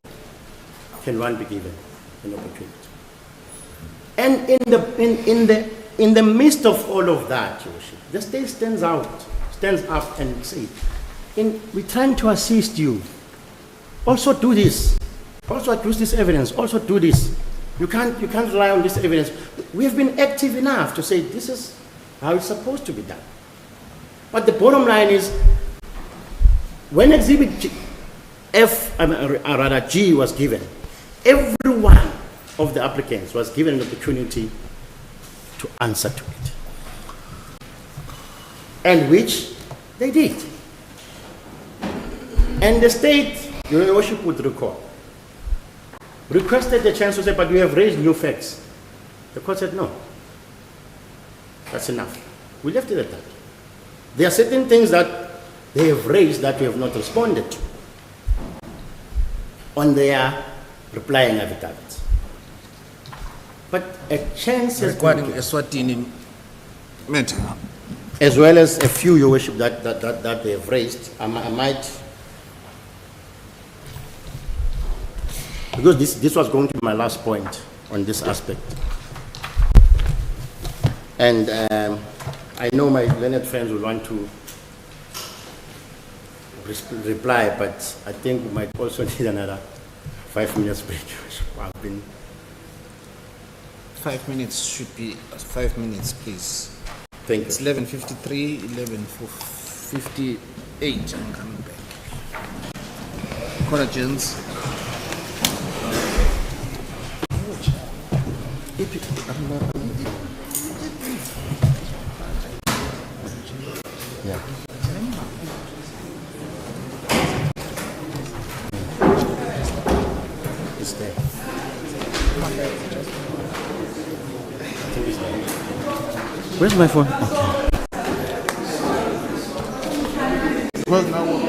can one be given an opportunity? And in the midst of all of that, Your Worship, the state stands up and says, we're trying to assist you. Also do this. Also adduce this evidence. Also do this. You can't rely on this evidence. We have been active enough to say this is how it's supposed to be done. But the bottom line is, when Exhibit G was given, every one of the applicants was given an opportunity to answer to it. And which they did. And the state, Your Worship would recall, requested the chance to say, but we have raised new facts. The court said, no. That's enough. We left it at that. There are certain things that they have raised that we have not responded to on their replying affidavits. But a chance has Regarding been given, Eswatini matter. as well as a few, Your Worship, that they have raised. I might, because this was going to be my last point on this aspect. And I know my learned friends will want to reply, but I think we might also need another 5 minutes break. I've been 5 minutes should be 5 minutes, please. thank It's you. 11:53, 11:58. I'm coming back. Collagens. Yeah. It's there. I think it's there. Where's my phone? Okay. Well, now we're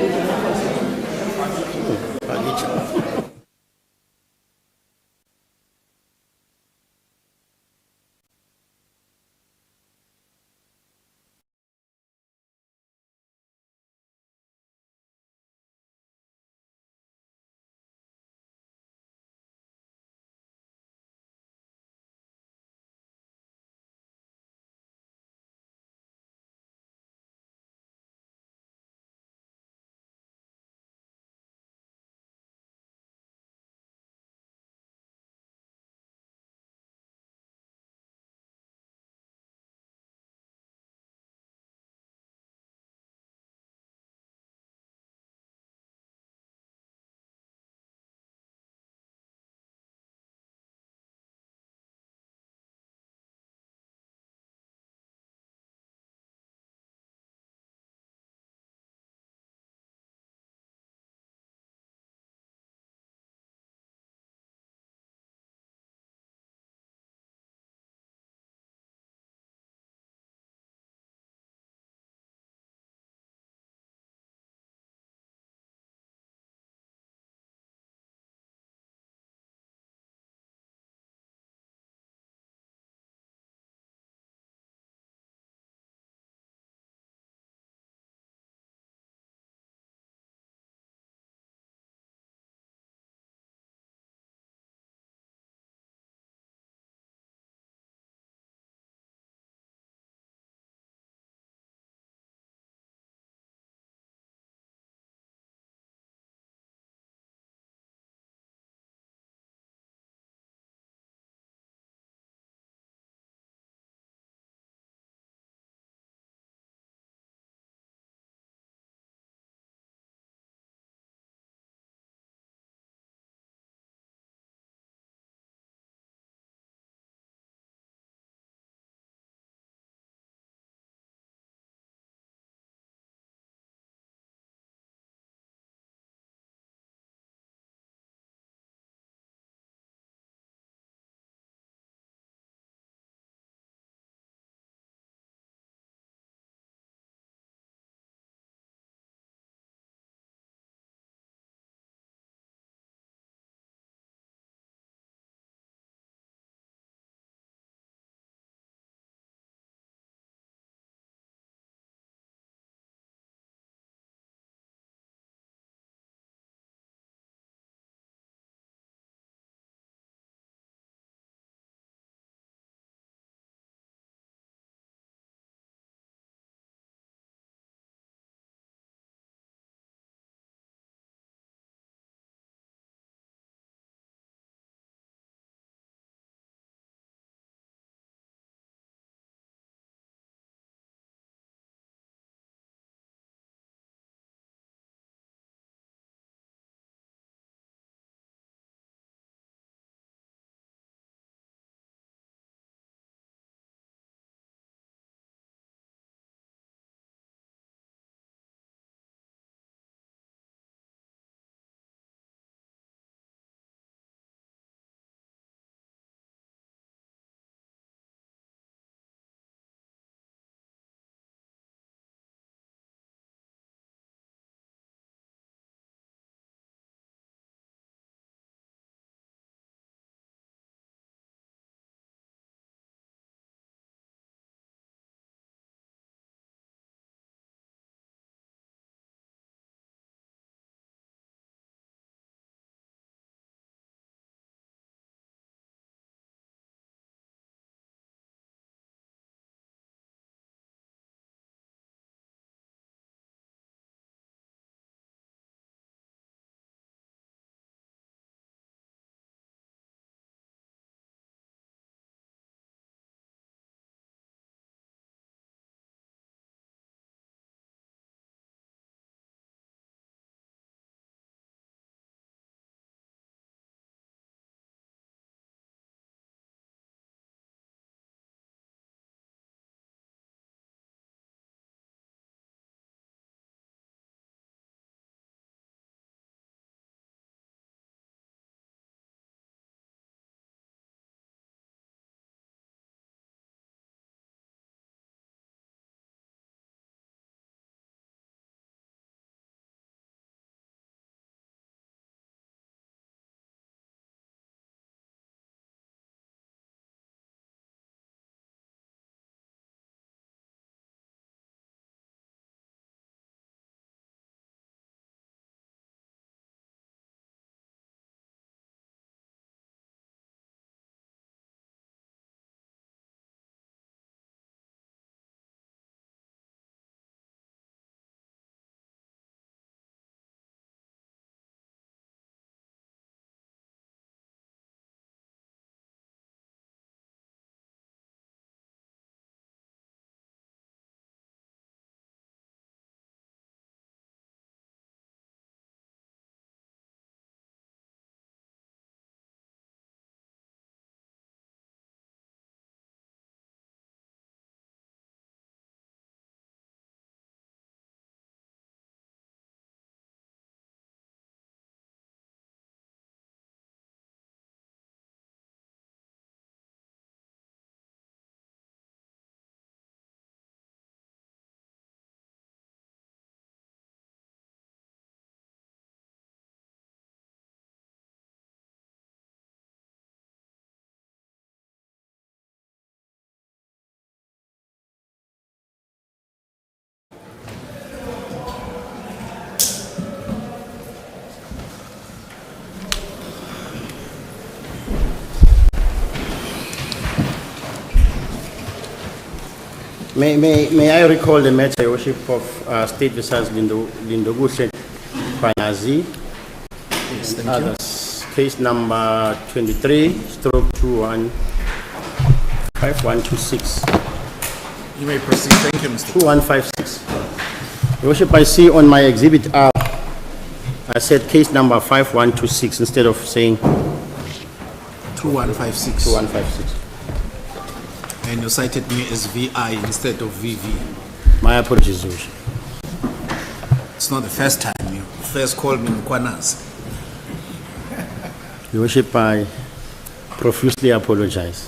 May I recall the matter, Your Worship, of State versus Lindogushe Panazi? Yes, thank you. Others. Case number 23/5126. You may proceed. Thank you, Mr. 2156. Your Worship, I see on my exhibit R, I said case number 5126 instead of saying 2156. 2156. And you cited me as VI instead of VV. My apologies, Your Worship. It's not the first time. You first called me Nkwanas. Your Worship, I profusely apologize.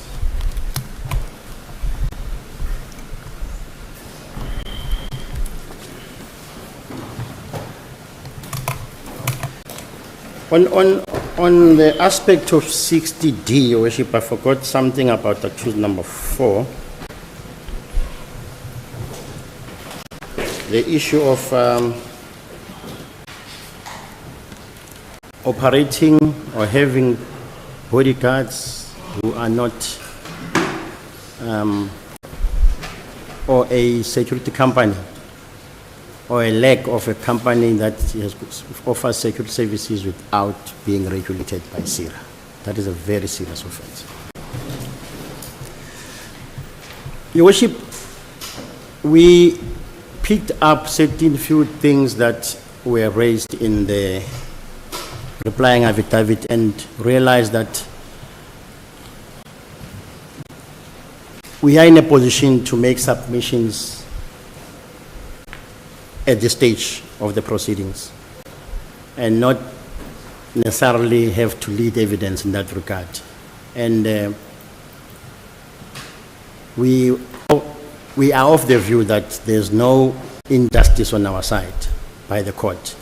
On the aspect of 60D, Your Worship, I forgot something about accused number 4. The issue of operating or having bodyguards who are not, or a security company, or a lack of a company that offers security services without being regulated by SIRA. That is a very serious offense. Your Worship, we picked up certain few things that were raised in the replying affidavit and realized that we are in a position to make submissions at this stage of the proceedings and not necessarily have to lead evidence in that regard. And we are of the view that there's no injustice on our side by the court,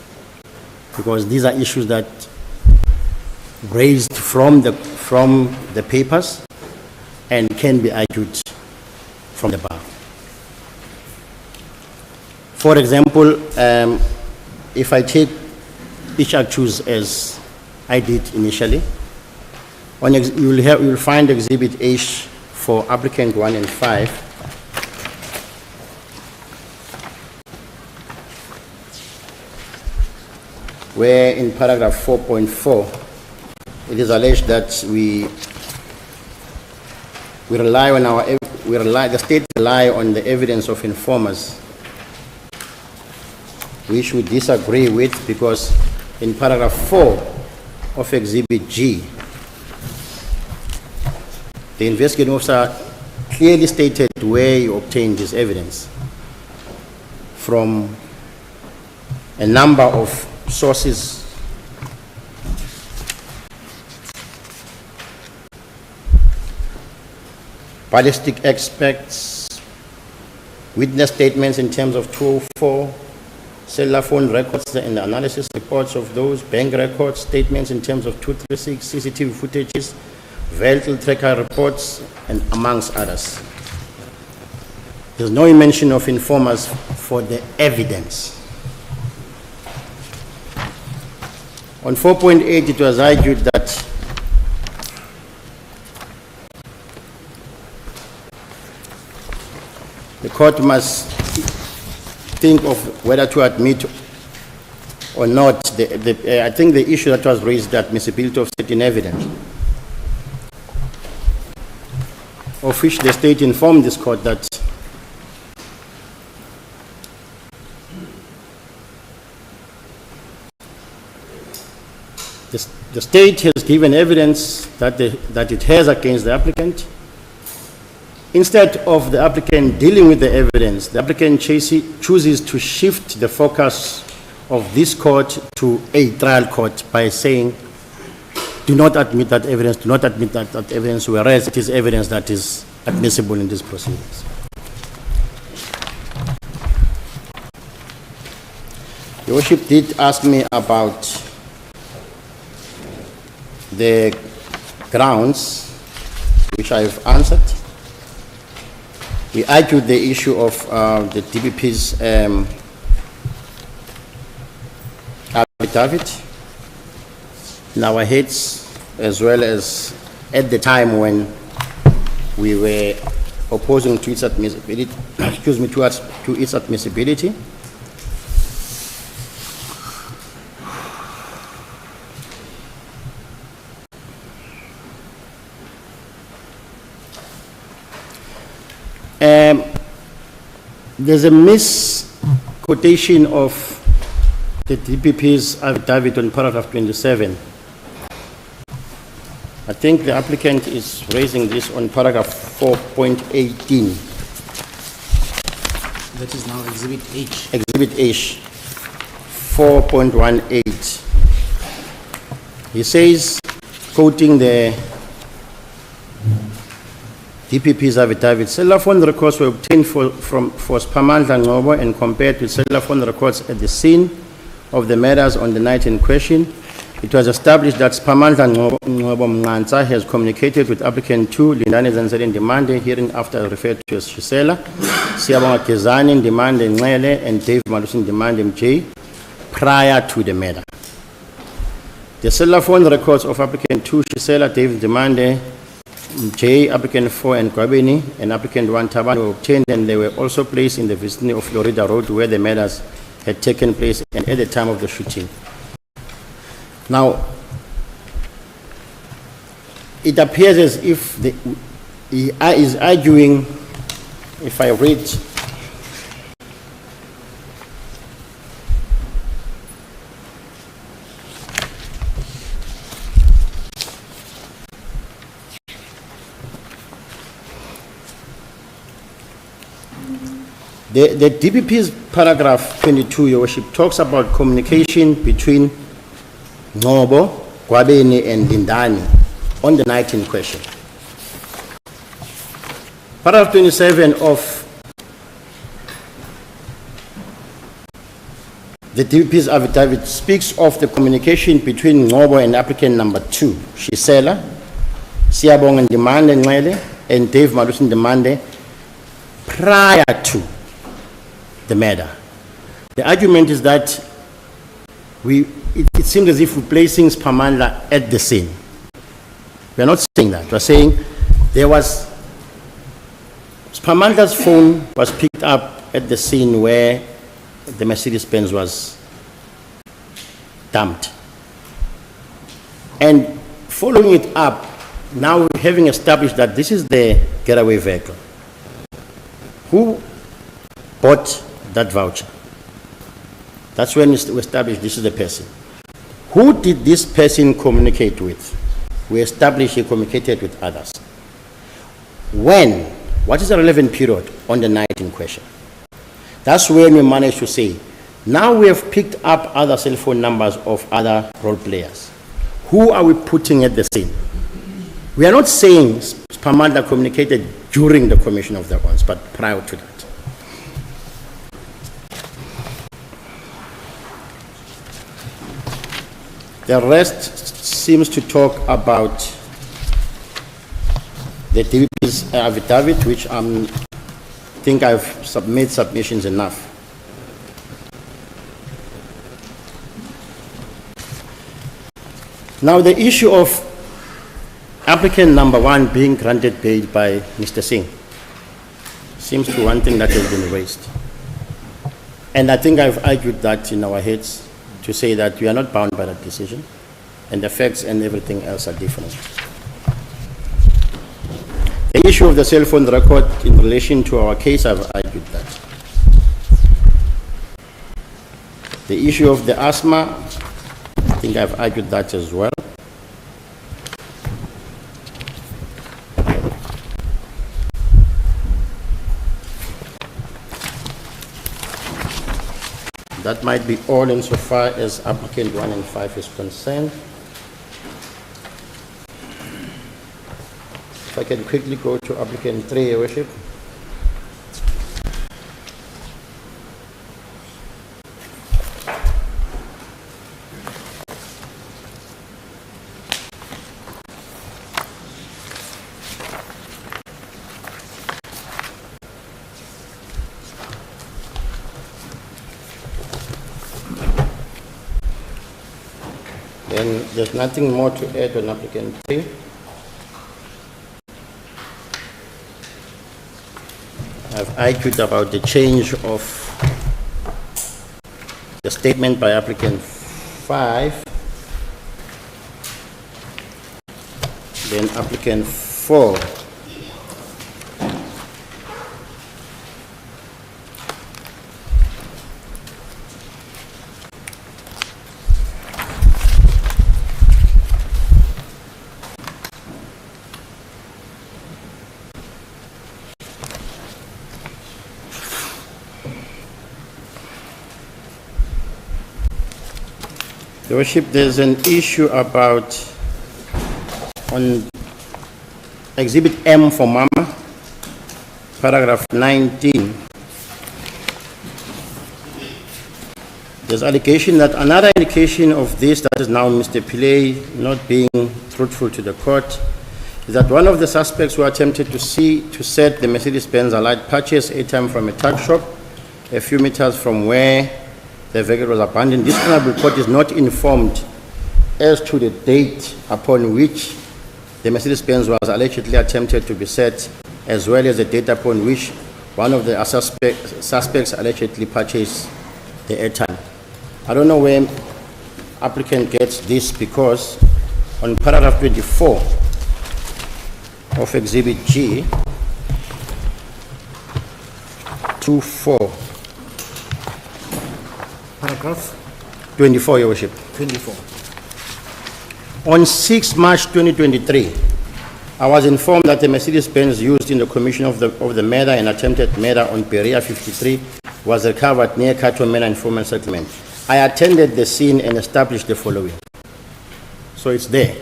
because these are issues that raised from the papers and can be argued from the bar. For example, if I take each accused as I did initially, you'll find Exhibit H for Applicant 1 and 5, where in paragraph 4.4, it is alleged that the state rely on the evidence of informers, which we disagree with, because in paragraph 4 of Exhibit G, the investigating officer clearly stated where he obtained this evidence from a number of sources. Ballistic experts, witness statements in terms of 204, cellular phone records and analysis reports of those, bank records, statements in terms of 236, CCTV footages, vehicle tracker reports, and amongst others. There's no mention of informers for the evidence. On 4.8, it was argued that the court must think of whether to admit or not. I think the issue that was raised, the admissibility of certain evidence, of which the state informed this court that the state has given evidence that it has against the applicant. Instead of the applicant dealing with the evidence, the applicant chooses to shift the focus of this court to a trial court by saying, do not admit that evidence, do not admit that evidence, whereas it is evidence that is admissible in these proceedings. Your Worship did ask me about the grounds, which I've answered. We argued the issue of the DPP's affidavit in our heads, as well as at the time when we were opposing to its admissibility, excuse me, to its admissibility. There's a misquotation of the DPP's affidavit on paragraph 27. I think the applicant is raising this on paragraph 4.18. That is now Exhibit H. Exhibit H, 4.18. He says, quoting the DPP's affidavit, cellular phone records were obtained for Spamandla Ngobo and compared with cellular phone records at the scene of the murders on the night in question. It was established that Spamandla Ngobo Mnganza has communicated with applicant 2, Lindane Zanzeli Ndimande, hereinafter referred to as Shisela, Siyabonga Gezani Ndimande Nxele, and Dave Malusi Ndimande MJ, prior to the murder. The cellular phone records of applicant 2, Shisela, Dave Ndimande, MJ, applicant 4, and Gwabeni, and applicant 1, Taban, were obtained, and they were also placed in the vicinity of Florida Road where the murders had taken place and at the time of the shooting. Now, it appears as if he is arguing, if I read the DPP's paragraph 22, Your Worship, talks about communication between Ngobo, Gwabeni, and Lindane on the night in question. Paragraph 27 of the DPP's affidavit speaks of the communication between Ngobo and applicant number 2, Shisela, Siyabonga Ndimande Nxele, and Dave Malusi Ndimande, prior to the murder. The argument is that it seems as if we're placing Spamandla at the scene. We're not saying that. We're saying there was Spamandla's phone was picked up at the scene where the Mercedes-Benz was dumped. And following it up, now having established that this is the getaway vehicle, who bought that voucher? That's when we established this is the person. Who did this person communicate with? We established he communicated with others. When? What is the relevant period on the night in question? That's when we managed to say, now we have picked up other cell phone numbers of other role players. Who are we putting at the scene? We are not saying Spamandla communicated during the commission of the offense, but prior to that. The rest seems to talk about the DPP's affidavit, which I think I've made submissions enough. Now, the issue of applicant number 1 being granted bail by Mr. Singh seems to be one thing that has been raised. And I think I've argued that in our heads to say that we are not bound by that decision, and the facts and everything else are different. The issue of the cell phone record in relation to our case, I've argued that. The issue of the asthma, I think I've argued that as well. That might be all insofar as applicant 1 and 5 is concerned. If I can quickly go to applicant 3, Your Worship. Then there's nothing more to add on applicant 3. I've argued about the change of the statement by applicant 5, then applicant 4. Your Worship, there's an issue about on Exhibit M for Mama, paragraph 19. There's allegation that another indication of this, that is now Mr. Pillay not being truthful to the court, is that one of the suspects who attempted to set the Mercedes-Benz Allied purchase airtime from a tuck shop a few meters from where the vehicle was abandoned. This honorable court is not informed as to the date upon which the Mercedes-Benz was allegedly attempted to be set, as well as the date upon which one of the suspects allegedly purchased the airtime. I don't know where applicant gets this, because on paragraph 24 of Exhibit G, 2-4. Paragraph 24, Your Worship. 24. On 6 March 2023, I was informed that the Mercedes-Benz used in the commission of the murder and attempted murder on Perea 53 was recovered near Kato Mena Informant Settlement. I attended the scene and established the following. So it's there.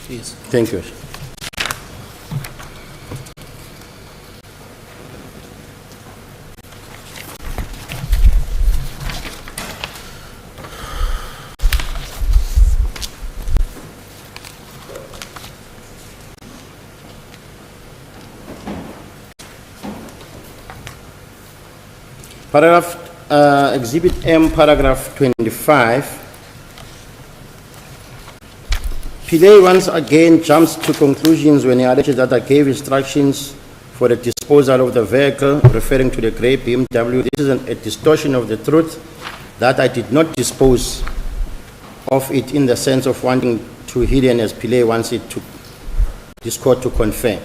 Please. Thank you. Exhibit M, paragraph 25. Pillay once again jumps to conclusions when he alleges that I gave instructions for the disposal of the vehicle, referring to the grey BMW. This is a distortion of the truth, that I did not dispose of it in the sense of wanting to hidden as Pillay wants it to this court to confirm.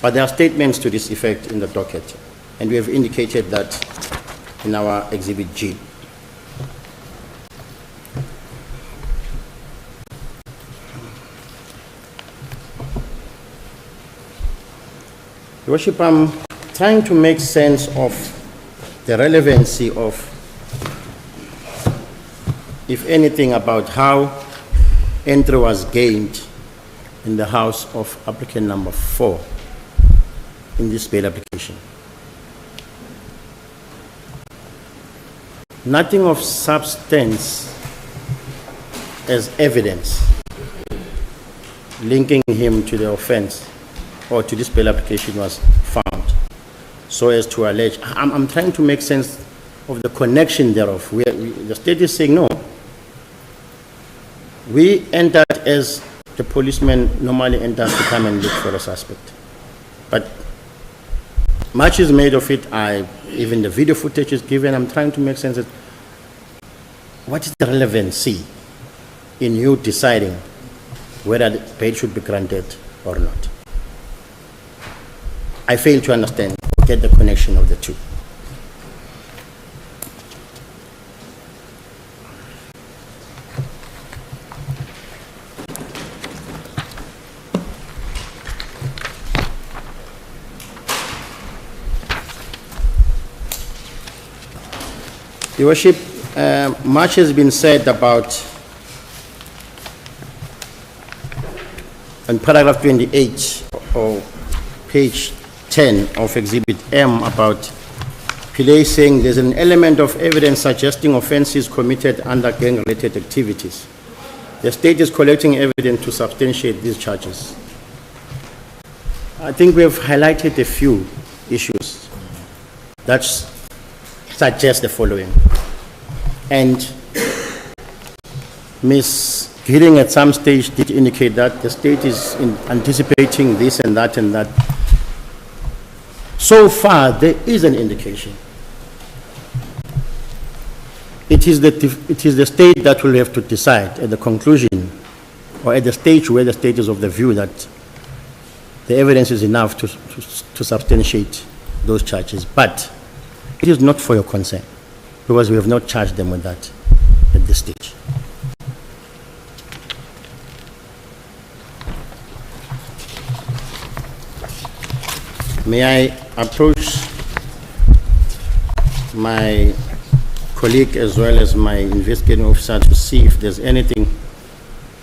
But there are statements to this effect in the docket, and we have indicated that in our Exhibit G. Your Worship, I'm trying to make sense of the relevancy of, if anything, about how entry was gained in the house of applicant number 4 in this bail application. Nothing of substance as evidence linking him to the offense or to this bail application was found, so as to allege. I'm trying to make sense of the connection thereof. The state is saying, no, we entered as the policeman normally enters to come and look for a suspect. But much is made of it. Even the video footage is given. I'm trying to make sense of what is the relevancy in you deciding whether the bail should be granted or not. I fail to understand or get the connection of the two. Your Worship, much has been said about, on paragraph 28 or page 10 of Exhibit M, about Pillay saying there's an element of evidence suggesting offenses committed under gang-related activities. The state is collecting evidence to substantiate these charges. I think we have highlighted a few issues that suggest the following. And Ms. Gilling at some stage did indicate that the state is anticipating this and that and that. So far, there is an indication. It is the state that will have to decide at the conclusion or at the stage where the state is of the view that the evidence is enough to substantiate those charges. But it is not for your concern, because we have not charged them with that at this stage. May I approach my colleague as well as my investigating officer to see if there's anything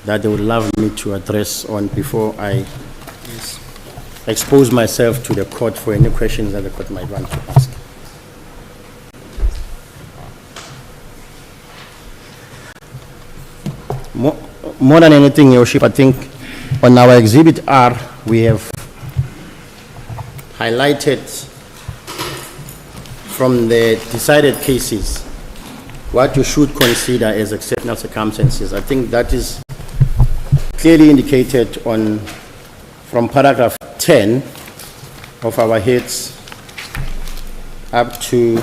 that they would love me to address on before I expose myself to the court for any questions that the court might want to ask. More than anything, Your Worship, I think on our Exhibit R, we have highlighted from the decided cases what you should consider as exceptional circumstances. I think that is clearly indicated from paragraph 10 of our heads up to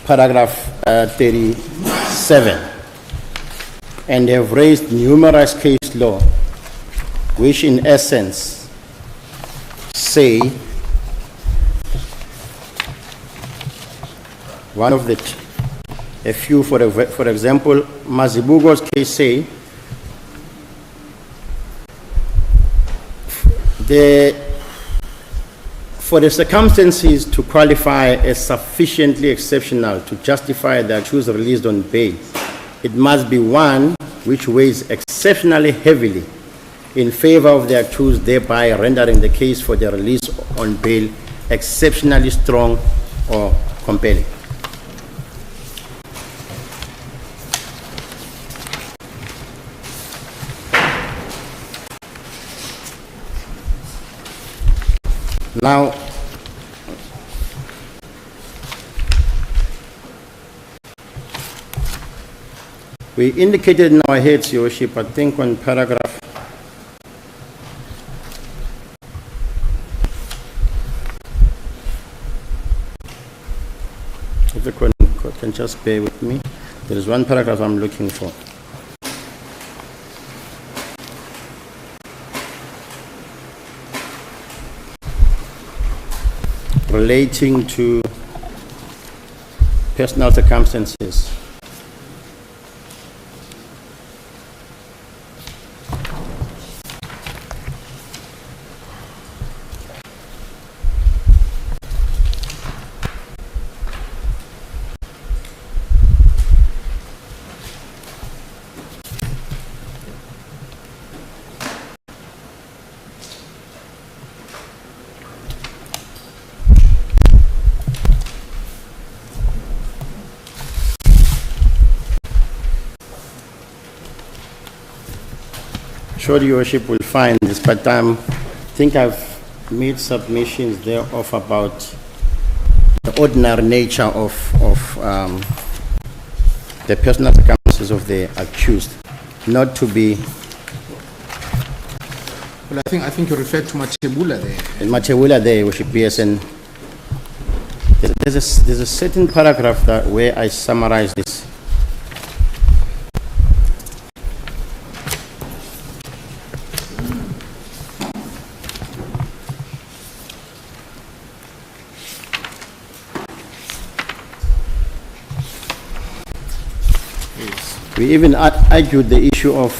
paragraph 37, and have raised numerous case law which in essence say one of a few, for example, Mazibugo's case say for the circumstances to qualify as sufficiently exceptional to justify the accused released on bail, it must be one which weighs exceptionally heavily in favor of the accused, thereby rendering the case for the release on bail exceptionally strong or compelling. Now, we indicated in our heads, Your Worship, I think on paragraph if the court can just bear with me, there is one paragraph I'm looking for. Relating to personal circumstances. Sure, Your Worship will find this, but I think I've made submissions there of about the ordinary nature of the personal circumstances of the accused, not to be. Well, I think you referred to Machebula there. In Machebula there, Your Worship, yes, and there's a certain paragraph that where I summarize this. We even argued the issue of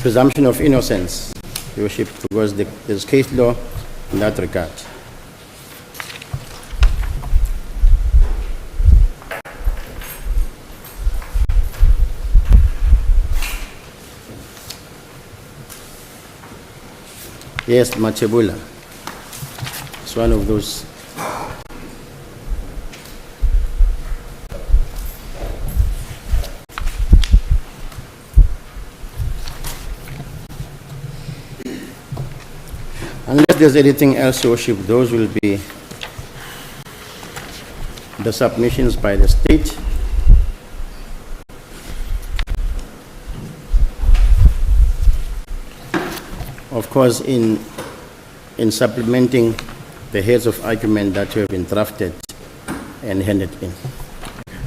presumption of innocence, Your Worship, because there's case law in that regard. Yes, Machebula. It's one of those. Unless there's anything else, Your Worship, those will be the submissions by the state. Of course, in supplementing the heads of argument that have been drafted and handed in.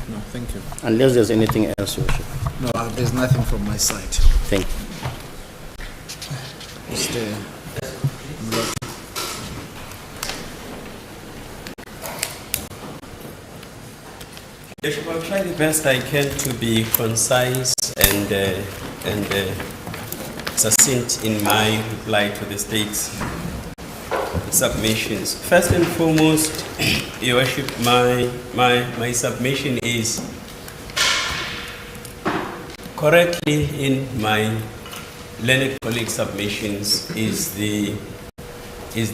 No, thank you. Unless there's anything else, Your Worship. No, there's nothing from my side. Thank you. Mr. Motsoane. Yes, I'll try the best I can to be concise and succinct in my reply to the state's submissions. First and foremost, Your Worship, my submission is correctly in my learned colleague submissions is the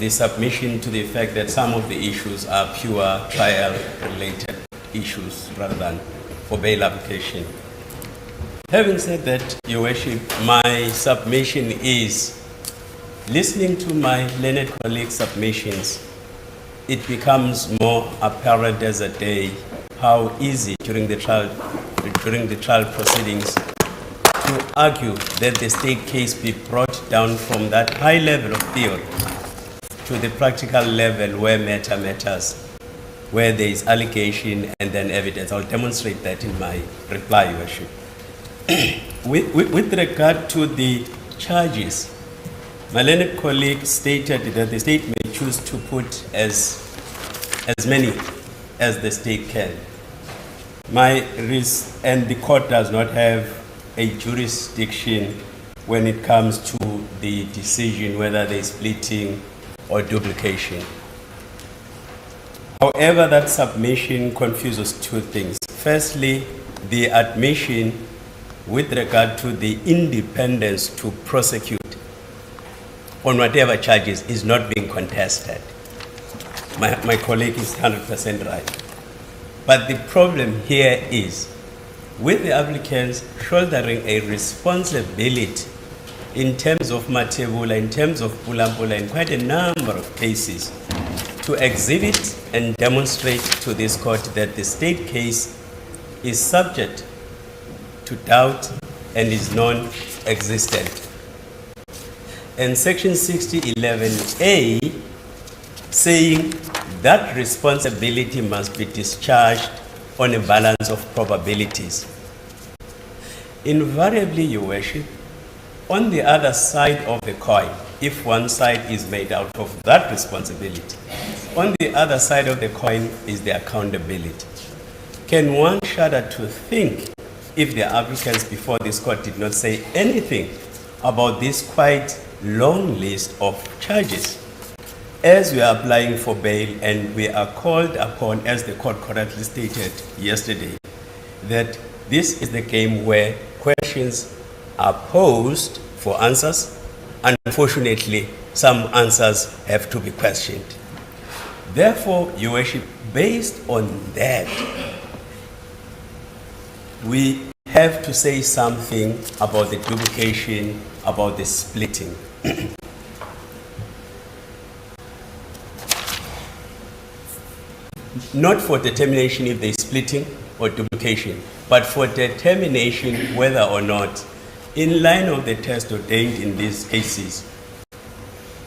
submission to the effect that some of the issues are pure trial related issues rather than for bail application. Having said that, Your Worship, my submission is, listening to my learned colleague submissions, it becomes more apparent as a day how easy during the trial proceedings to argue that the state case be brought down from that high level of theory to the practical level where matter matters, where there is allegation and then evidence. I'll demonstrate that in my reply, Your Worship. With regard to the charges, my learned colleague stated that the state may choose to put as many as the state can. And the court does not have a jurisdiction when it comes to the decision whether there is splitting or duplication. However, that submission confuses two things. Firstly, the admission with regard to the independence to prosecute on whatever charges is not being contested. My colleague is 100% right. But the problem here is, with the applicants shouldering a responsibility in terms of Matebula, in terms of Pulampula, in quite a number of cases, to exhibit and demonstrate to this court that the state case is subject to doubt and is non-existent. And Section 6011A saying that responsibility must be discharged on a balance of probabilities. Invariably, Your Worship, on the other side of the coin, if one side is made out of that responsibility, on the other side of the coin is the accountability. Can one shudder to think if the applicants before this court did not say anything about this quite long list of charges? As we are applying for bail and we are called upon, as the court correctly stated yesterday, that this is the game where questions are posed for answers. Unfortunately, some answers have to be questioned. Therefore, Your Worship, based on that, we have to say something about the duplication, about the splitting. Not for determination if there is splitting or duplication, but for determination whether or not, in line of the test ordained in these cases,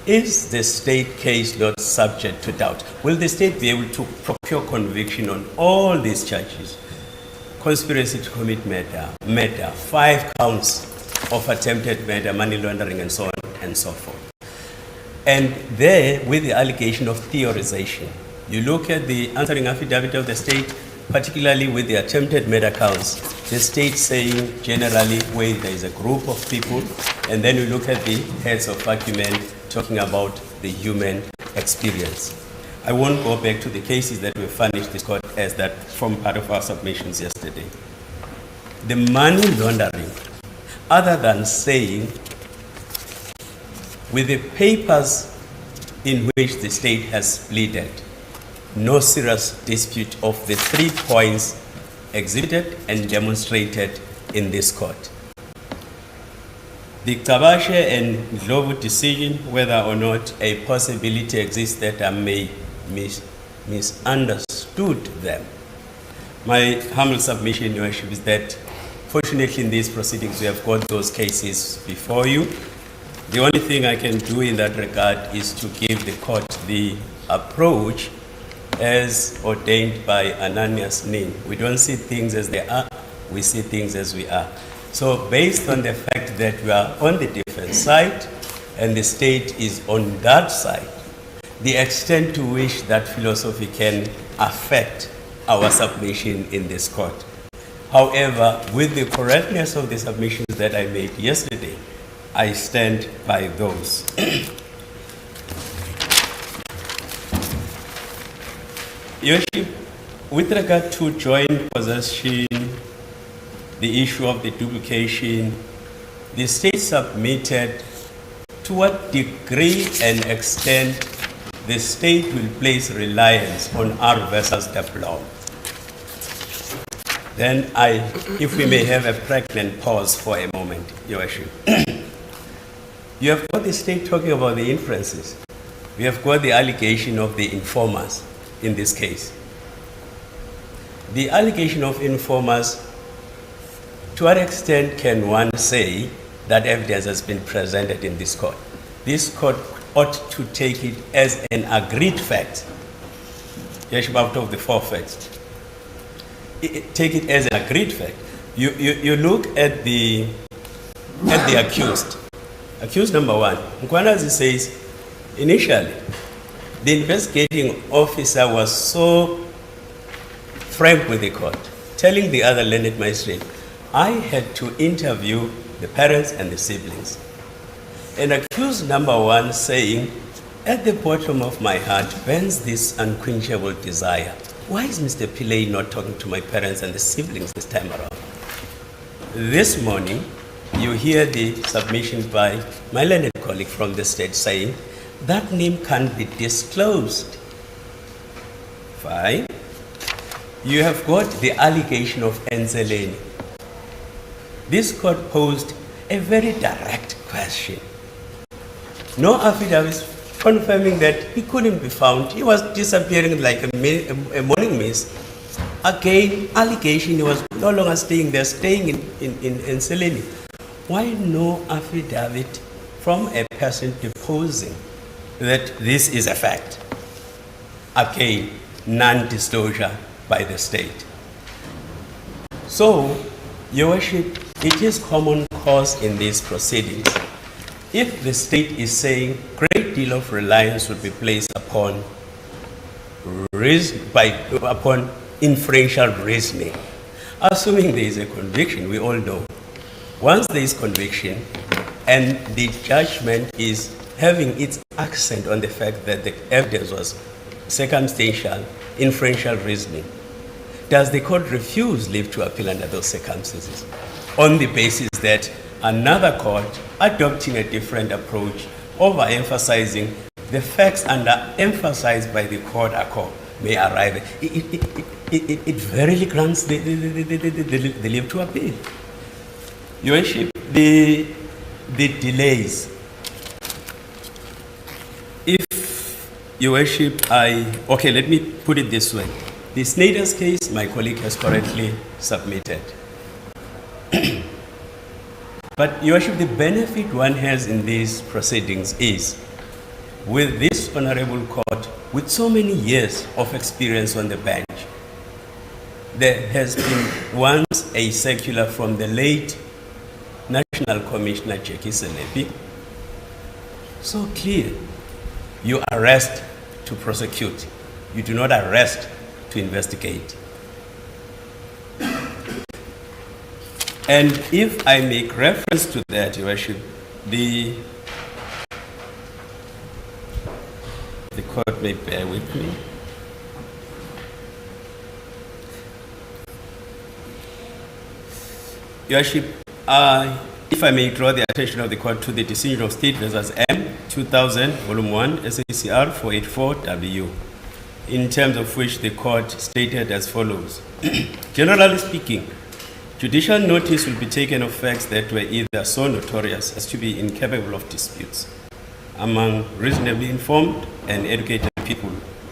is the state case not subject to doubt? Will the state be able to procure conviction on all these charges? Conspiracy to commit murder, 5 counts of attempted murder, money laundering, and so on and so forth. And there, with the allegation of theorization, you look at the answering affidavit of the state, particularly with the attempted murder counts, the state saying generally where there is a group of people, and then you look at the heads of argument talking about the human experience. I won't go back to the cases that we furnished this court as that form part of our submissions yesterday. The money laundering, other than saying with the papers in which the state has pleaded, no serious dispute of the 3 points exhibited and demonstrated in this court. The Kabashe and Ndlovu decision, whether or not a possibility exists that I may misunderstood them. My humble submission, Your Worship, is that fortunately in these proceedings we have got those cases before you. The only thing I can do in that regard is to give the court the approach as ordained by Ananias Nin. We don't see things as they are, we see things as we are. So based on the fact that we are on the defense side and the state is on that side, the extent to which that philosophy can affect our submission in this court. However, with the correctness of the submissions that I made yesterday, I stand by those. Your Worship, with regard to joint possession, the issue of the duplication, the state submitted to what degree and extent the state will place reliance on R versus Tebello. Then if we may have a pregnant pause for a moment, Your Worship. You have got the state talking about the inferences. We have got the allegation of the informers in this case. The allegation of informers, to what extent can one say that evidence has been presented in this court? This court ought to take it as an agreed fact. Yes, out of the 4 facts. Take it as an agreed fact. You look at the accused. Accused number 1, Mkwanazi says, initially, the investigating officer was so frank with the court, telling the other learned magistrate, I had to interview the parents and the siblings. And accused number 1 saying, at the bottom of my heart burns this unquenchable desire. Why is Mr. Pillay not talking to my parents and the siblings this time around? This morning, you hear the submission by my learned colleague from the state saying, that name can't be disclosed. Fine. You have got the allegation of Enzeleni. This court posed a very direct question. No affidavits confirming that he couldn't be found. He was disappearing like a morning mist. Again, allegation he was no longer staying there, staying in Enzeleni. Why no affidavit from a person deposing that this is a fact? Again, non-disclosure by the state. So, Your Worship, it is common cause in these proceedings. If the state is saying great deal of reliance will be placed upon inferential reasoning, assuming there is a conviction, we all know. Once there is conviction and the judgment is having its accent on the fact that the evidence was circumstantial, inferential reasoning, does the court refuse leave to appeal under those circumstances on the basis that another court adopting a different approach, overemphasizing the facts underemphasized by the court may arrive? It verily grants the leave to appeal. Your Worship, the delays. If Your Worship, okay, let me put it this way. The Snyder's case, my colleague has correctly submitted. But Your Worship, the benefit one has in these proceedings is, with this honorable court, with so many years of experience on the bench, there has been once a circular from the late National Commissioner Jackie Selepi, so clear. You arrest to prosecute. You do not arrest to investigate. And if I make reference to that, Your Worship, the court may bear with me. Your Worship, if I may draw the attention of the court to the decision of State versus M, 2000, Volume 1, SACR 484W, in terms of which the court stated as follows. Generally speaking, Judicial notice will be taken of facts that were either so notorious as to be incapable of disputes among reasonably informed and educated people,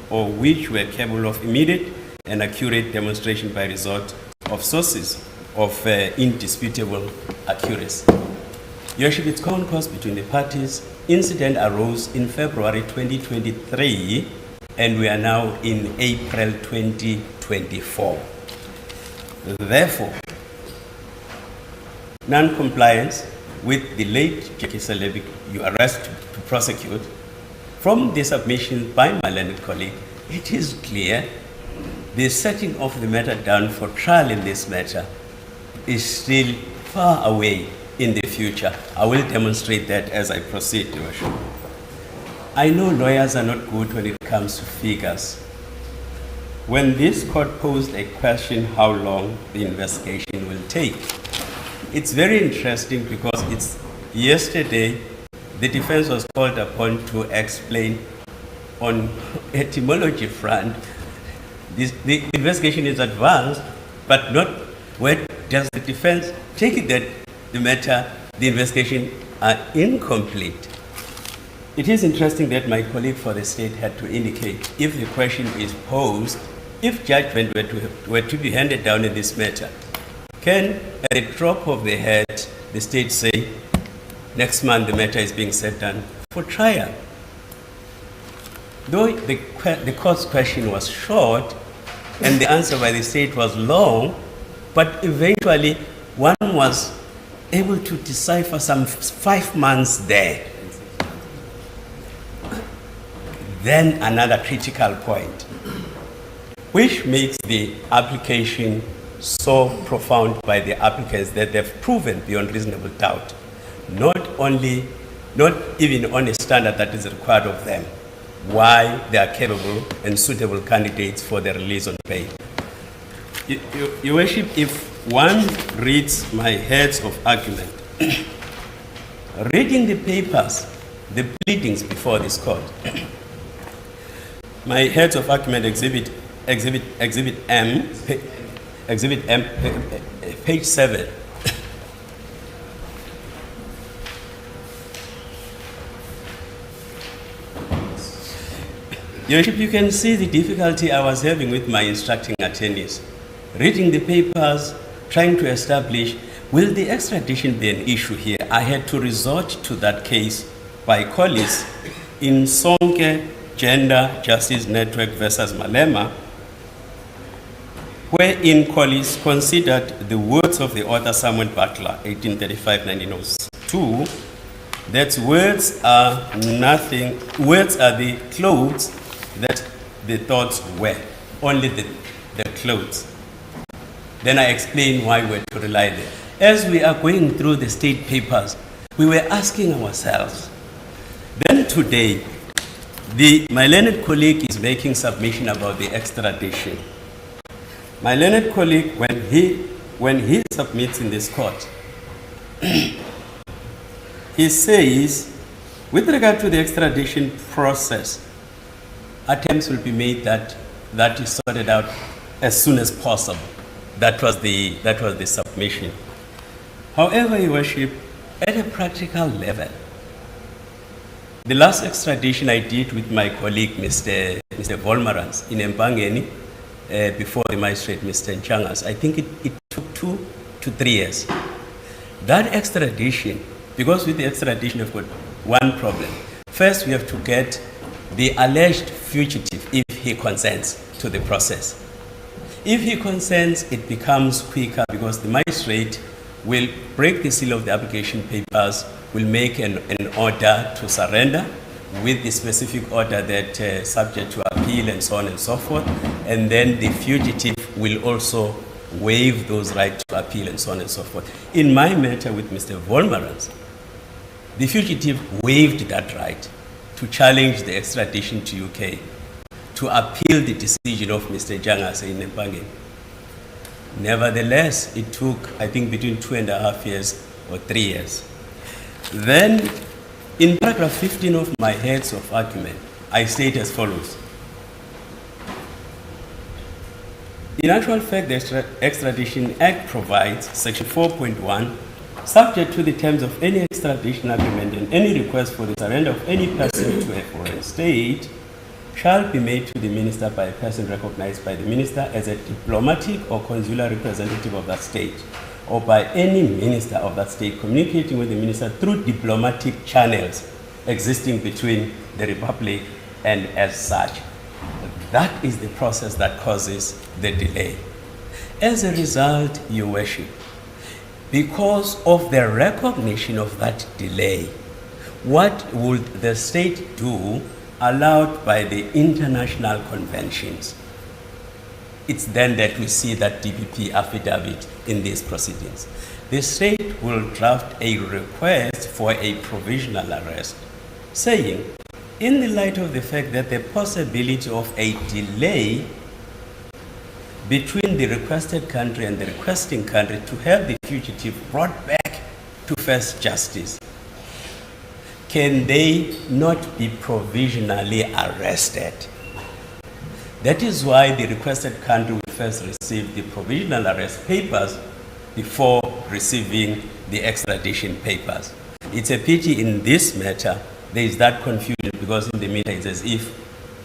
or which were capable of immediate and accurate demonstration by resort of sources of indisputable accuracy. Your Worship, it's common cause between the parties. Incident arose in February 2023, and we are now in April 2024. Therefore, non-compliance with the late Jackie Celebi, you arrest to prosecute, from the submission by my learned colleague, it is clear the setting of the matter down for trial in this matter is still far away in the future. I will demonstrate that as I proceed, Your Worship. I know lawyers are not good when it comes to figures. When this court posed a question how long the investigation will take, it's very interesting because it's yesterday the defense was called upon to explain on etymology front. The investigation is advanced, but not where does the defense take it that the matter, the investigation are incomplete. It is interesting that my colleague for the state had to indicate if the question is posed, if judgment were to be handed down in this matter, can at a drop of the hat the state say next month the matter is being set down for trial? Though the court's question was short and the answer by the state was long, but eventually one was able to decipher some 5 months there. Then another critical point, which makes the application so profound by the applicants that they've proven beyond reasonable doubt, not even on a standard that is required of them, why they are capable and suitable candidates for their release on bail. Your Worship, if one reads my heads of argument, reading the papers, the pleadings before this court, my heads of argument exhibit M, page 7. Your Worship, you can see the difficulty I was having with my instructing attorneys. Reading the papers, trying to establish, will the extradition be an issue here? I had to resort to that case by colleagues in Sonke Gender Justice Network versus Malema, wherein colleagues considered the words of the author Samuel Butler, 1835-1902, that words are nothing, words are the clothes that the thoughts wear, only the clothes. Then I explained why we're to rely there. As we are going through the state papers, we were asking ourselves, then today, my learned colleague is making submission about the extradition. My learned colleague, when he submits in this court, he says, with regard to the extradition process, attempts will be made that is sorted out as soon as possible. That was the submission. However, Your Worship, at a practical level, the last extradition I did with my colleague, Mr. Volmarans, in Mpangeni, before the magistrate, Mr. Nchangas, I think it took 2 to 3 years. That extradition, because with the extradition we've got one problem. First, we have to get the alleged fugitive, if he consents to the process. If he consents, it becomes quicker because the magistrate will break the seal of the application papers, will make an order to surrender with the specific order that subject to appeal and so on and so forth. And then the fugitive will also waive those rights to appeal and so on and so forth. In my matter with Mr. Volmarans, the fugitive waived that right to challenge the extradition to UK, to appeal the decision of Mr. Jangas in Mpangeni. Nevertheless, it took, I think, between 2.5 years or 3 years. Then, in paragraph 15 of my heads of argument, I state as follows. In actual fact, the Extradition Act provides, Section 4.1, subject to the terms of any extradition agreement and any request for the surrender of any person to a foreign state shall be made to the minister by a person recognized by the minister as a diplomatic or consular representative of that state, or by any minister of that state communicating with the minister through diplomatic channels existing between the republic and as such. That is the process that causes the delay. As a result, Your Worship, because of the recognition of that delay, what would the state do allowed by the international conventions? It's then that we see that DPP affidavit in these proceedings. The state will draft a request for a provisional arrest, saying, in the light of the fact that the possibility of a delay between the requested country and the requesting country to have the fugitive brought back to first justice, can they not be provisionally arrested? That is why the requested country will first receive the provisional arrest papers before receiving the extradition papers. It's a pity in this matter there is that confusion, because in the media it's as if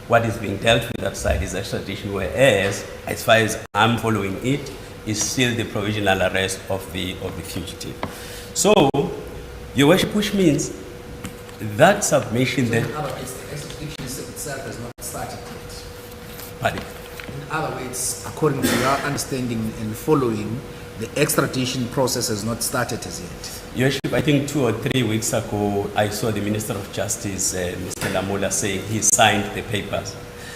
what is being dealt with outside is extradition, whereas, as far as I'm following it, is still the provisional arrest of the fugitive. So, Your Worship, which means that submission that... In other words, the extradition itself has not started yet. Pardon? In other words, according to your understanding and following, the extradition process has not started as yet. Your Worship, I think 2 or 3 weeks ago, I saw the Minister of Justice, Mr. Lamola, saying he signed the papers.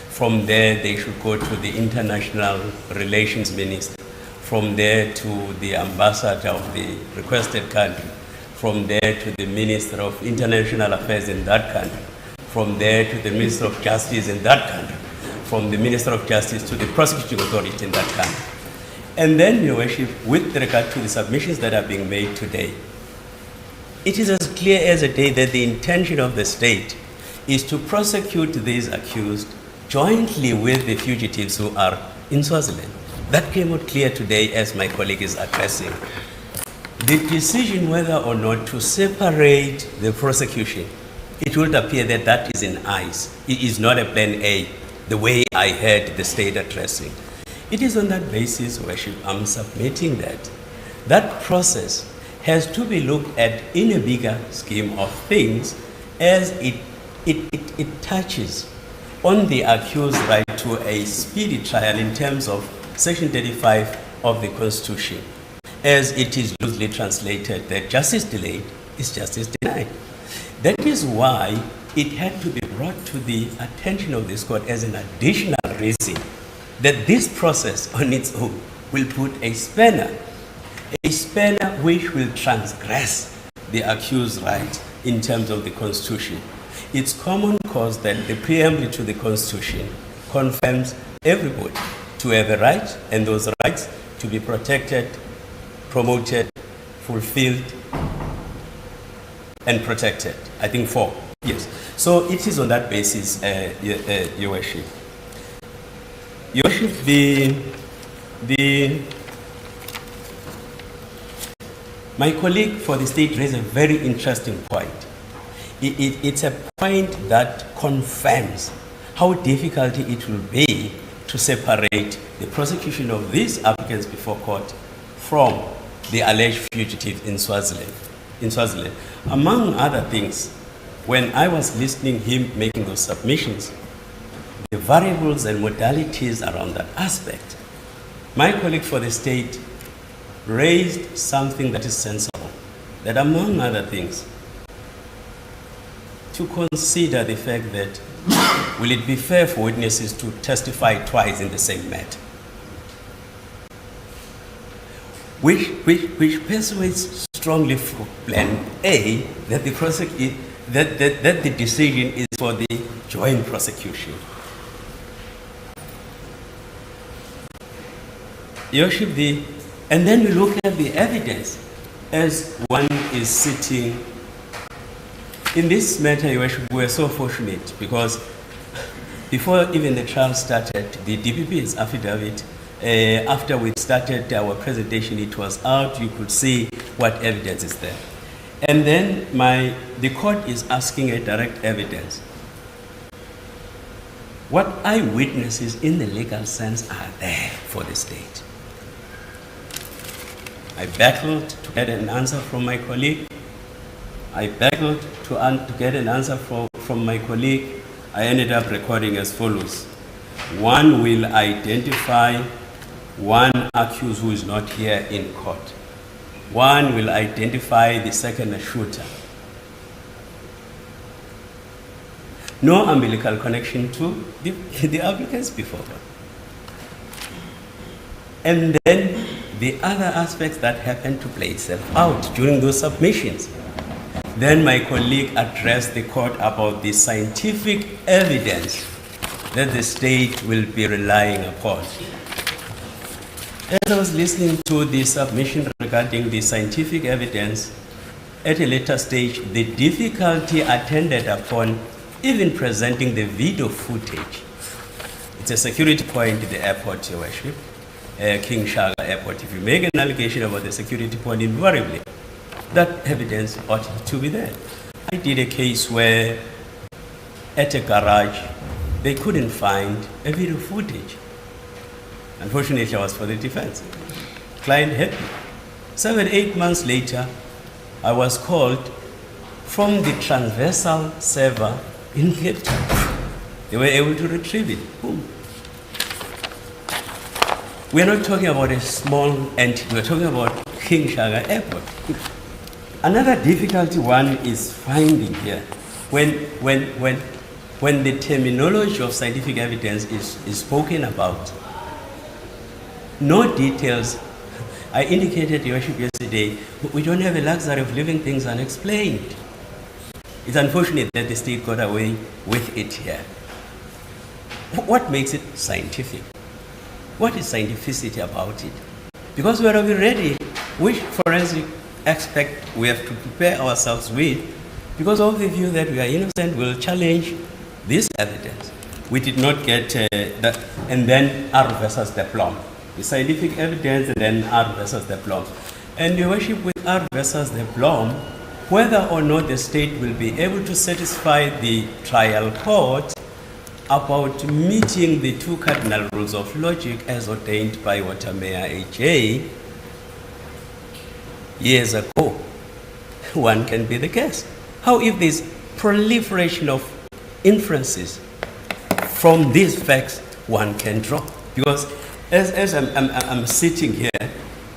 From there, they should go to the International Relations Minister. From there to the ambassador of the requested country. From there to the Minister of International Affairs in that country. From there to the Minister of Justice in that country. From the Minister of Justice to the prosecuting authority in that country. And then, Your Worship, with regard to the submissions that are being made today, it is as clear as a day that the intention of the state is to prosecute these accused jointly with the fugitives who are in Swaziland. That came out clear today as my colleague is addressing. The decision whether or not to separate the prosecution, it would appear that that is in ice. It is not a plan A, the way I heard the state addressing. It is on that basis, Worship, I'm submitting that that process has to be looked at in a bigger scheme of things, as it touches on the accused right to a speedy trial in terms of Section 35 of the Constitution, as it is loosely translated that justice delayed is justice denied. That is why it had to be brought to the attention of this court as an additional reason that this process on its own will put a spanner which will transgress the accused's right in terms of the Constitution. It's common cause that the preamble to the Constitution confirms everybody to have a right, and those rights to be protected, promoted, fulfilled, and protected. I think 4. Yes. So it is on that basis, Your Worship. Your Worship, my colleague for the state raised a very interesting point. It's a point that confirms how difficult it will be to separate the prosecution of these applicants before court from the alleged fugitive in Swaziland. Among other things, when I was listening to him making those submissions, the variables and modalities around that aspect, my colleague for the state raised something that is sensible, that among other things, to consider the fact that will it be fair for witnesses to testify twice in the same matter? Which persuades strongly for plan A that the decision is for the joint prosecution. Your Worship, and then we look at the evidence as one is sitting. In this matter, Your Worship, we were so fortunate because before even the trial started, the DPP's affidavit After we started our presentation, it was out. You could see what evidence is there. And then the court is asking a direct evidence. What eyewitnesses in the legal sense are there for the state? I battled to get an answer from my colleague. I battled to get an answer from my colleague. I ended up recording as follows. One will identify one accused who is not here in court. One will identify the second shooter. No umbilical connection to the applicants before God. And then the other aspects that happened to play itself out during those submissions. Then my colleague addressed the court about the scientific evidence that the state will be relying upon. As I was listening to the submission regarding the scientific evidence, at a later stage, the difficulty attended upon even presenting the video footage. It's a security point at the airport, Your Worship, King Shaka Airport. If you make an allegation about the security point, invariably, that evidence ought to be there. I did a case where at a garage, they couldn't find a video footage. Unfortunately, I was for the defense. Client had me. 7-8 months later, I was called from the transversal server in Cape Town. They were able to retrieve it. Boom. We're not talking about a small entity, we're talking about King Shaka Airport. Another difficulty one is finding here, when the terminology of scientific evidence is spoken about, no details. I indicated, Your Worship, yesterday, we don't have a luxury of leaving things unexplained. It's unfortunate that the state got away with it here. What makes it scientific? What is scientificity about it? Because we are already, which forensic aspect we have to prepare ourselves with, because of the view that we are innocent, will challenge this evidence. We did not get that, and then R versus diploma. The scientific evidence and then R versus diploma. And Your Worship, with R versus diploma, whether or not the state will be able to satisfy the trial court about meeting the two cardinal rules of logic as ordained by Water Mayor A.J. years ago, one can be the guess. How if there's proliferation of inferences from these facts one can draw? Because as I'm sitting here,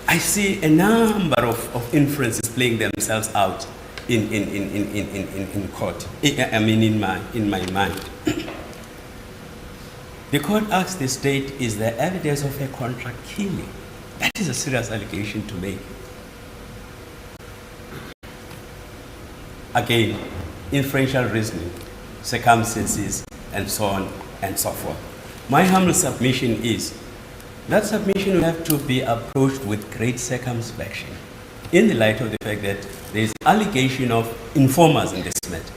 I see a number of inferences playing themselves out in court. I mean, in my mind. The court asked the state, is there evidence of a contract killing? That is a serious allegation to make. Again, inferential reasoning, circumstances, and so on and so forth. My humble submission is that submission will have to be approached with great circumspection in the light of the fact that there is allegation of informers in this matter.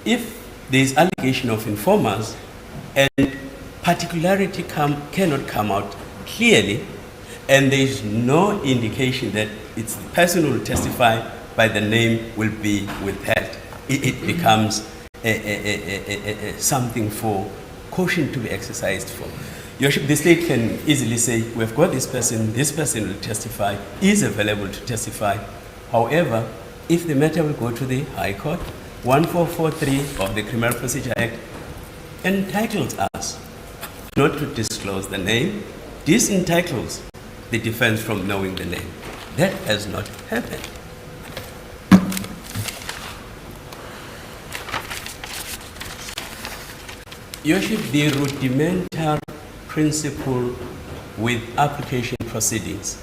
If there is allegation of informers and particularity cannot come out clearly, and there is no indication that it's the person who will testify by the name will be withheld, it becomes something for caution to be exercised for. Your Worship, the state can easily say, we've got this person will testify, is available to testify. However, if the matter will go to the High Court, 1443 of the Criminal Procedure Act entitles us not to disclose the name, disentitles the defense from knowing the name. That has not happened. Your Worship, the rudimentary principle with application proceedings,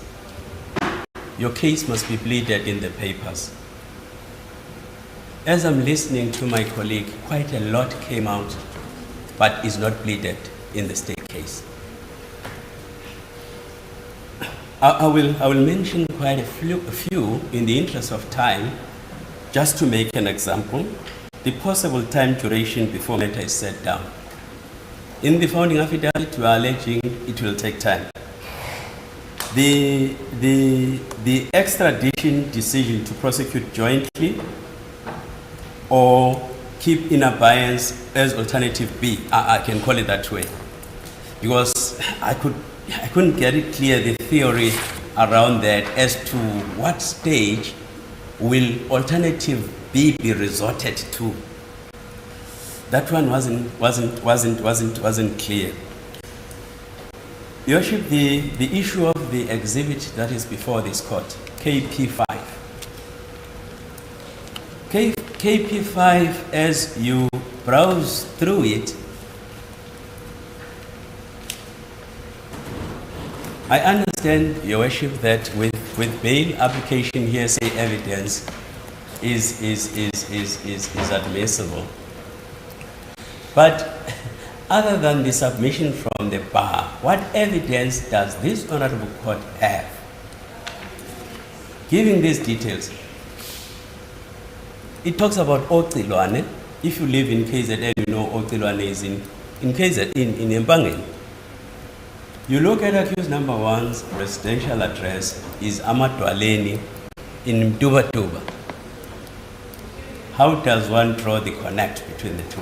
your case must be pleaded in the papers. As I'm listening to my colleague, quite a lot came out, but is not pleaded in the state case. I will mention quite a few in the interest of time, just to make an example. The possible time duration before matter is set down. In the founding affidavit, we are alleging it will take time. The extradition decision to prosecute jointly or keep in abeyance as alternative B, I can call it that way, because I couldn't get it clear, the theory around that, as to what stage will alternative B be resorted to. That one wasn't clear. Your Worship, the issue of the exhibit that is before this court, KP5. KP5, as you browse through it, I understand, Your Worship, that with bail application hearsay evidence is admissible. But other than the submission from the bar, what evidence does this honorable court have? Giving these details, it talks about Otilwane. If you live in KZN, you know Otilwane is in KZN, in Mpangen. You look at accused number 1's residential address is Amatwaleni in Mtuba. How does one draw the connect between the two?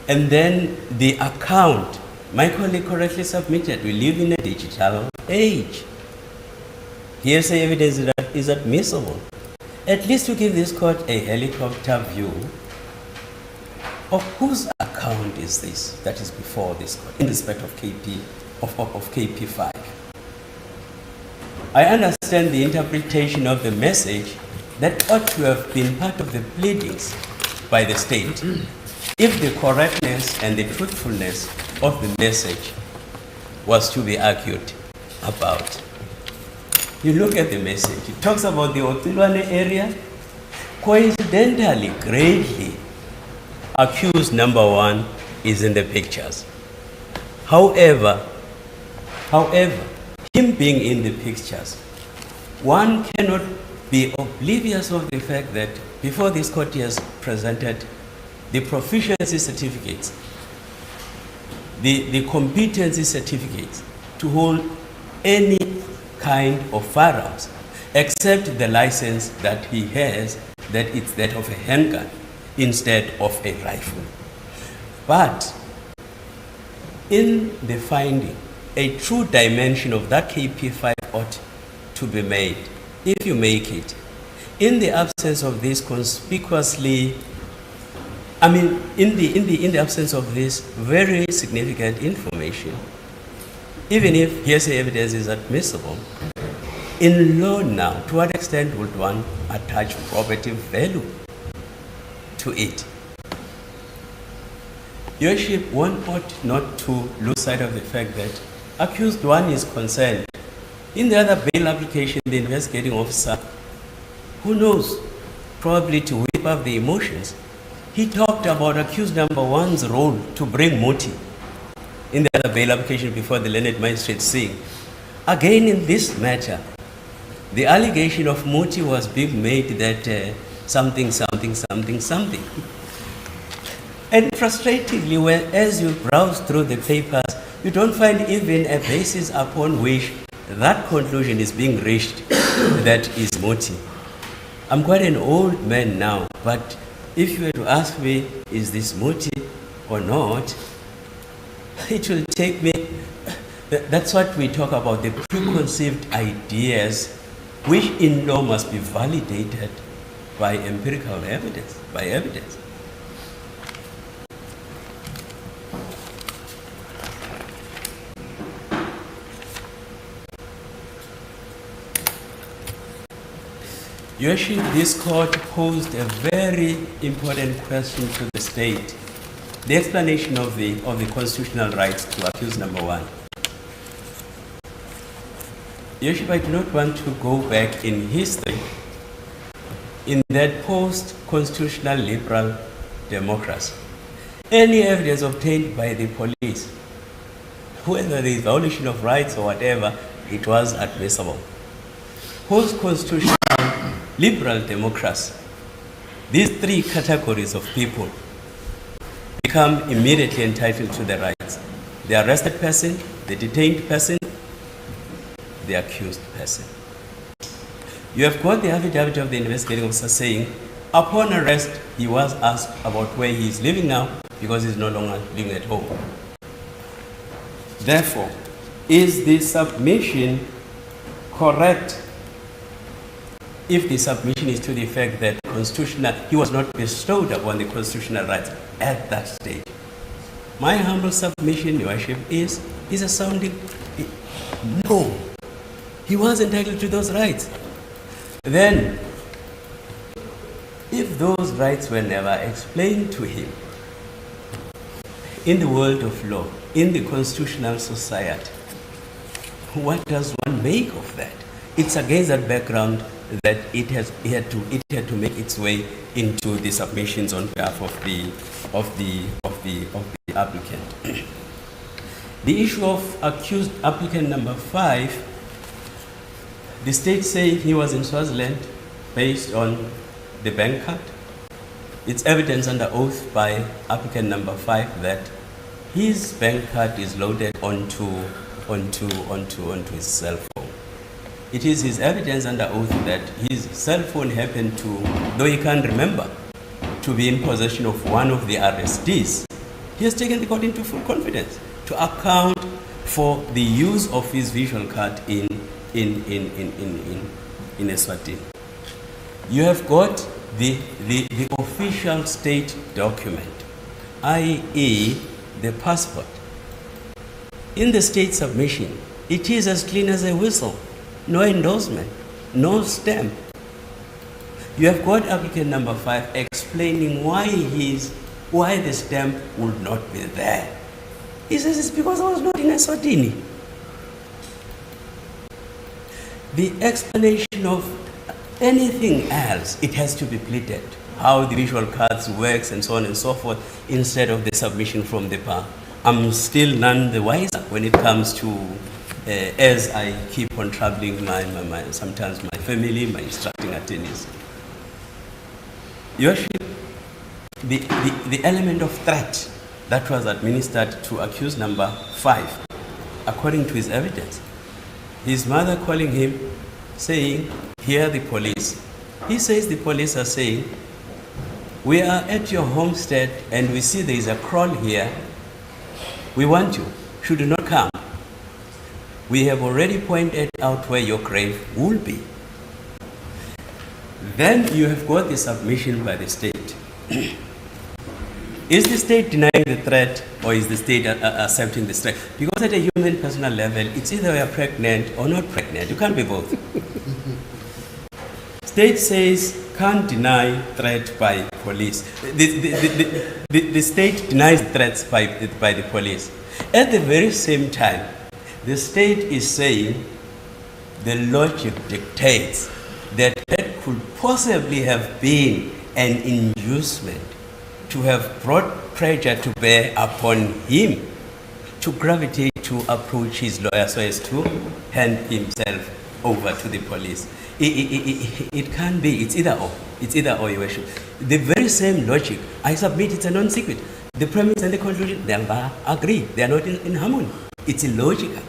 And then the account, my colleague correctly submitted, we live in a digital age. Hearsay evidence is admissible. At least to give this court a helicopter view of whose account is this that is before this court in respect of KP5. I understand the interpretation of the message that ought to have been part of the pleadings by the state if the correctness and the truthfulness of the message was to be argued about. You look at the message, it talks about the Otilwane area. Coincidentally, greatly, accused number 1 is in the pictures. However, him being in the pictures, one cannot be oblivious of the fact that before this court he has presented the proficiency certificates, the competency certificates to hold any kind of firearms, except the license that he has, that it's that of a handgun instead of a rifle. But in the finding, a true dimension of that KP5 ought to be made. If you make it, in the absence of this conspicuously, in the absence of this very significant information, even if hearsay evidence is admissible, in law now, to what extent would one attach probative value to it? Your Worship, one ought not to lose sight of the fact that accused 1 is concerned. In the other bail application, the investigating officer, who knows, probably to whip up the emotions, he talked about accused number 1's role to bring Moti in the other bail application before the learned magistrate, saying, again in this matter, the allegation of Moti was being made that something. And frustratingly, as you browse through the papers, you don't find even a basis upon which that conclusion is being reached that is Moti. I'm quite an old man now, but if you were to ask me, is this Moti or not, it will take me, that's what we talk about, the preconceived ideas, which in law must be validated by empirical evidence, by evidence. Your Worship, this court posed a very important question to the state. The explanation of the constitutional rights to accused number 1. Your Worship, I do not want to go back in history in that post-constitutional liberal democracy. Any evidence obtained by the police, whether there is violation of rights or whatever, it was admissible. Post-constitutional liberal democracy, these 3 categories of people, the become immediately entitled to the rights. The arrested person, the detained person, the accused person. You have got the affidavit of the investigating officer saying, upon arrest, he was asked about where he is living now because he's no longer living at home. Therefore, is the submission correct if the submission is to the effect that he was not bestowed upon the constitutional rights at that stage? My humble submission, Your Worship, is a sounding no. He was entitled to those rights. Then, if those rights were never explained to him, in the world of law, in the constitutional society, what does one make of that? It's against that background that it had to make its way into the submissions on behalf of the applicant. The issue of accused applicant number 5, the state saying he was in Swaziland based on the bank card. It's evidence under oath by applicant number 5 that his bank card is loaded onto his cell phone. It is his evidence under oath that his cell phone happened to, though he can't remember, to be in possession of one of the arrestees. He has taken the court into full confidence to account for the use of his visual card in Eswatini. You have got the official state document, i.e. the passport. In the state submission, it is as clean as a whistle. No endorsement, no stamp. You have got applicant number 5 explaining why the stamp would not be there. He says it's because I was not in Eswatini. The explanation of anything else, it has to be pleaded. How the visual cards works and so on and so forth, instead of the submission from the bar. I'm still none the wiser when it comes to, as I keep on troubling sometimes my family, my instructing attorneys. Your Worship, the element of threat that was administered to accused number 5, according to his evidence, his mother calling him, saying, "Here the police." He says the police are saying, "We are at your homestead and we see there is a kraal here. We want you. Should you not come? We have already pointed out where your grave will be." Then you have got the submission by the state. Is the state denying the threat or is the state accepting the threat? Because at a human personal level, it's either we are pregnant or not pregnant. You can't be both. State says can't deny threat by police. The state denies threats by the police. At the very same time, the state is saying the logic dictates that that could possibly have been an inducement to have brought pressure to bear upon him to gravitate to approach his lawyer so as to hand himself over to the police. It can't be. It's either or. It's either or, Your Worship. The very same logic, I submit it's a non-sequitur. The premise and the conclusion, they agree. They are not in harmony. It's illogical.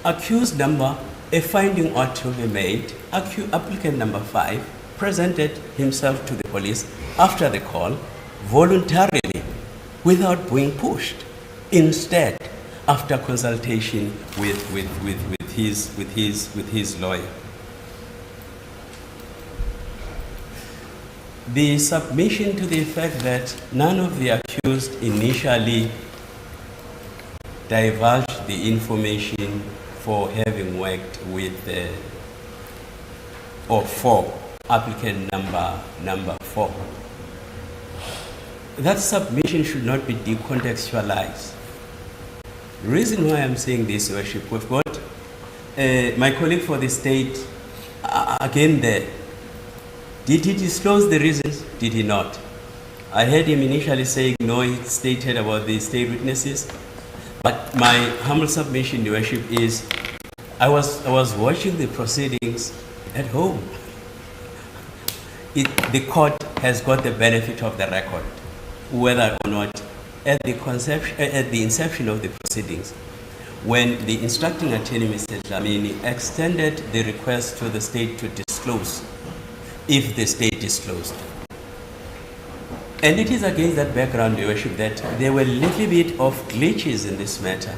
Accused number, a finding ought to be made. Applicant number 5 presented himself to the police after the call voluntarily without being pushed. Instead, after consultation with his lawyer. The submission to the effect that none of the accused initially divulged the information for having worked with or for applicant number 4. That submission should not be decontextualized. The reason why I'm saying this, Your Worship, we've got my colleague for the state again there. Did he disclose the reasons? Did he not? I heard him initially saying no, he stated about the state witnesses. But my humble submission, Your Worship, is I was watching the proceedings at home. The court has got the benefit of the record. whether or not at the inception of the proceedings, when the instructing attorney, Mr. Dlamini, extended the request to the state to disclose, if the state disclosed. And it is against that background, Your Worship, that there were a little bit of glitches in this matter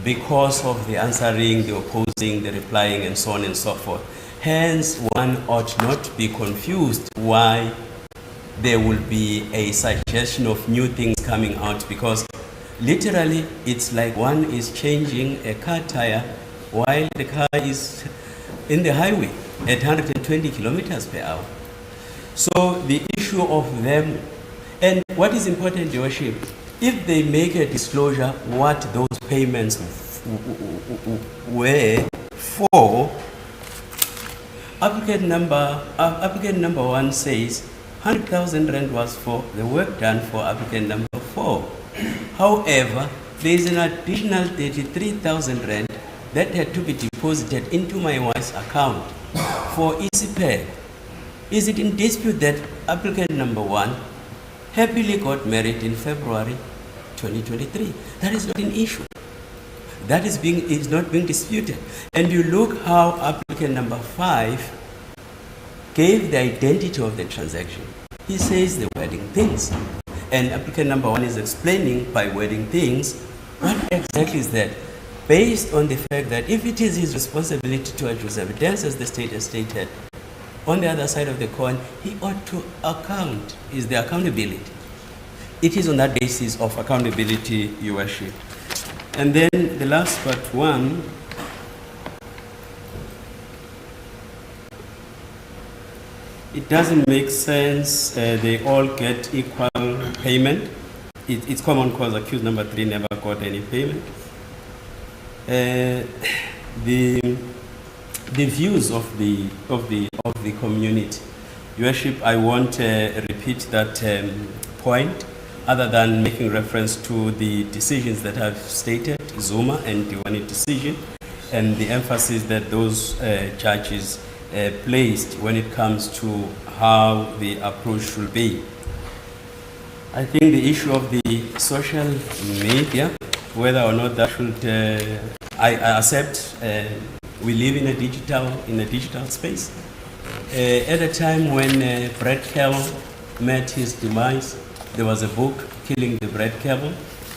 because of the answering, the opposing, the replying, and so on and so forth. Hence, one ought not be confused why there will be a suggestion of new things coming out, because literally it's like one is changing a car tire while the car is in the highway at 120 kilometers per hour. So the issue of them, and what is important, Your Worship, if they make a disclosure what those payments were for, applicant number 1 says 100,000 rand was for the work done for applicant number 4. However, there is an additional 33,000 rand that had to be deposited into my wife's account for ECPED. Is it in dispute that applicant number 1 happily got married in February 2023? That is not an issue. That is not being disputed. And you look how applicant number 5 gave the identity of the transaction. He says the wedding things. And applicant number 1 is explaining by wedding things what exactly is that, based on the fact that if it is his responsibility to adduce evidence, as the state has stated, on the other side of the coin, he ought to account, is the accountability. It is on that basis of accountability, Your Worship. And then the last part 1, it doesn't make sense, they all get equal payment. It's common cause accused number 3 never got any payment. The views of the community, Your Worship, I won't repeat that point, other than making reference to the decisions that I've stated, Zuma and Diwani decision, and the emphasis that those judges placed when it comes to how the approach should be. I think the issue of the social media, whether or not that should, I accept we live in a digital space. At a time when Brett Kavanaugh met his demise, there was a book, Killing the Brett Kavanaugh,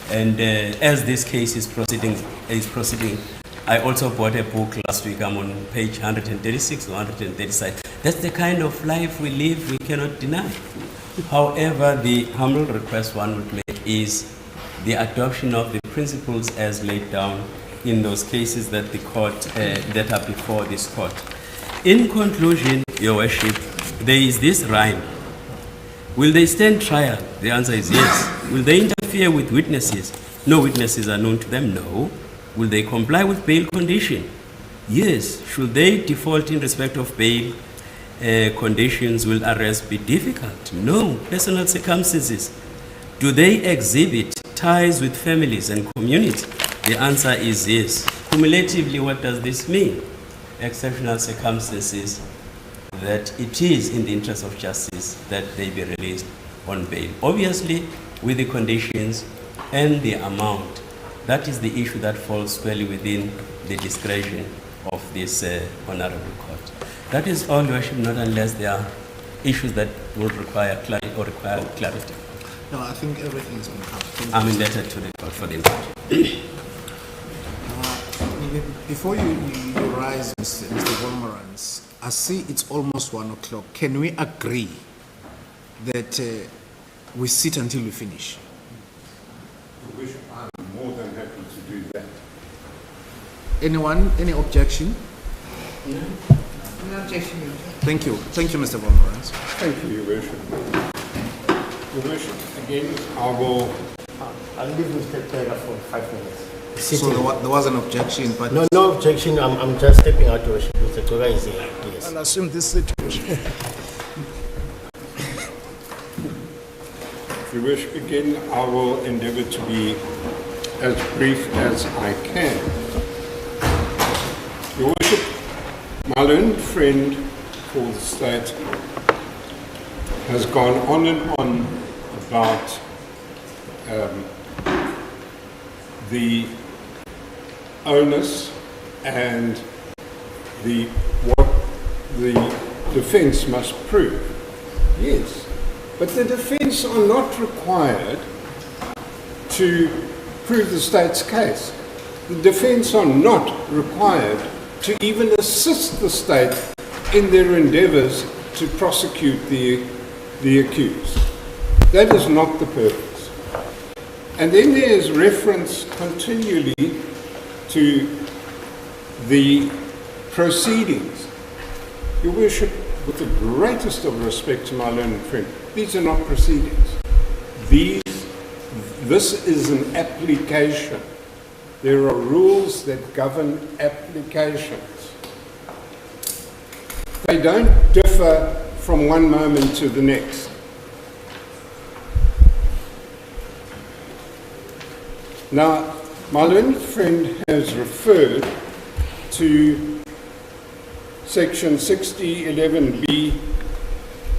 and as this case is proceeding, I also bought a book last week. I'm on page 136 or 137. That's the kind of life we live, we cannot deny. However, the humble request one would make is the adoption of the principles as laid down in those cases that the court, that are before this court. In conclusion, Your Worship, there is this rhyme. Will they stand trial? The answer is yes. Will they interfere with witnesses? No witnesses are known to them, no. Will they comply with bail condition? Yes. Should they default in respect of bail conditions? Will arrest be difficult? No. Personal circumstances. Do they exhibit ties with families and community? The answer is yes. Cumulatively, what does this mean? Exceptional circumstances, that it is in the interest of justice that they be released on bail. Obviously, with the conditions and the amount, that is the issue that falls squarely within the discretion of this honorable court. That is all, Your Worship, not unless there are issues that would require clarity. No, I think everything is on cover. I'm indebted to the court for the information. Before you rise, Mr. Wolmarans, I see it's almost 1 o'clock. Can we agree that we sit until we finish? Your Worship, I'm more than happy to do that. Anyone? Any objection? No objection. Thank you. Thank you, Mr. Wolmarans. Thank you, Your Worship. Your Worship, again, I will... I'll leave Mr. Taylor for 5 minutes. So there was an objection, but... No objection. I'm just stepping out to worship. Mr. Koga is here. Yes. I'll assume this situation. Your Worship, again, I will endeavor to be as brief as I can. Your Worship, my learned friend for the state has gone on and on about the onus and what the defense must prove. Yes, but the defense are not required to prove the state's case. The defense are not required to even assist the state in their endeavors to prosecute the accused. That is not the purpose. And then there is reference continually to the proceedings. Your Worship, with the greatest of respect to my learned friend, these are not proceedings. This is an application. There are rules that govern applications. They don't differ from one moment to the next. Now, my learned friend has referred to section 6011B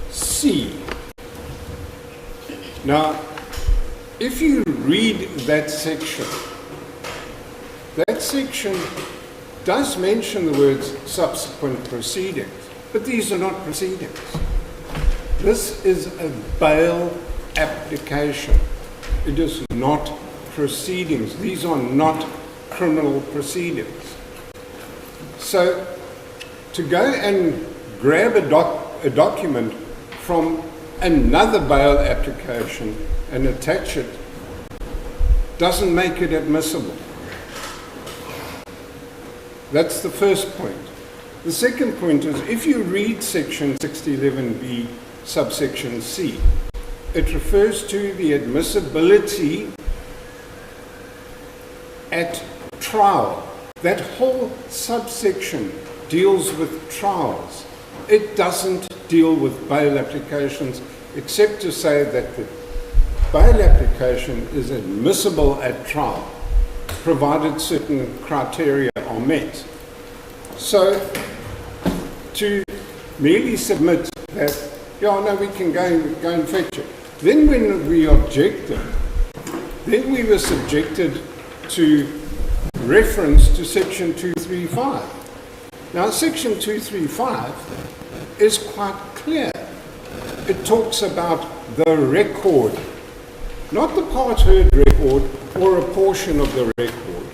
C. Now, if you read that section does mention the words subsequent proceedings, but these are not proceedings. This is a bail application. It is not proceedings. These are not criminal proceedings. So, to go and grab a document from another bail application and attach it doesn't make it admissible. That's the first point. The second point is, if you read section 6011B subsection C, it refers to the admissibility at trial. That whole subsection deals with trials. It doesn't deal with bail applications, except to say that the bail application is admissible at trial, provided certain criteria are met. So, to merely submit that, yeah, no, we can go and fetch it. Then when we objected, then we were subjected to reference to section 235. Now, section 235 is quite clear. It talks about the record, not the part heard record or a portion of the record.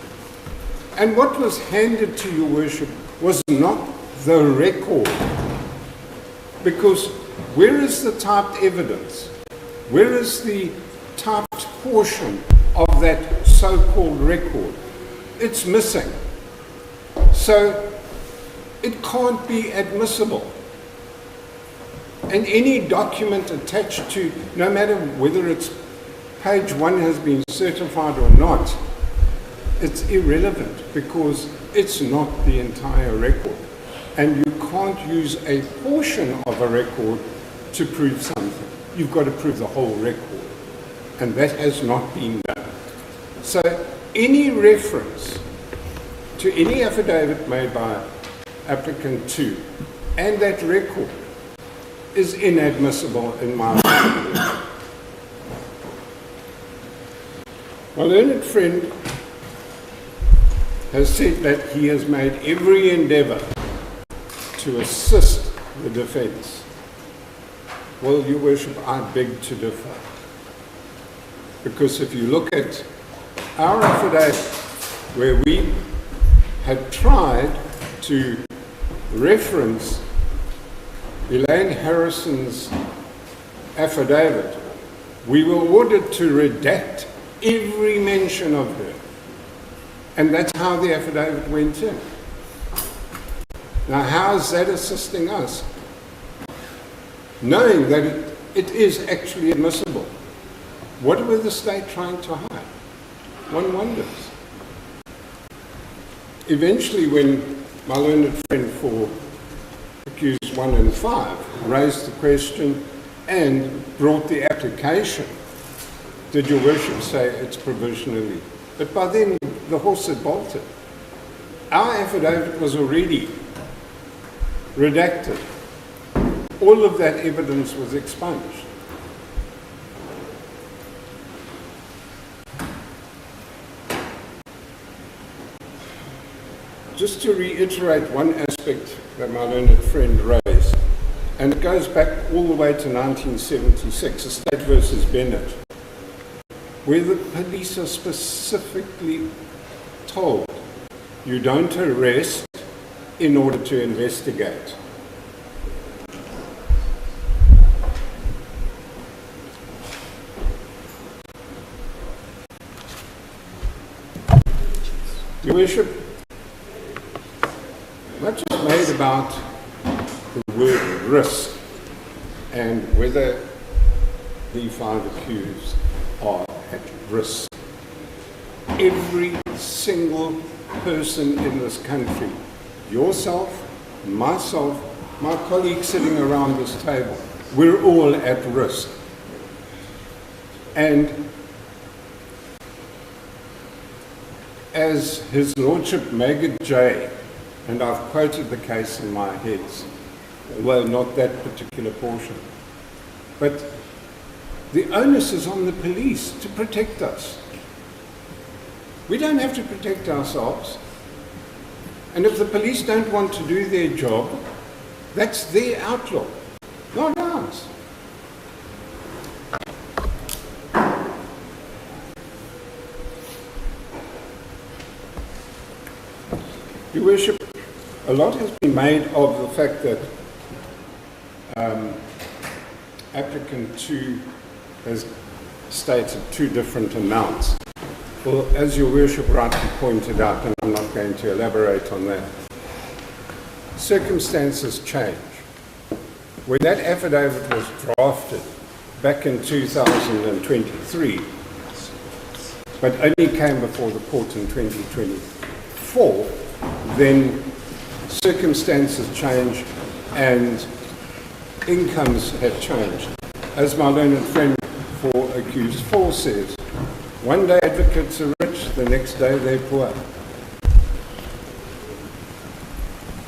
And what was handed to your worship was not the record. Because where is the typed evidence? Where is the typed portion of that so-called record? It's missing. So it can't be admissible. And any document attached to, no matter whether it's page 1 has been certified or not, it's irrelevant because it's not the entire record. And you can't use a portion of a record to prove something. You've got to prove the whole record. And that has not been done. So any reference to any affidavit made by applicant 2 and that record is inadmissible in my opinion. My learned friend has said that he has made every endeavor to assist the defense. Well, your worship, I beg to differ. Because if you look at our affidavit, where we had tried to reference Elaine Harrison's affidavit, we were ordered to redact every mention of her. And that's how the affidavit went in. Now, how is that assisting us? Knowing that it is actually admissible. What were the state trying to hide? One wonders. Eventually, when my learned friend for accused 1 and 5 raised the question and brought the application, did your worship say it's provisionally? But by then, the horse had bolted. Our affidavit was already redacted. All of that evidence was expunged. just to reiterate one aspect that my learned friend raised, and it goes back all the way to 1976, Estate versus Bennett, where the police are specifically told you don't arrest in order to investigate. Your Worship, much is made about the word risk and whether the 5 accused are at risk. Every single person in this country, yourself, myself, my colleagues sitting around this table, we're all at risk. And as His Lordship Maggot J, and I've quoted the case in my heads, well, not that particular portion, but the onus is on the police to protect us. We don't have to protect ourselves. And if the police don't want to do their job, that's their outlook, not ours. Your Worship, a lot has been made of the fact that Applicant 2 has stated 2 different amounts. Well, as Your Worship rightly pointed out, and I'm not going to elaborate on that, circumstances change. When that affidavit was drafted back in 2023, but only came before the court in 2024, then circumstances change and incomes have changed. As my learned friend for accused 4 says, one day advocates are rich, the next day they're poor.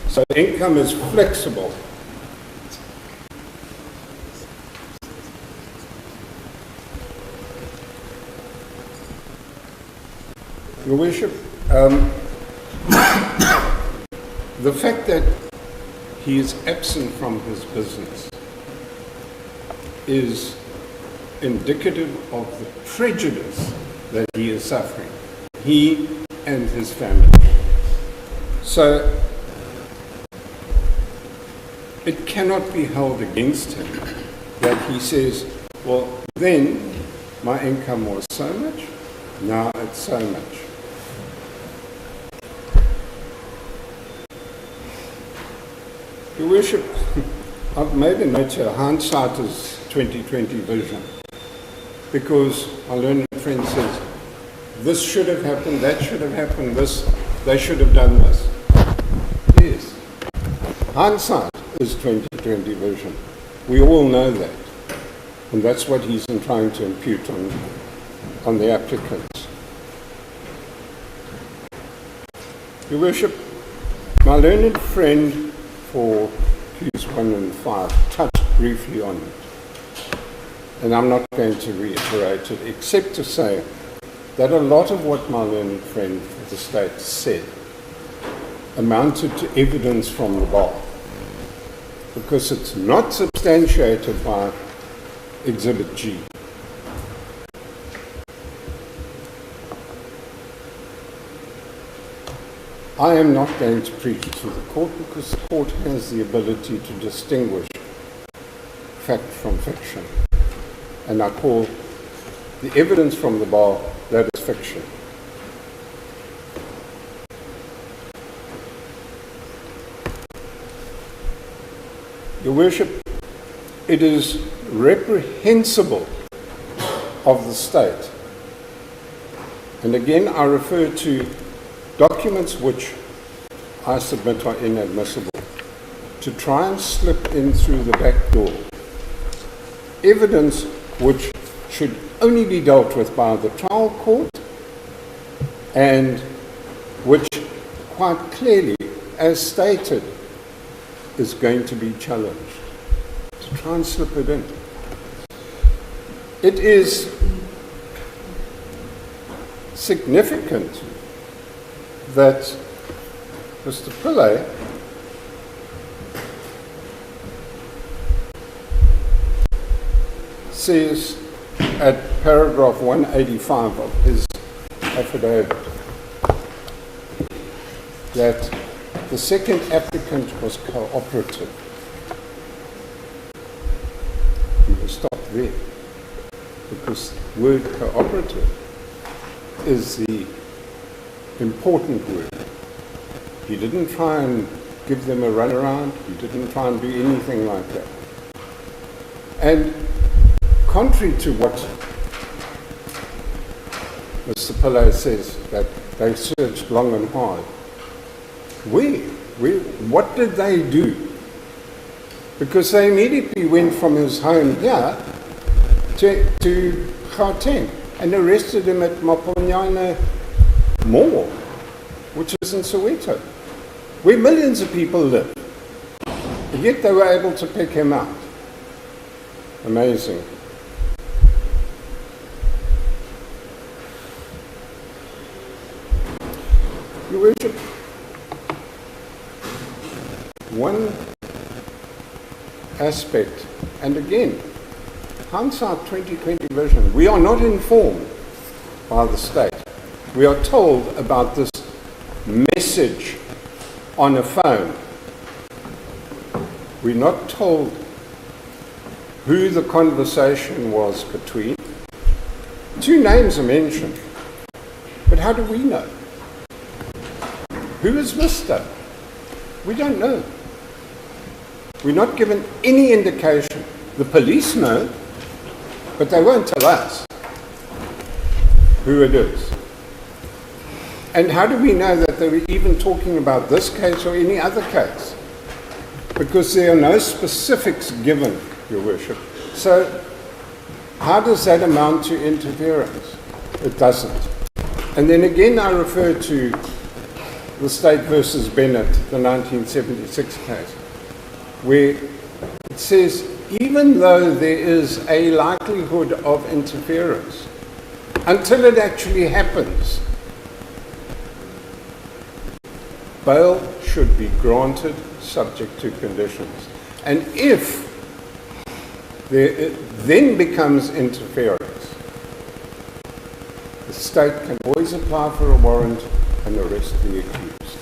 So income is flexible. Your Worship, the fact that he is absent from his business is indicative of the prejudice that he is suffering, he and his family. So it cannot be held against him that he says, well, then my income was so much, now it's so much. Your Worship, I've made a note here, hindsight is 20/20 vision, because our learned friend says, this should have happened, that should have happened, this, they should have done this. Yes, hindsight is 20/20 vision. We all know that. And that's what he's trying to impute on the applicants. Your Worship, my learned friend for Qs 1 and 5 touched briefly on it. And I'm not going to reiterate it, except to say that a lot of what my learned friend for the state said amounted to evidence from the bar, because it's not substantiated by Exhibit G. I am not going to preach to the court because the court has the ability to distinguish fact from fiction. And I call the evidence from the bar, that is fiction. Your Worship, it is reprehensible of the state, and again I refer to documents which I submit are inadmissible, to try and slip in through the back door evidence which should only be dealt with by the trial court, and which quite clearly, as stated, is going to be challenged. To try and slip it in. It is significant that Mr. Pillay says at paragraph 185 of his affidavit that the second applicant was cooperative. You will stop there, because the word cooperative is the important word. He didn't try and give them a runaround. He didn't try and do anything like that. And contrary to what Mr. Pillay says, that they searched long and hard, what did they do? Because they immediately went from his home here to Gauteng and arrested him at Motsoane Mall, which is in Soweto, where millions of people live. And yet they were able to pick him out. Amazing. Your Worship, one aspect, and again, hindsight 2020 vision, we are not informed by the state. We are told about this message on a phone. We're not told who the conversation was between. 2 names are mentioned, but how do we know? Who is Mr.? We don't know. We're not given any indication. The police know, but they won't tell us who it is. And how do we know that they were even talking about this case or any other case? Because there are no specifics given, Your Worship. So how does that amount to interference? It doesn't. And then again I refer to the State versus Bennett, the 1976 case, where it says even though there is a likelihood of interference, until it actually happens, bail should be granted subject to conditions. And if there then becomes interference, the state can always apply for a warrant and arrest the accused.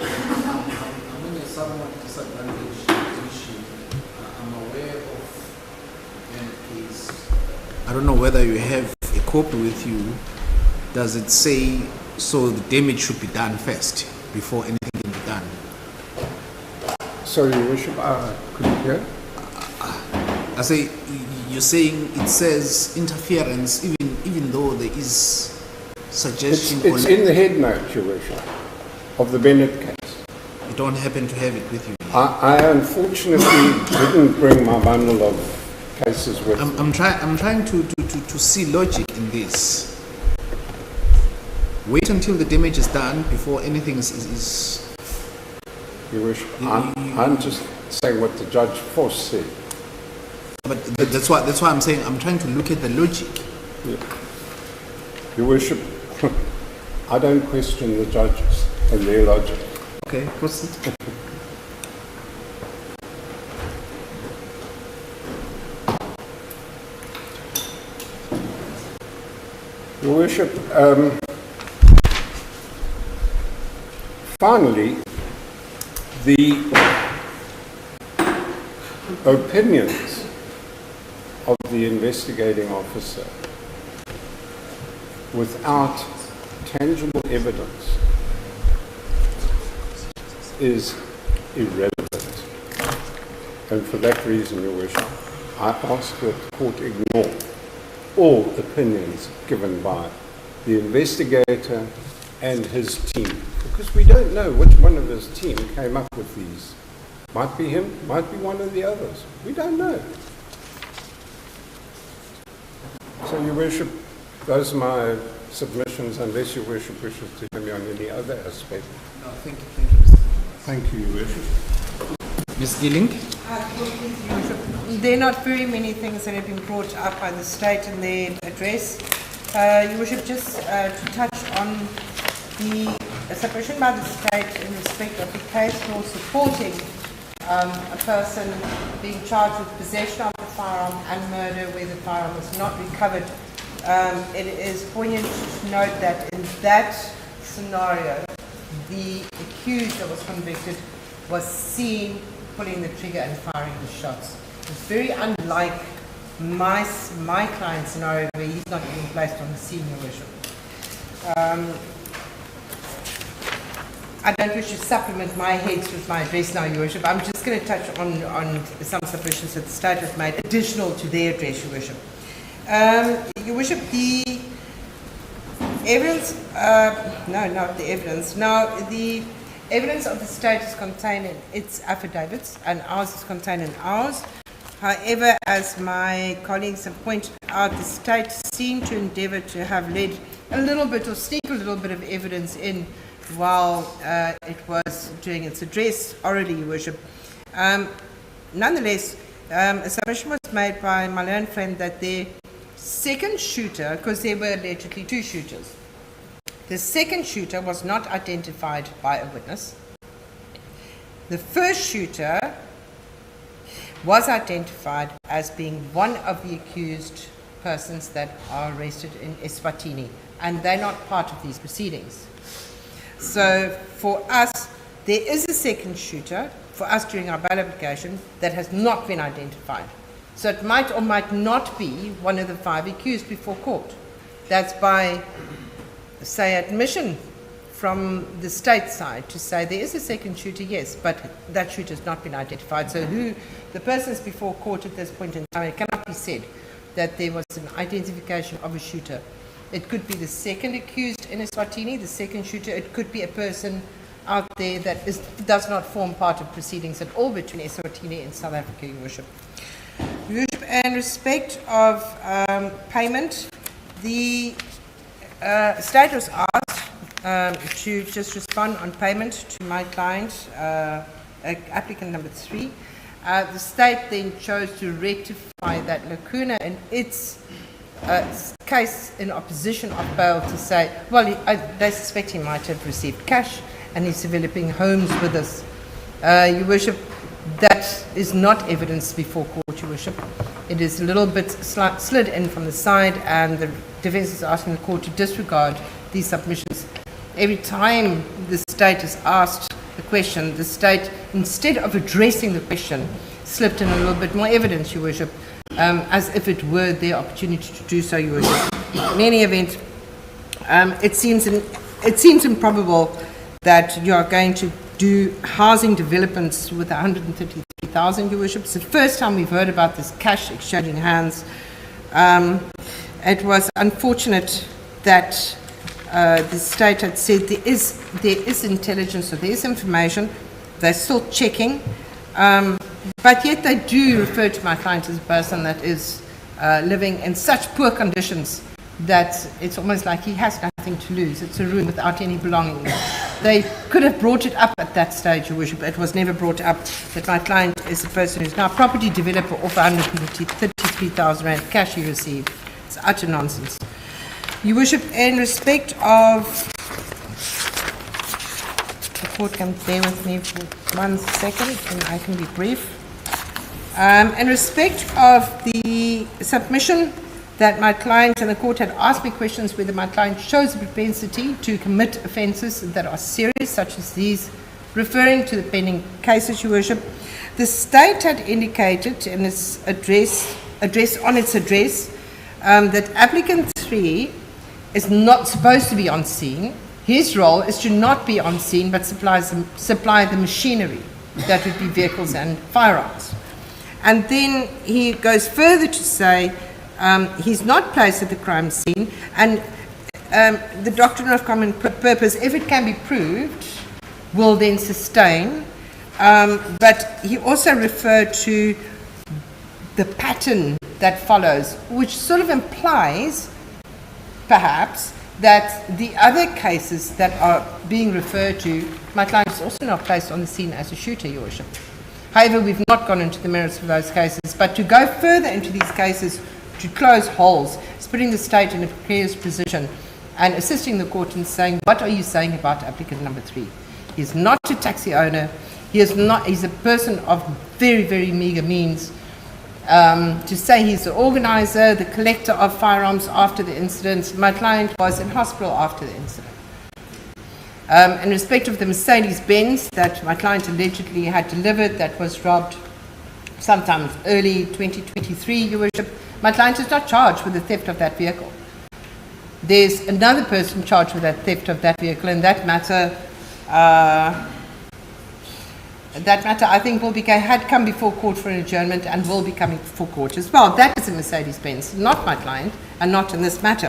I'm in a somewhat disadvantaged position. I'm aware of a case. I don't know whether you have a copy with you. Does it say so the damage should be done first before anything can be done? So, Your Worship, could you hear? I say, you're saying it says interference even though there is suggestion. It's in the head note, Your Worship, of the Bennett case. You don't happen to have it with you. I unfortunately didn't bring my bundle of cases with me. I'm trying to see logic in this. Wait until the damage is done before anything is Your Worship, I'm just saying what the Judge Force said. but that's why I'm saying I'm trying to look at the logic. Yeah. Your Worship, I don't question the judges and their logic. Okay, proceed. Your Worship, finally, the opinions of the investigating officer without tangible evidence is irrelevant. And for that reason, Your Worship, I ask that the court ignore all opinions given by the investigator and his team, because we don't know which one of his team came up with these. Might be him, might be one of the others. We don't know. So, Your Worship, those are my submissions, unless Your Worship wishes to hear me on any other aspect. No, thank you, Mr. Thank you, Your Worship. Ms. Gilling? There are not very many things that have been brought up by the state in their address. Your Worship, just to touch on the submission by the state in respect of the case law supporting a person being charged with possession of the firearm and murder where the firearm was not recovered. It is poignant to note that in that scenario, the accused that was convicted was seen pulling the trigger and firing the shots. It's very unlike my client's scenario where he's not even placed on the scene, Your Worship. I don't wish to supplement my heads with my address now, Your Worship. I'm just going to touch on some submissions that the state has made additional to their address, Your Worship. Your Worship, the evidence, no, not the evidence. Now, the evidence of the state is contained in its affidavits, and ours is contained in ours. However, as my colleagues have pointed out, the state seemed to endeavour to have led a little bit or sneak a little bit of evidence in while it was doing its address orally, Your Worship. Nonetheless, a submission was made by my learned friend that the second shooter, because there were allegedly two shooters, the second shooter was not identified by a witness. The first shooter was identified as being one of the accused persons that are arrested in Eswatini, and they're not part of these proceedings. So for us, there is a second shooter for us during our bail application that has not been identified. So it might or might not be one of the 5 accused before court. That's by, say, admission from the state side to say there is a second shooter, yes, but that shooter has not been identified. So who the persons before court at this point in time, it cannot be said that there was an identification of a shooter. It could be the second accused in Eswatini, the second shooter. It could be a person out there that does not form part of proceedings at all between Eswatini and South Africa, Your Worship. Your Worship, in respect of payment, the state was asked to just respond on payment to my client, applicant number 3. The state then chose to rectify that lacuna in its case in opposition of bail to say, well, they suspect he might have received cash and he's developing homes with us. Your Worship, that is not evidence before court, Your Worship. It is a little bit slid in from the side, and the defence is asking the court to disregard these submissions. Every time the state is asked the question, the state, instead of addressing the question, slipped in a little bit more evidence, Your Worship, as if it were their opportunity to do so, Your Worship. In any event, it seems improbable that you are going to do housing developments with 133,000, Your Worship. It's the first time we've heard about this cash exchanging hands. It was unfortunate that the state had said there is intelligence or there is information. They're still checking. But yet they do refer to my client as a person that is living in such poor conditions that it's almost like he has nothing to lose. It's a room without any belongings. They could have brought it up at that stage, Your Worship. It was never brought up that my client is a person who's now a property developer of 133,000 rand cash he received. It's utter nonsense. Your Worship, in respect of, the court can bear with me for 1 second and I can be brief. In respect of the submission that my client and the court had asked me questions whether my client shows a propensity to commit offences that are serious, such as these, referring to the pending cases, Your Worship. The state had indicated in its address that applicant 3 is not supposed to be on scene. His role is to not be on scene but supply the machinery, that would be vehicles and firearms. And then he goes further to say he's not placed at the crime scene, and the doctrine of common purpose, if it can be proved, will then sustain. But he also referred to the pattern that follows, which sort of implies, perhaps, that the other cases that are being referred to, my client is also not placed on the scene as a shooter, Your Worship. However, we've not gone into the merits of those cases, but to go further into these cases to close holes. It's putting the state in a precarious position and assisting the court in saying, what are you saying about applicant number 3? He's not a taxi owner. He's a person of very, very meager means. To say he's the organizer, the collector of firearms after the incident. My client was in hospital after the incident. In respect of the Mercedes-Benz that my client allegedly had delivered that was robbed sometime early 2023, Your Worship, my client is not charged with the theft of that vehicle. There's another person charged with that theft of that vehicle, and that matter I think had come before court for an adjournment and will be coming before court as well. That is a Mercedes-Benz, not my client, and not in this matter.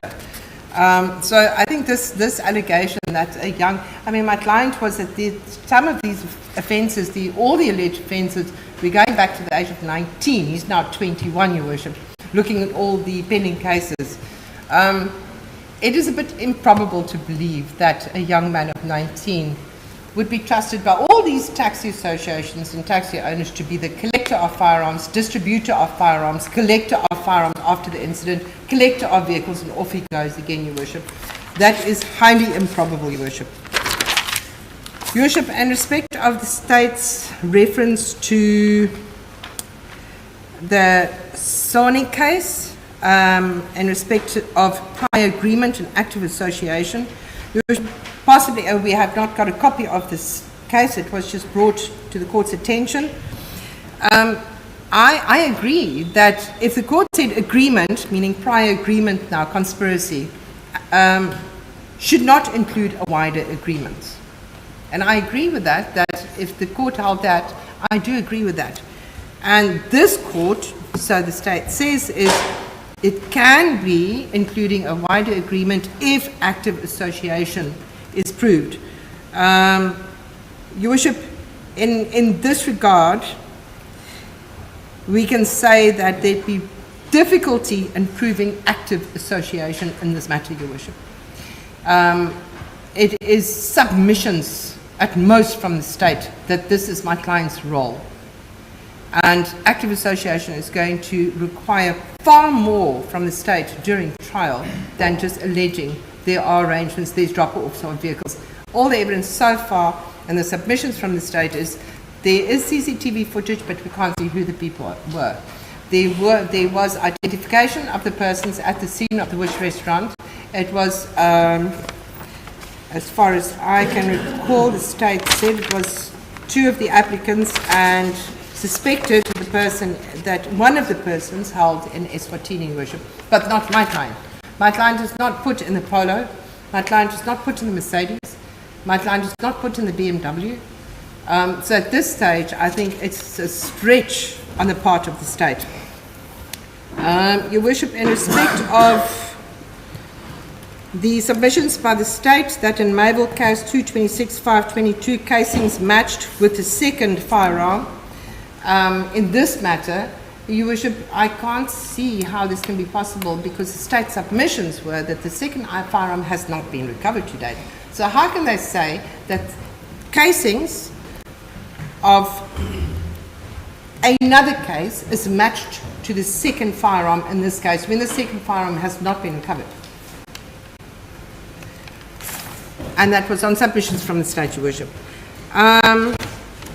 So I think this allegation that my client was at some of these offences, all the alleged offences, we're going back to the age of 19. He's now 21, Your Worship, looking at all the pending cases. It is a bit improbable to believe that a young man of 19 would be trusted by all these taxi associations and taxi owners to be the collector of firearms, distributor of firearms, collector of firearms after the incident, collector of vehicles, and off he goes again, Your Worship. That is highly improbable, Your Worship. Your Worship, in respect of the state's reference to the Motsoane case, in respect of prior agreement and active association, Your Worship, possibly we have not got a copy of this case. It was just brought to the court's attention. I agree that if the court said agreement, meaning prior agreement now, conspiracy, should not include a wider agreement. And I agree with that if the court held that, I do agree with that. And this court, so the state says, is it can be including a wider agreement if active association is proved. Your Worship, in this regard, we can say that there'd be difficulty in proving active association in this matter, Your Worship. It is submissions at most from the state that this is my client's role. And active association is going to require far more from the state during trial than just alleging there are arrangements, there's drop-offs of vehicles. All the evidence so far and the submissions from the state is there is CCTV footage, but we can't see who the people were. There was identification of the persons at the scene of the Wish restaurant. It was, as far as I can recall, the state said it was 2 of the applicants and suspected the person that one of the persons held in Eswatini, Worship, but not my client. My client is not put in the Polo. My client is not put in the Mercedes. My client is not put in the BMW. So at this stage, I think it's a stretch on the part of the state. Your Worship, in respect of the submissions by the state that in Mabel case 226-522 casings matched with the second firearm, in this matter, Your Worship, I can't see how this can be possible because the state submissions were that the second firearm has not been recovered to date. So how can they say that casings of another case is matched to the second firearm in this case when the second firearm has not been recovered? And that was on submissions from the state, Your Worship.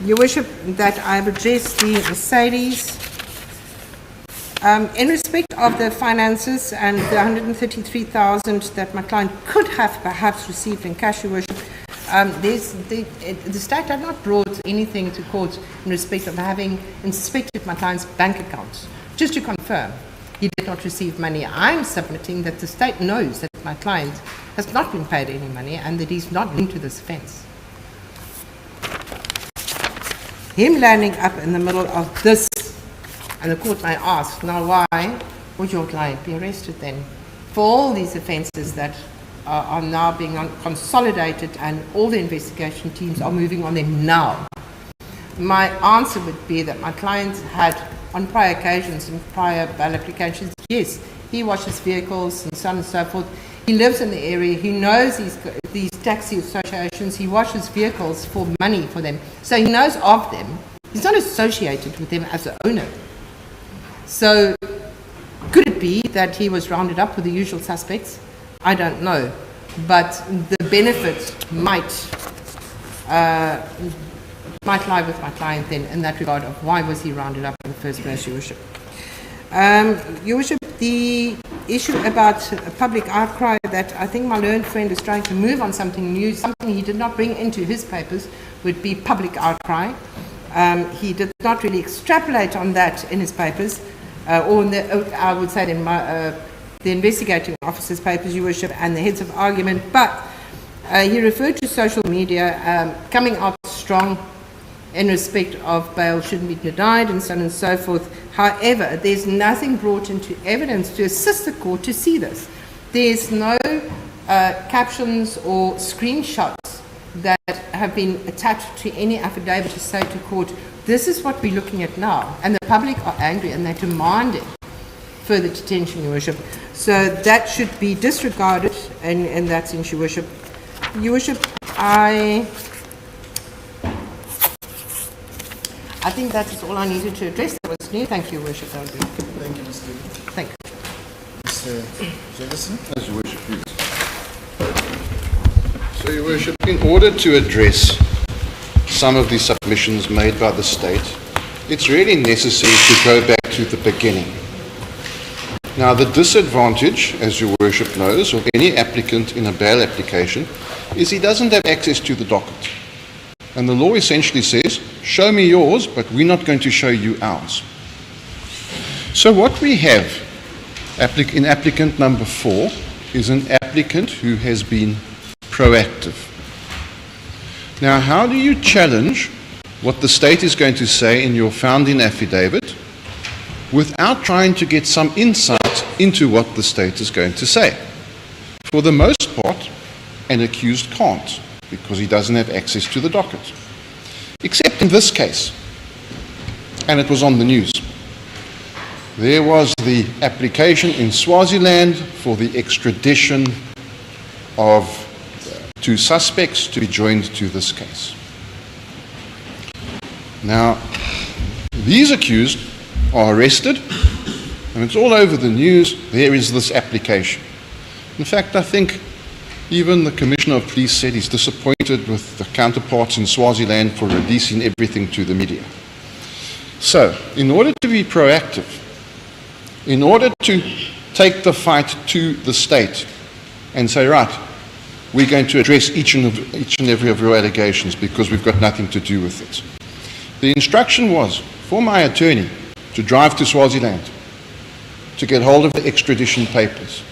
Your Worship, that I've addressed the Mercedes. In respect of the finances and the 133,000 that my client could have perhaps received in cash, Your Worship, the state had not brought anything to court in respect of having inspected my client's bank accounts. Just to confirm, he did not receive money. I'm submitting that the state knows that my client has not been paid any money and that he's not linked to this offence. Him landing up in the middle of this, and the court may ask, now why would your client be arrested then? For all these offences that are now being consolidated and all the investigation teams are moving on them now. My answer would be that my client had, on prior occasions and prior bail applications, yes, he washes vehicles and so on and so forth. He lives in the area, he knows these taxi associations, he washes vehicles for money for them. So he knows of them. He's not associated with them as an owner. So Could it be that he was rounded up with the usual suspects? I don't know. But the benefit might lie with my client then in that regard of why was he rounded up in the first place, Your Worship. Your Worship, the issue about a public outcry that I think my learned friend is trying to move on something new, something he did not bring into his papers, would be public outcry. He did not really extrapolate on that in his papers, or in the, I would say in the investigating officer's papers, Your Worship, and the heads of argument, but he referred to social media coming out strong in respect of bail shouldn't be denied and so on and so forth. However, there's nothing brought into evidence to assist the court to see this. There's no captions or screenshots that have been attached to any affidavit to say to court, this is what we're looking at now. And the public are angry and they're demanding further detention, Your Worship. So that should be disregarded in that sense, Your Worship. Your Worship, I think that is all I needed to address. That was new. Thank you, Your Worship. Thank you, Mr. Lee. Thank you. Mr. Jefferson? As Your Worship, please. So, Your Worship, in order to address some of the submissions made by the state, it's really necessary to go back to the beginning. Now, the disadvantage, as Your Worship knows, of any applicant in a bail application is he doesn't have access to the docket. And the law essentially says, show me yours, but we're not going to show you ours. So what we have in applicant number 4 is an applicant who has been proactive. Now, how do you challenge what the state is going to say in your founding affidavit without trying to get some insight into what the state is going to say? For the most part, an accused can't, because he doesn't have access to the docket. Except in this case, and it was on the news. There was the application in Swaziland for the extradition of 2 suspects to be joined to this case. Now, these accused are arrested, and it's all over the news. There is this application. In fact, I think even the Commissioner of Police said he's disappointed with the counterparts in Swaziland for releasing everything to the media. So, in order to be proactive, in order to take the fight to the state and say, right, we're going to address each and every of your allegations because we've got nothing to do with it. The instruction was for my attorney to drive to Swaziland to get hold of the extradition papers,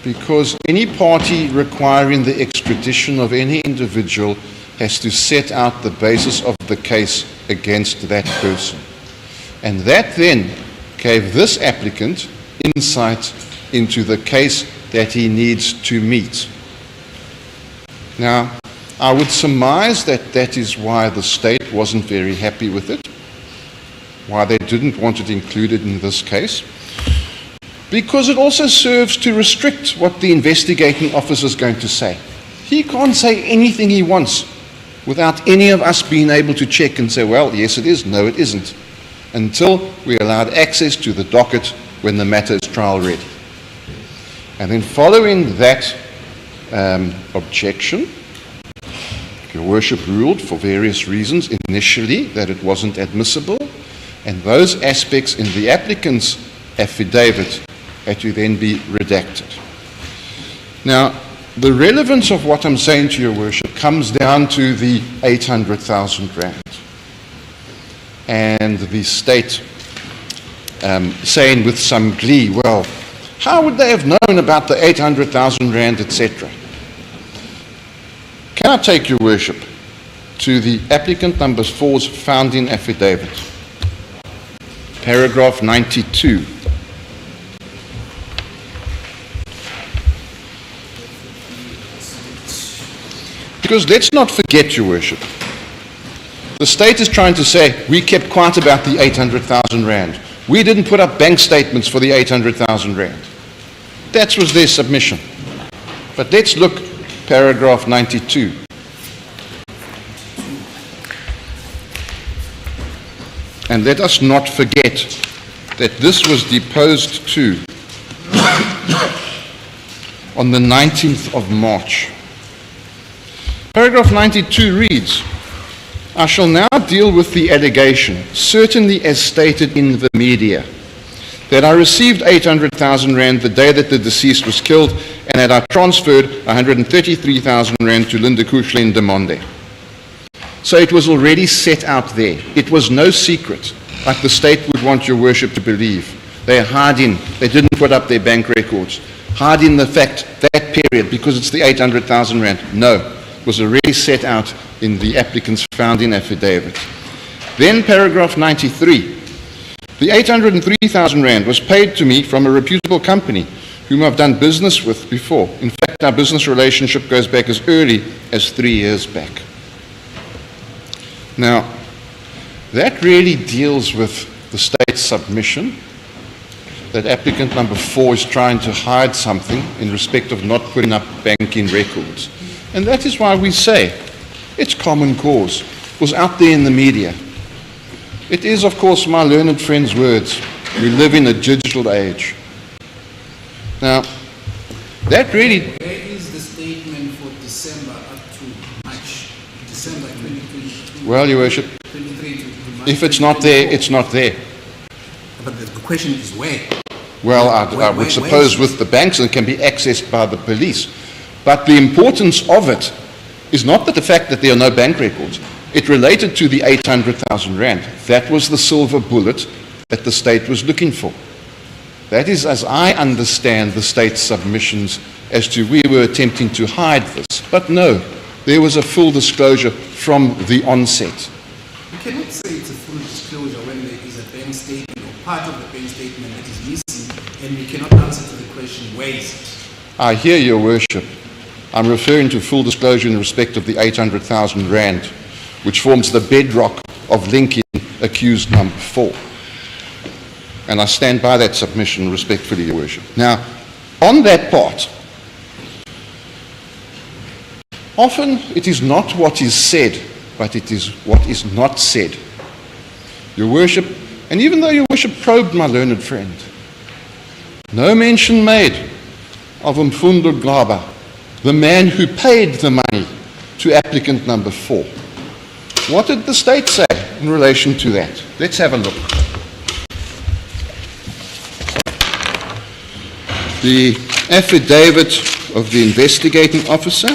because any party requiring the extradition of any individual has to set out the basis of the case against that person. And that then gave this applicant insight into the case that he needs to meet. Now, I would surmise that that is why the state wasn't very happy with it, why they didn't want it included in this case, because it also serves to restrict what the investigating officer is going to say. He can't say anything he wants without any of us being able to check and say, well, yes it is, no it isn't, until we're allowed access to the docket when the matter is trial ready. And then following that objection, Your Worship ruled for various reasons initially that it wasn't admissible, and those aspects in the applicant's affidavit had to then be redacted. Now, the relevance of what I'm saying to Your Worship comes down to the 800,000 rand. And the state saying with some glee, well, how would they have known about the 800,000 rand, etc.? Can I take Your Worship to the applicant number 4's founding affidavit, paragraph 92. Because let's not forget, Your Worship, the state is trying to say we kept quiet about the 800,000 rand. We didn't put up bank statements for the 800,000 rand. That was their submission. But let's look paragraph 92. And let us not forget that this was deposed to on the 19th of March. Paragraph 92 reads, I shall now deal with the allegation, certainly as stated in the media, that I received 800,000 rand the day that the deceased was killed and that I transferred 133,000 rand to Linda Kuchle in De Monde. So it was already set out there. It was no secret, like the state would want your worship to believe. They hide in, they didn't put up their bank records. Hide in the fact, that period, because it's the 800,000 rand. No, it was already set out in the applicant's found-in affidavit. Then paragraph 93. The 803,000 rand was paid to me from a reputable company whom I've done business with before. In fact, our business relationship goes back as early as 3 years back. Now, that really deals with the state's submission that applicant number 4 is trying to hide something in respect of not putting up banking records. And that is why we say it's common cause. It was out there in the media. It is, of course, my learned friend's words. We live in a digital age. Now, that really... Where is the statement for December up to March? December 2022? Well, Your Worship, 23 to March if it's not there, it's not there. But the question is where? Well, I would suppose with the banks, and it can be accessed by the police. But the importance of it is not that the fact that there are no bank records. It related to the 800,000 rand. That was the silver bullet that the state was looking for. That is, as I understand the state's submissions, as to we were attempting to hide this. But no, there was a full disclosure from the onset. You cannot say it's a full disclosure when there is a bank statement or part of the bank statement that is missing, and you cannot answer to the question, where is it? I hear Your Worship. I'm referring to full disclosure in respect of the 800,000 rand, which forms the bedrock of linking accused number 4. And I stand by that submission respectfully, Your Worship. Now, on that part, often it is not what is said, but it is what is not said. Your Worship, and even though Your Worship probed my learned friend, no mention made of Mfundo Glaba, the man who paid the money to applicant number 4. What did the state say in relation to that? Let's have a look. The affidavit of the investigating officer,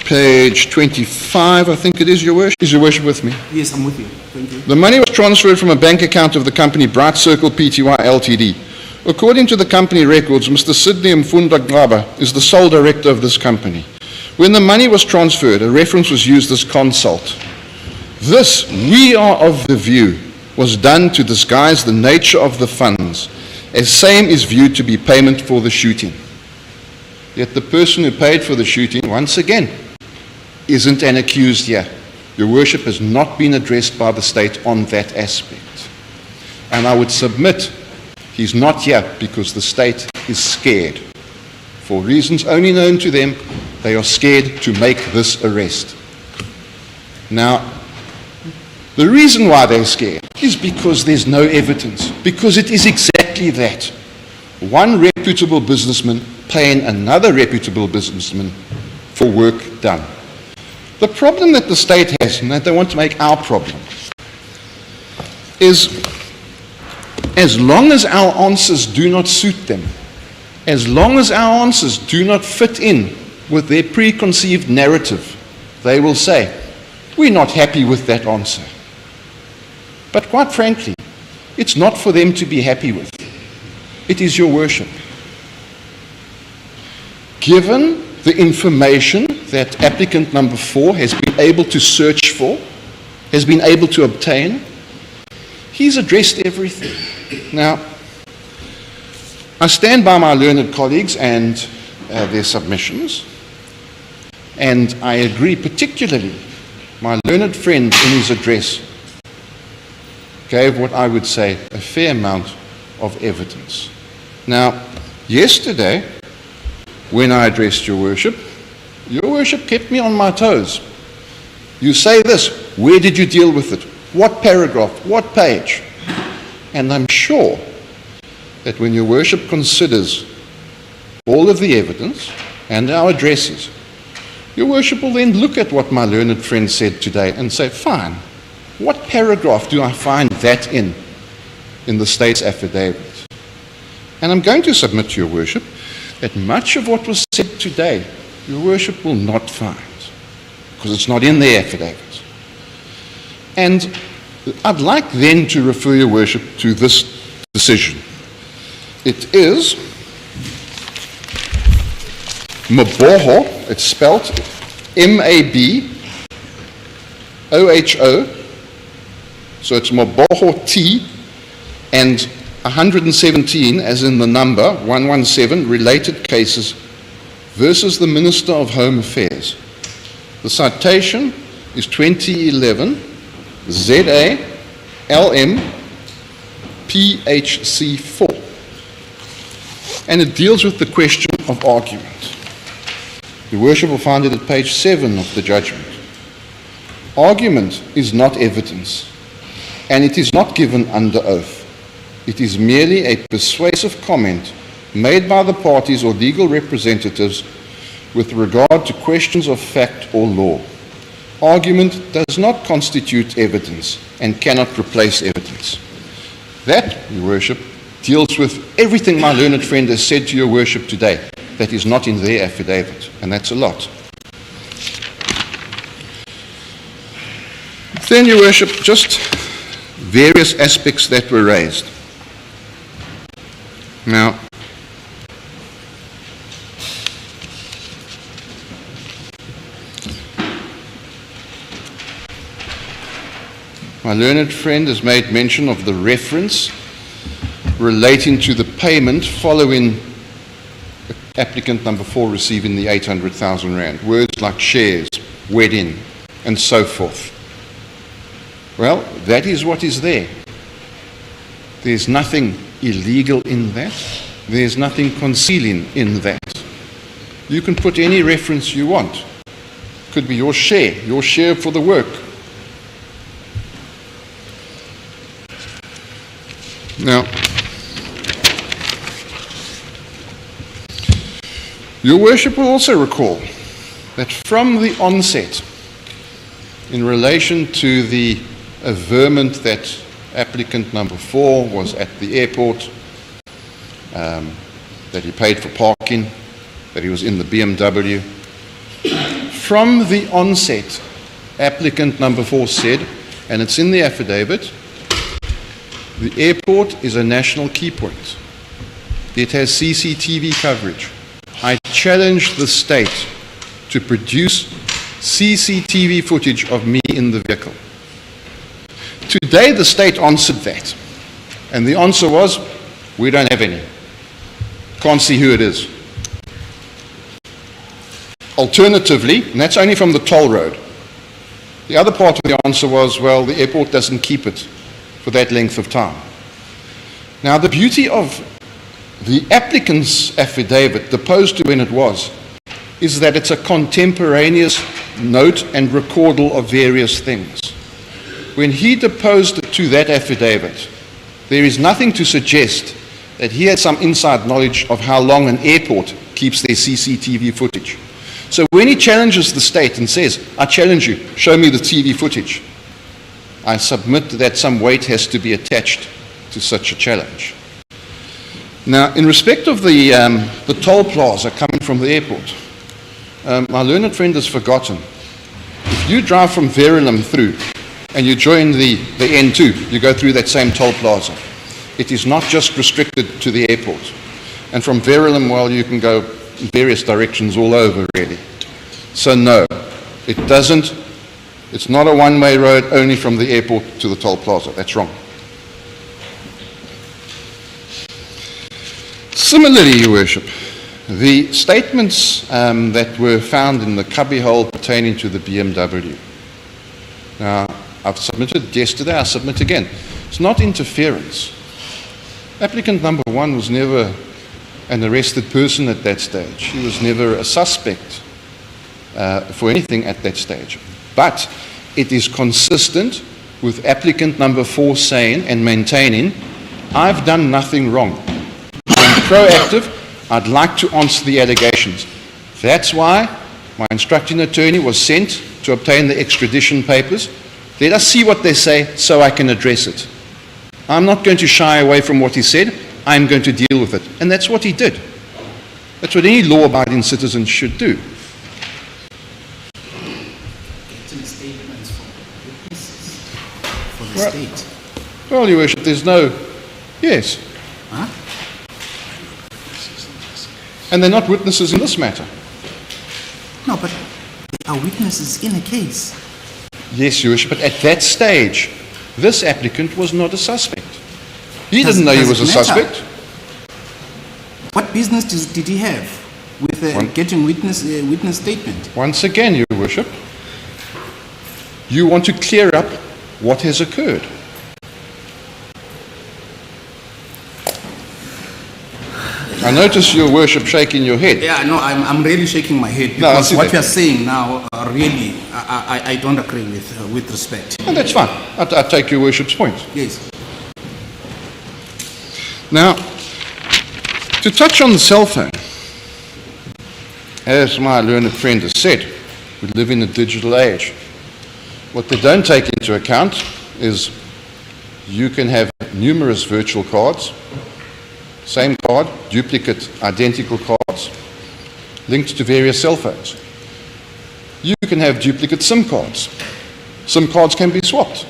page 25, I think it is, Your Worship. Is Your Worship with me? Yes, I'm with you. Thank you. The money was transferred from a bank account of the company Bright Circle Pty Ltd. According to the company records, Mr. Sidney Mfunda Glaba is the sole director of this company. When the money was transferred, a reference was used as consult. This, we are of the view, was done to disguise the nature of the funds, as same is viewed to be payment for the shooting. Yet the person who paid for the shooting, once again, isn't an accused here. Your Worship has not been addressed by the state on that aspect. And I would submit he's not here because the state is scared. For reasons only known to them, they are scared to make this arrest. Now, the reason why they're scared is because there's no evidence, because it is exactly that. One reputable businessman paying another reputable businessman for work done. The problem that the state has, and that they want to make our problem, is as long as our answers do not suit them, as long as our answers do not fit in with their preconceived narrative, they will say, we're not happy with that answer. But quite frankly, it's not for them to be happy with. It is Your Worship. Given the information that applicant number 4 has been able to search for, has been able to obtain, he's addressed everything. Now, I stand by my learned colleagues and their submissions, and I agree particularly, my learned friend in his address gave what I would say a fair amount of evidence. Now, yesterday, when I addressed Your Worship kept me on my toes. You say this, where did you deal with it? what paragraph, what page. And I'm sure that when your worship considers all of the evidence and our addresses, your worship will then look at what my learned friend said today and say, fine, what paragraph do I find that in the state's affidavit? And I'm going to submit to your worship that much of what was said today, your worship will not find, because it's not in the affidavit. And I'd like then to refer your worship to this decision. It is Maboho, it's spelled M-A-B-O-H-O, so it's Maboho T, and 117, as in the number 117, related cases versus the Minister of Home Affairs. The citation is 2011 ZA LM PHC 4, and it deals with the question of argument. Your worship will find it at page 7 of the judgment. Argument is not evidence, and it is not given under oath. It is merely a persuasive comment made by the parties or legal representatives with regard to questions of fact or law. Argument does not constitute evidence and cannot replace evidence. That, your worship, deals with everything my learned friend has said to your worship today that is not in their affidavit, and that's a lot. Then, your worship, just various aspects that were raised. Now, my learned friend has made mention of the reference relating to the payment following applicant number 4 receiving the 800,000 rand. Words like shares, wedding, and so forth. Well, that is what is there. There's nothing illegal in that. There's nothing concealing in that. You can put any reference you want. Could be your share for the work. Now, your worship will also recall that from the onset, in relation to the averment that applicant number 4 was at the airport, that he paid for parking, that he was in the BMW. From the onset, applicant number 4 said, and it's in the affidavit, the airport is a national key point. It has CCTV coverage. I challenge the state to produce CCTV footage of me in the vehicle. Today, the state answered that. And the answer was, we don't have any. Can't see who it is. Alternatively, and that's only from the toll road, the other part of the answer was, well, the airport doesn't keep it for that length of time. Now, the beauty of the applicant's affidavit, deposed to when it was, is that it's a contemporaneous note and recordal of various things. When he deposed to that affidavit, there is nothing to suggest that he had some inside knowledge of how long an airport keeps their CCTV footage. So when he challenges the state and says, I challenge you, show me the TV footage, I submit that some weight has to be attached to such a challenge. Now, in respect of the toll plaza coming from the airport, my learned friend has forgotten. If you drive from Verulam through and you join the N2, you go through that same toll plaza. It is not just restricted to the airport. And from Verulam, well, you can go in various directions all over, really. So no, it doesn't. It's not a one-way road only from the airport to the toll plaza. That's wrong. Similarly, Your Worship, the statements that were found in the cubbyhole pertaining to the BMW. Now, I've submitted yesterday, I submit again. It's not interference. Applicant number 1 was never an arrested person at that stage. He was never a suspect for anything at that stage. But it is consistent with applicant number 4 saying and maintaining, I've done nothing wrong. I'm proactive. I'd like to answer the allegations. That's why my instructing attorney was sent to obtain the extradition papers. Let us see what they say so I can address it. I'm not going to shy away from what he said. I'm going to deal with it. And that's what he did. That's what any law-abiding citizen should do. Getting statements from witnesses for the state. Well, Your Worship, there's no... Yes. Huh? And they're not witnesses in this matter. No, but they are witnesses in a case. Yes, Your Worship, but at that stage, this applicant was not a suspect. He didn't know he was a suspect. What business did he have with getting witness statement? Once again, Your Worship, you want to clear up what has occurred. I notice Your Worship shaking your head. Yeah, no, I'm really shaking my head No, I because see what that. you are saying now, really, I don't agree with respect. And that's fine. I take Your Worship's point. Yes. Now, to touch on the cell phone, as my learned friend has said, we live in a digital age. What they don't take into account is you can have numerous virtual cards, same card, duplicate, identical cards, linked to various cell phones. You can have duplicate SIM cards. SIM cards can be swapped.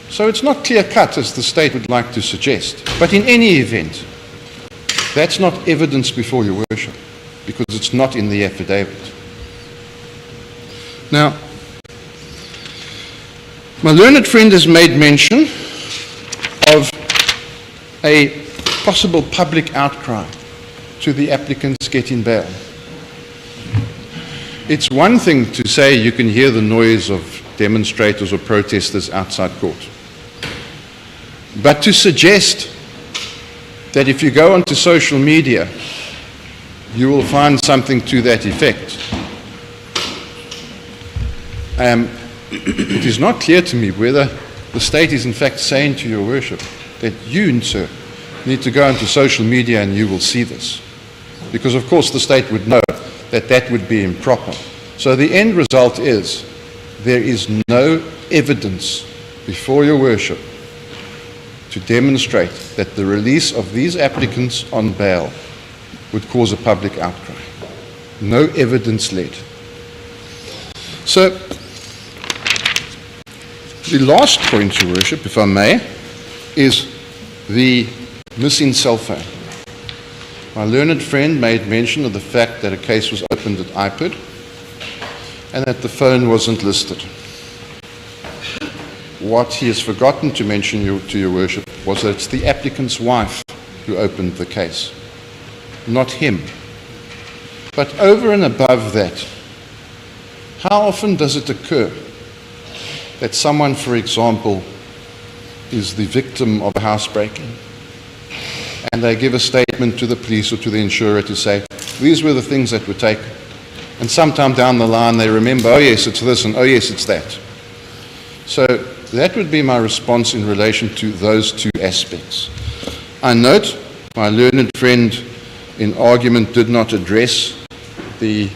So it's not clear-cut as the state would like to suggest. But in any event, that's not evidence before Your Worship, because it's not in the affidavit. Now, my learned friend has made mention of a possible public outcry to the applicants getting bail. It's one thing to say you can hear the noise of demonstrators or protesters outside court. But to suggest that if you go onto social media, you will find something to that effect. It is not clear to me whether the state is in fact saying to Your Worship that you, sir, need to go onto social media and you will see this. Because of course the state would know that that would be improper. So the end result is there is no evidence before Your Worship to demonstrate that the release of these applicants on bail would cause a public outcry. No evidence led. So, the last point, Your Worship, if I may, is the missing cell phone. My learned friend made mention of the fact that a case was opened at IPID and that the phone wasn't listed. What he has forgotten to mention to Your Worship was that it's the applicant's wife who opened the case, not him. But over and above that, how often does it occur that someone, for example, is the victim of a housebreaking and they give a statement to the police or to the insurer to say, these were the things that were taken. And sometime down the line they remember, oh yes, it's this and oh yes, it's that. So that would be my response in relation to those two aspects. I note my learned friend in argument did not address the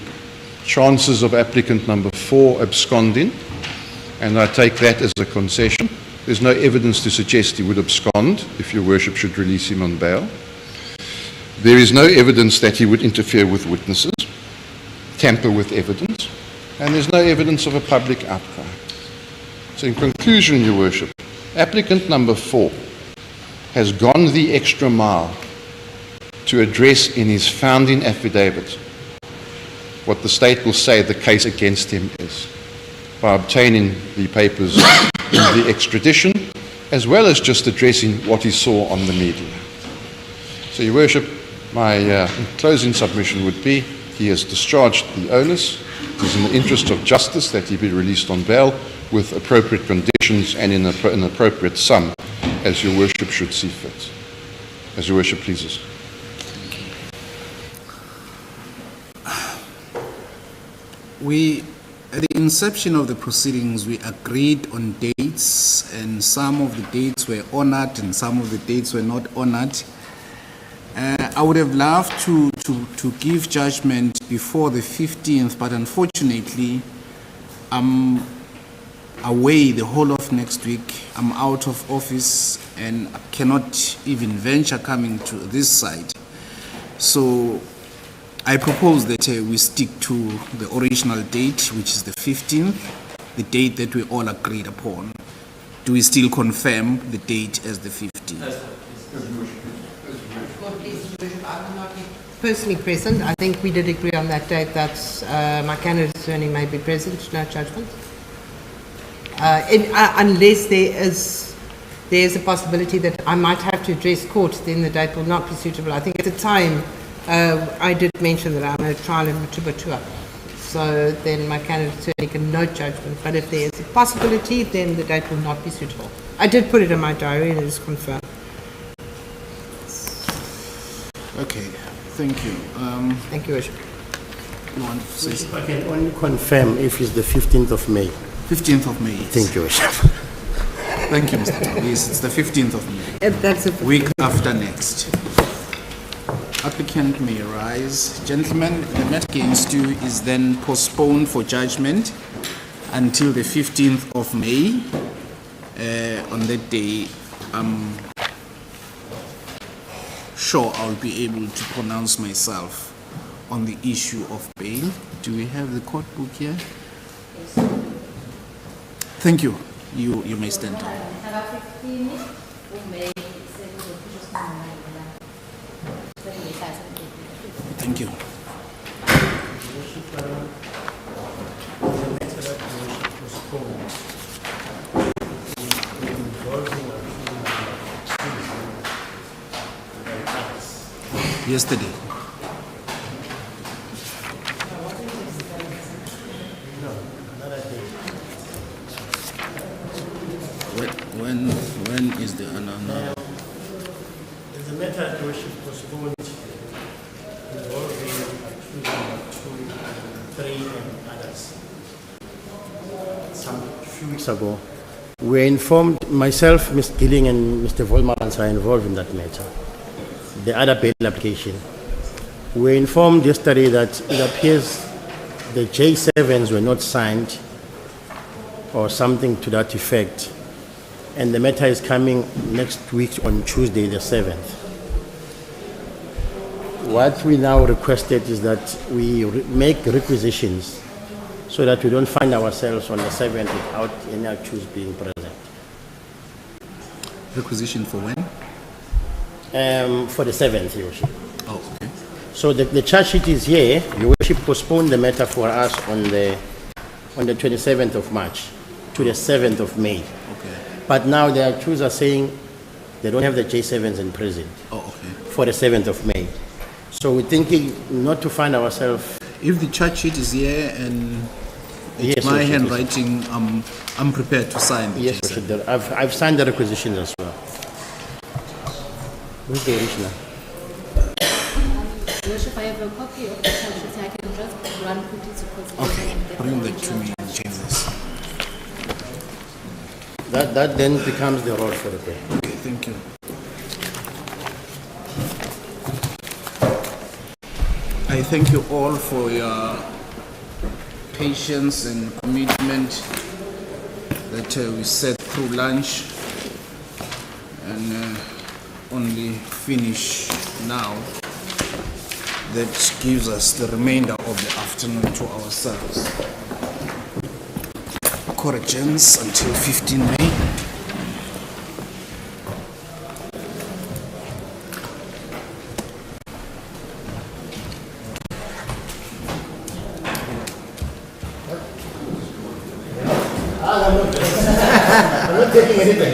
chances of applicant number 4 absconding, and I take that as a concession. There's no evidence to suggest he would abscond if Your Worship should release him on bail. There is no evidence that he would interfere with witnesses, tamper with evidence, and there's no evidence of a public outcry. So in conclusion, Your Worship, applicant number 4 has gone the extra mile to address in his founding affidavit what the state will say the case against him is, by obtaining the papers in the extradition, as well as just addressing what he saw on the media. So, Your Worship, my closing submission would be he has discharged the onus. It is in the interest of justice that he be released on bail with appropriate conditions and in an appropriate sum, as Your Worship should see fit. As Your Worship pleases. We At the inception of the proceedings, we agreed on dates, and some of the dates were honored and some of the dates were not honored. I would have loved to give judgment before the 15th, but unfortunately, I'm away the whole of next week. I'm out of office and I cannot even venture coming to this side. So I propose that we stick to the original date, which is the 15th, the date that we all agreed upon. Do we still confirm the date as the 15th? I will not be personally present. I think we did agree on that date that my candidate attorney may be present, no judgment. Unless there is a possibility that I might have to address court, then the date will not be suitable. I think at the time I did mention that I'm a trial in Motsoane. So then my candidate attorney can note judgment. But if there is a possibility, then the date will not be suitable. I did put it in my diary and it is confirmed. Okay, thank you. Thank you, Worship. You want to say something? I can only confirm if it's the 15th of May. 15th of May. Thank you, Worship. Thank you, Mr. Tebello. Yes, it's the 15th of May. That's a Week after next. Applicant may rise. Gentlemen, the matter against you is then postponed for judgment until the 15th of May. On that day, I'm sure I'll be able to pronounce myself on the issue of bail. Do we have the court book here? Thank you. You may stand up. Thank you. Yesterday. When is the announcement? There's a matter at which it postponed involving accusing 2, 3 and others. Some few weeks ago, we were informed, myself, Ms. Gilling and Mr. Volmarans are involved in that matter. The other bail application. We were informed yesterday that it appears the J7s were not signed or something to that effect. And the matter is coming next week on Tuesday, the 7th. What we now requested is that we make requisitions so that we don't find ourselves on the 7th without any accused being present. Requisition for when? For the 7th, Your Worship. Oh, okay. So the charge sheet is here. Your Worship postponed the matter for us on the 27th of March to the 7th of May. Okay. But now the accused are saying they don't have the J7s in prison for the 7th of May. So we're thinking not to find ourselves. If the charge sheet is here and it's Yes, my Your Worship, handwriting, I'm prepared to sign the Yes, J7. Your Worship, I've signed the requisitions as well. Where's the original? Worship, I have a copy of the charge sheet. I can just run quickly to court. Okay, bring that to me and change this. That then becomes the role for the day. Okay, thank you. I thank you all for your patience and commitment that we sat through lunch and only finish now. That gives us the remainder of the afternoon to ourselves. Corrections until 15 May. I'm not taking anything.